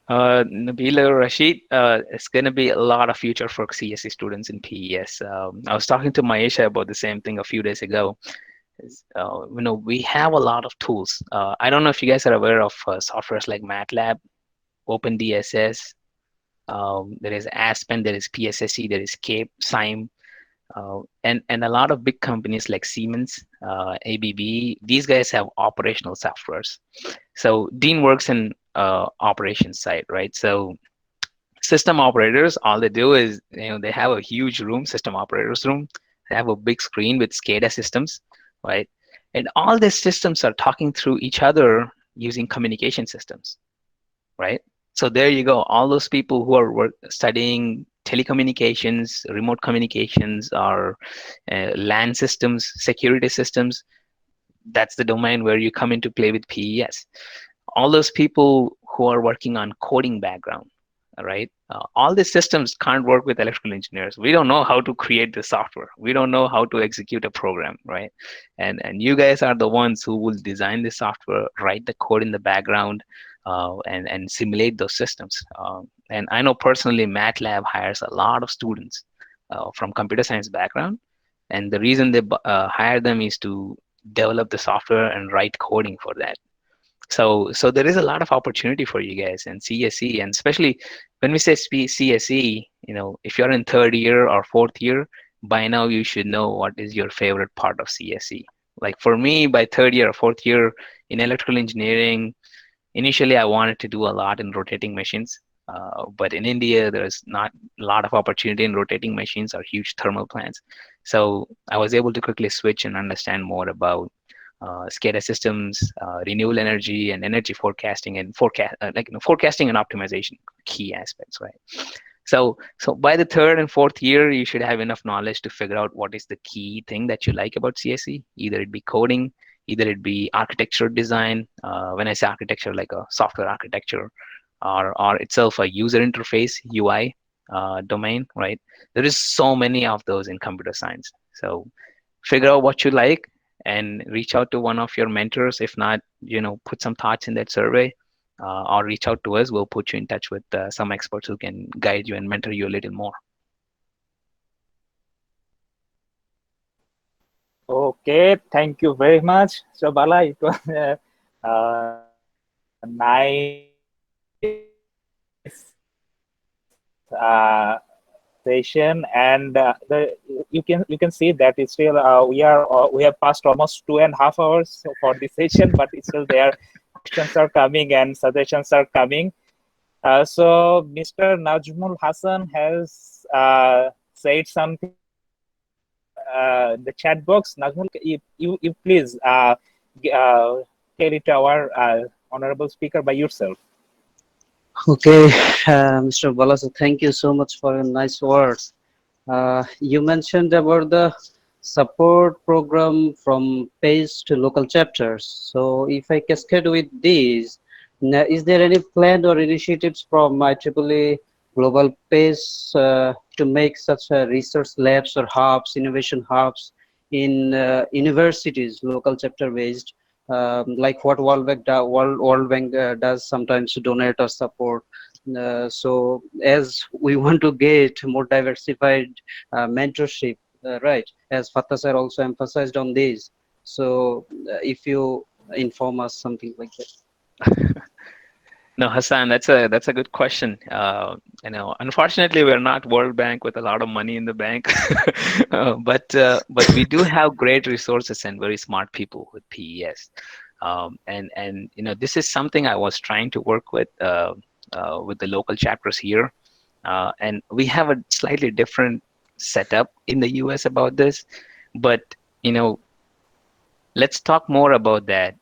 Nabila Rashid, it's going to be a lot of future for CSE students in PES. I was talking to Maisha about the same thing a few days ago. We have a lot of tools. I don't know if you guys are aware of softwares like MATLAB, OpenDSS. There is Aspen, there is PSSE, there is CAPE, SIME, and a lot of big companies like Siemens, ABB. These guys have operational softwares. So Dean works in operations side, right? So system operators, all they do is they have a huge room, system operators room. They have a big screen with SCADA systems, right? And all these systems are talking through each other using communication systems, right? So there you go. All those people who are studying telecommunications, remote communications, or LAN systems, security systems, that's the domain where you come into play with PES. All those people who are working on coding background, right? All these systems can't work with electrical engineers. We don't know how to create the software. We don't know how to execute a program, right? And you guys are the ones who will design the software, write the code in the background, and simulate those systems. And I know personally MATLAB hires a lot of students from computer science background. And the reason they hire them is to develop the software and write coding for that. So there is a lot of opportunity for you guys in CSE, and especially when we say CSE, if you're in third year or fourth year, by now you should know what is your favorite part of CSE. Like for me, by third year or fourth year in electrical engineering, initially I wanted to do a lot in rotating machines, but in India there's not a lot of opportunity in rotating machines or huge thermal plants. So I was able to quickly switch and understand more about SCADA systems, renewable energy, and energy forecasting and forecasting and optimization, key aspects, right? So by the third and fourth year, you should have enough knowledge to figure out what is the key thing that you like about CSE. Either it be coding, either it be architecture design. When I say architecture, like a software architecture, or itself a user interface UI domain, right? There is so many of those in computer science. So figure out what you like and reach out to one of your mentors. If not, put some thoughts in that survey, or reach out to us. We'll put you in touch with some experts who can guide you and mentor you a little more. Okay, thank you very much. So Bala, it was a nice session, and you can see that it's still we have passed almost 2.5 hours for this session, but it's still there. Questions are coming and suggestions are coming. So Mr. Najmul Hassan has said something in the chat box. Najmul, you please tell it to our honorable speaker by yourself. Okay, Mr. Bala, so thank you so much for your nice words. You mentioned about the support program from PES to local chapters. So if I cascade with these, is there any plan or initiatives from IEEE Global PES to make such research labs or hubs, innovation hubs in universities, local chapter based, like what World Bank does sometimes to donate or support. So as we want to get more diversified mentorship, right, as Fatah sir also emphasized on this. So if you inform us something like that. No, Hassan, that's a good question. Unfortunately, we're not World Bank with a lot of money in the bank, but we do have great resources and very smart people with PES. And this is something I was trying to work with the local chapters here, and we have a slightly different setup in the US about this, but let's talk more about that.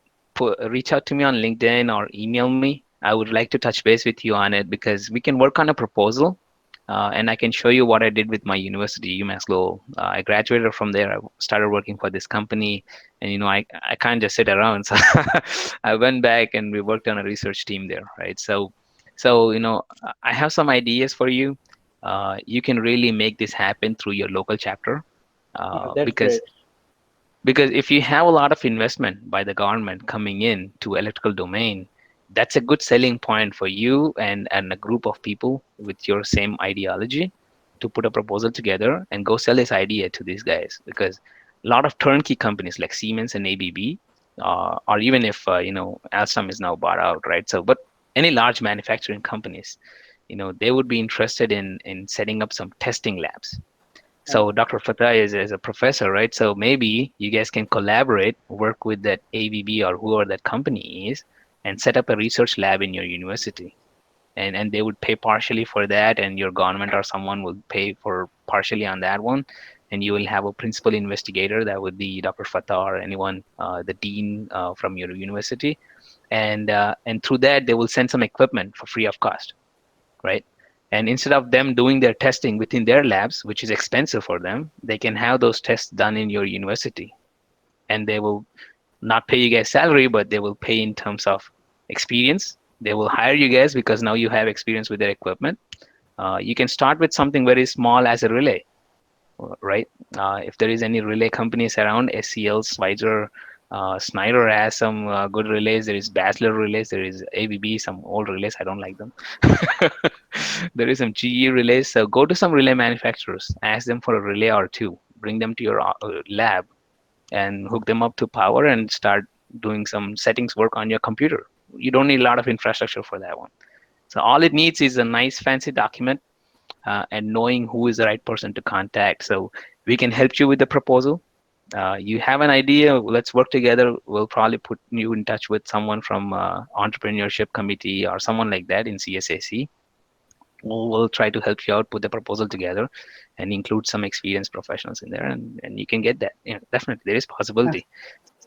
Reach out to me on LinkedIn or email me. I would like to touch base with you on it because we can work on a proposal and I can show you what I did with my university, UMass Lowell. I graduated from there. I started working for this company, and I can't just sit around. So I went back and we worked on a research team there, right? So I have some ideas for you. You can really make this happen through your local chapter, That's because great. if you have a lot of investment by the government coming in to electrical domain, that's a good selling point for you and a group of people with your same ideology to put a proposal together and go sell this idea to these guys. Because a lot of turnkey companies like Siemens and ABB, or even if Alstom is now bought out, right? So, but any large manufacturing companies, they would be interested in setting up some testing labs. So Dr. Fatah is a professor, right? So maybe you guys can collaborate, work with that ABB or whoever that company is, and set up a research lab in your university. And they would pay partially for that, and your government or someone will pay for partially on that one. And you will have a principal investigator, that would be Dr. Fatah or anyone, the dean from your university. And through that, they will send some equipment for free of cost, right? And instead of them doing their testing within their labs, which is expensive for them, they can have those tests done in your university. And they will not pay you guys salary, but they will pay in terms of experience. They will hire you guys because now you have experience with their equipment. You can start with something very small as a relay, right? If there is any relay companies around, SCL, Schweitzer, Schneider has some good relays. There is Basler relays. There is ABB, some old relays. I don't like them. There is some GE relays. So go to some relay manufacturers, ask them for a relay or two, bring them to your lab and hook them up to power and start doing some settings work on your computer. You don't need a lot of infrastructure for that one. So all it needs is a nice fancy document, and knowing who is the right person to contact. So we can help you with the proposal. You have an idea, let's work together. We'll probably put you in touch with someone from entrepreneurship committee or someone like that in CSAC. We'll try to help you out, put the proposal together, and include some experienced professionals in there, and you can get that. Definitely, there is possibility.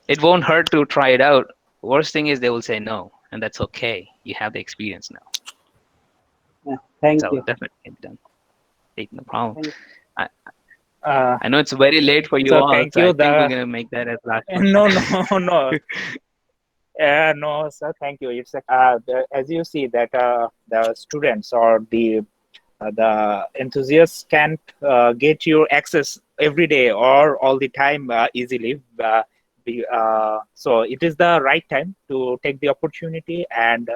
It won't hurt to try it out. Worst thing is they will say no, and that's okay. You have the experience now. Thank So you. definitely can be done. Hey, no problem. Thank I know it's very late for you So all, thank so I you. think we're gonna make that as last one. No, no. No, sir. Thank you. It's as you see that the students or the enthusiasts can't get your access every day or all the time easily. So it is the right time to take the opportunity and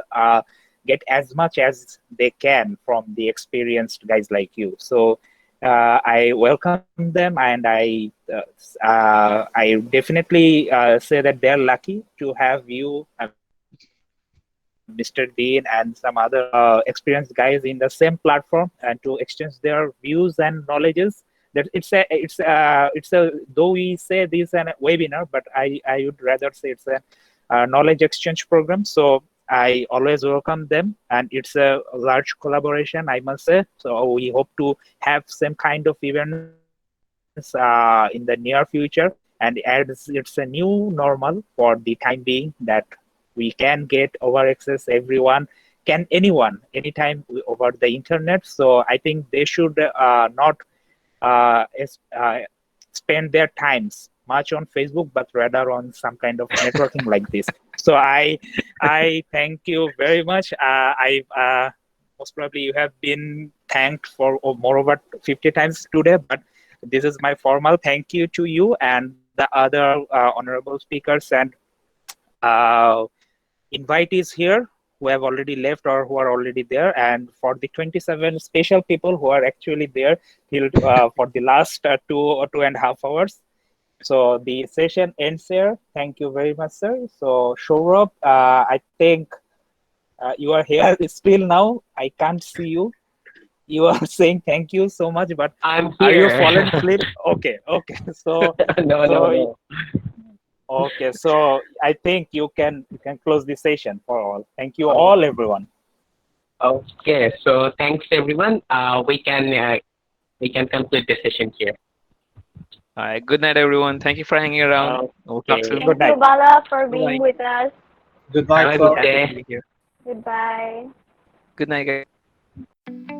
get as much as they can from the experienced guys like you. So I welcome them, and I definitely say that they're lucky to have you, Mr. Dean, and some other experienced guys in the same platform, and to exchange their views and knowledges. That it's a though we say this is a webinar, but I would rather say it's a knowledge exchange program. So I always welcome them, and it's a large collaboration, I must say. So we hope to have some kind of events in the near future, and as it's a new normal for the time being, that we can get over access, anyone anytime over the internet. So I think they should not spend their times much on Facebook, but rather on some kind of networking like this. So I thank you very much. Most probably you have been thanked for more over 50 times today, but this is my formal thank you to you and the other honorable speakers and invitees here who have already left or who are already there, and for the 27 special people who are actually there till for the last 2.5 hours. So the session ends here. Thank you very much, sir. So Saurabh, I think you are here still now. I can't see you. You are saying thank you so much, but I'm are you here. fallen asleep? Okay. So No. okay, so I think you can close the session for all. Thank you all, everyone. Okay, so thanks everyone. We can conclude the session here. All right. Good night, everyone. Thank you for hanging around. We'll talk soon. Thank you, Bala, for being with us. Good Have night, a good sir. day. Goodbye. Good night, guys.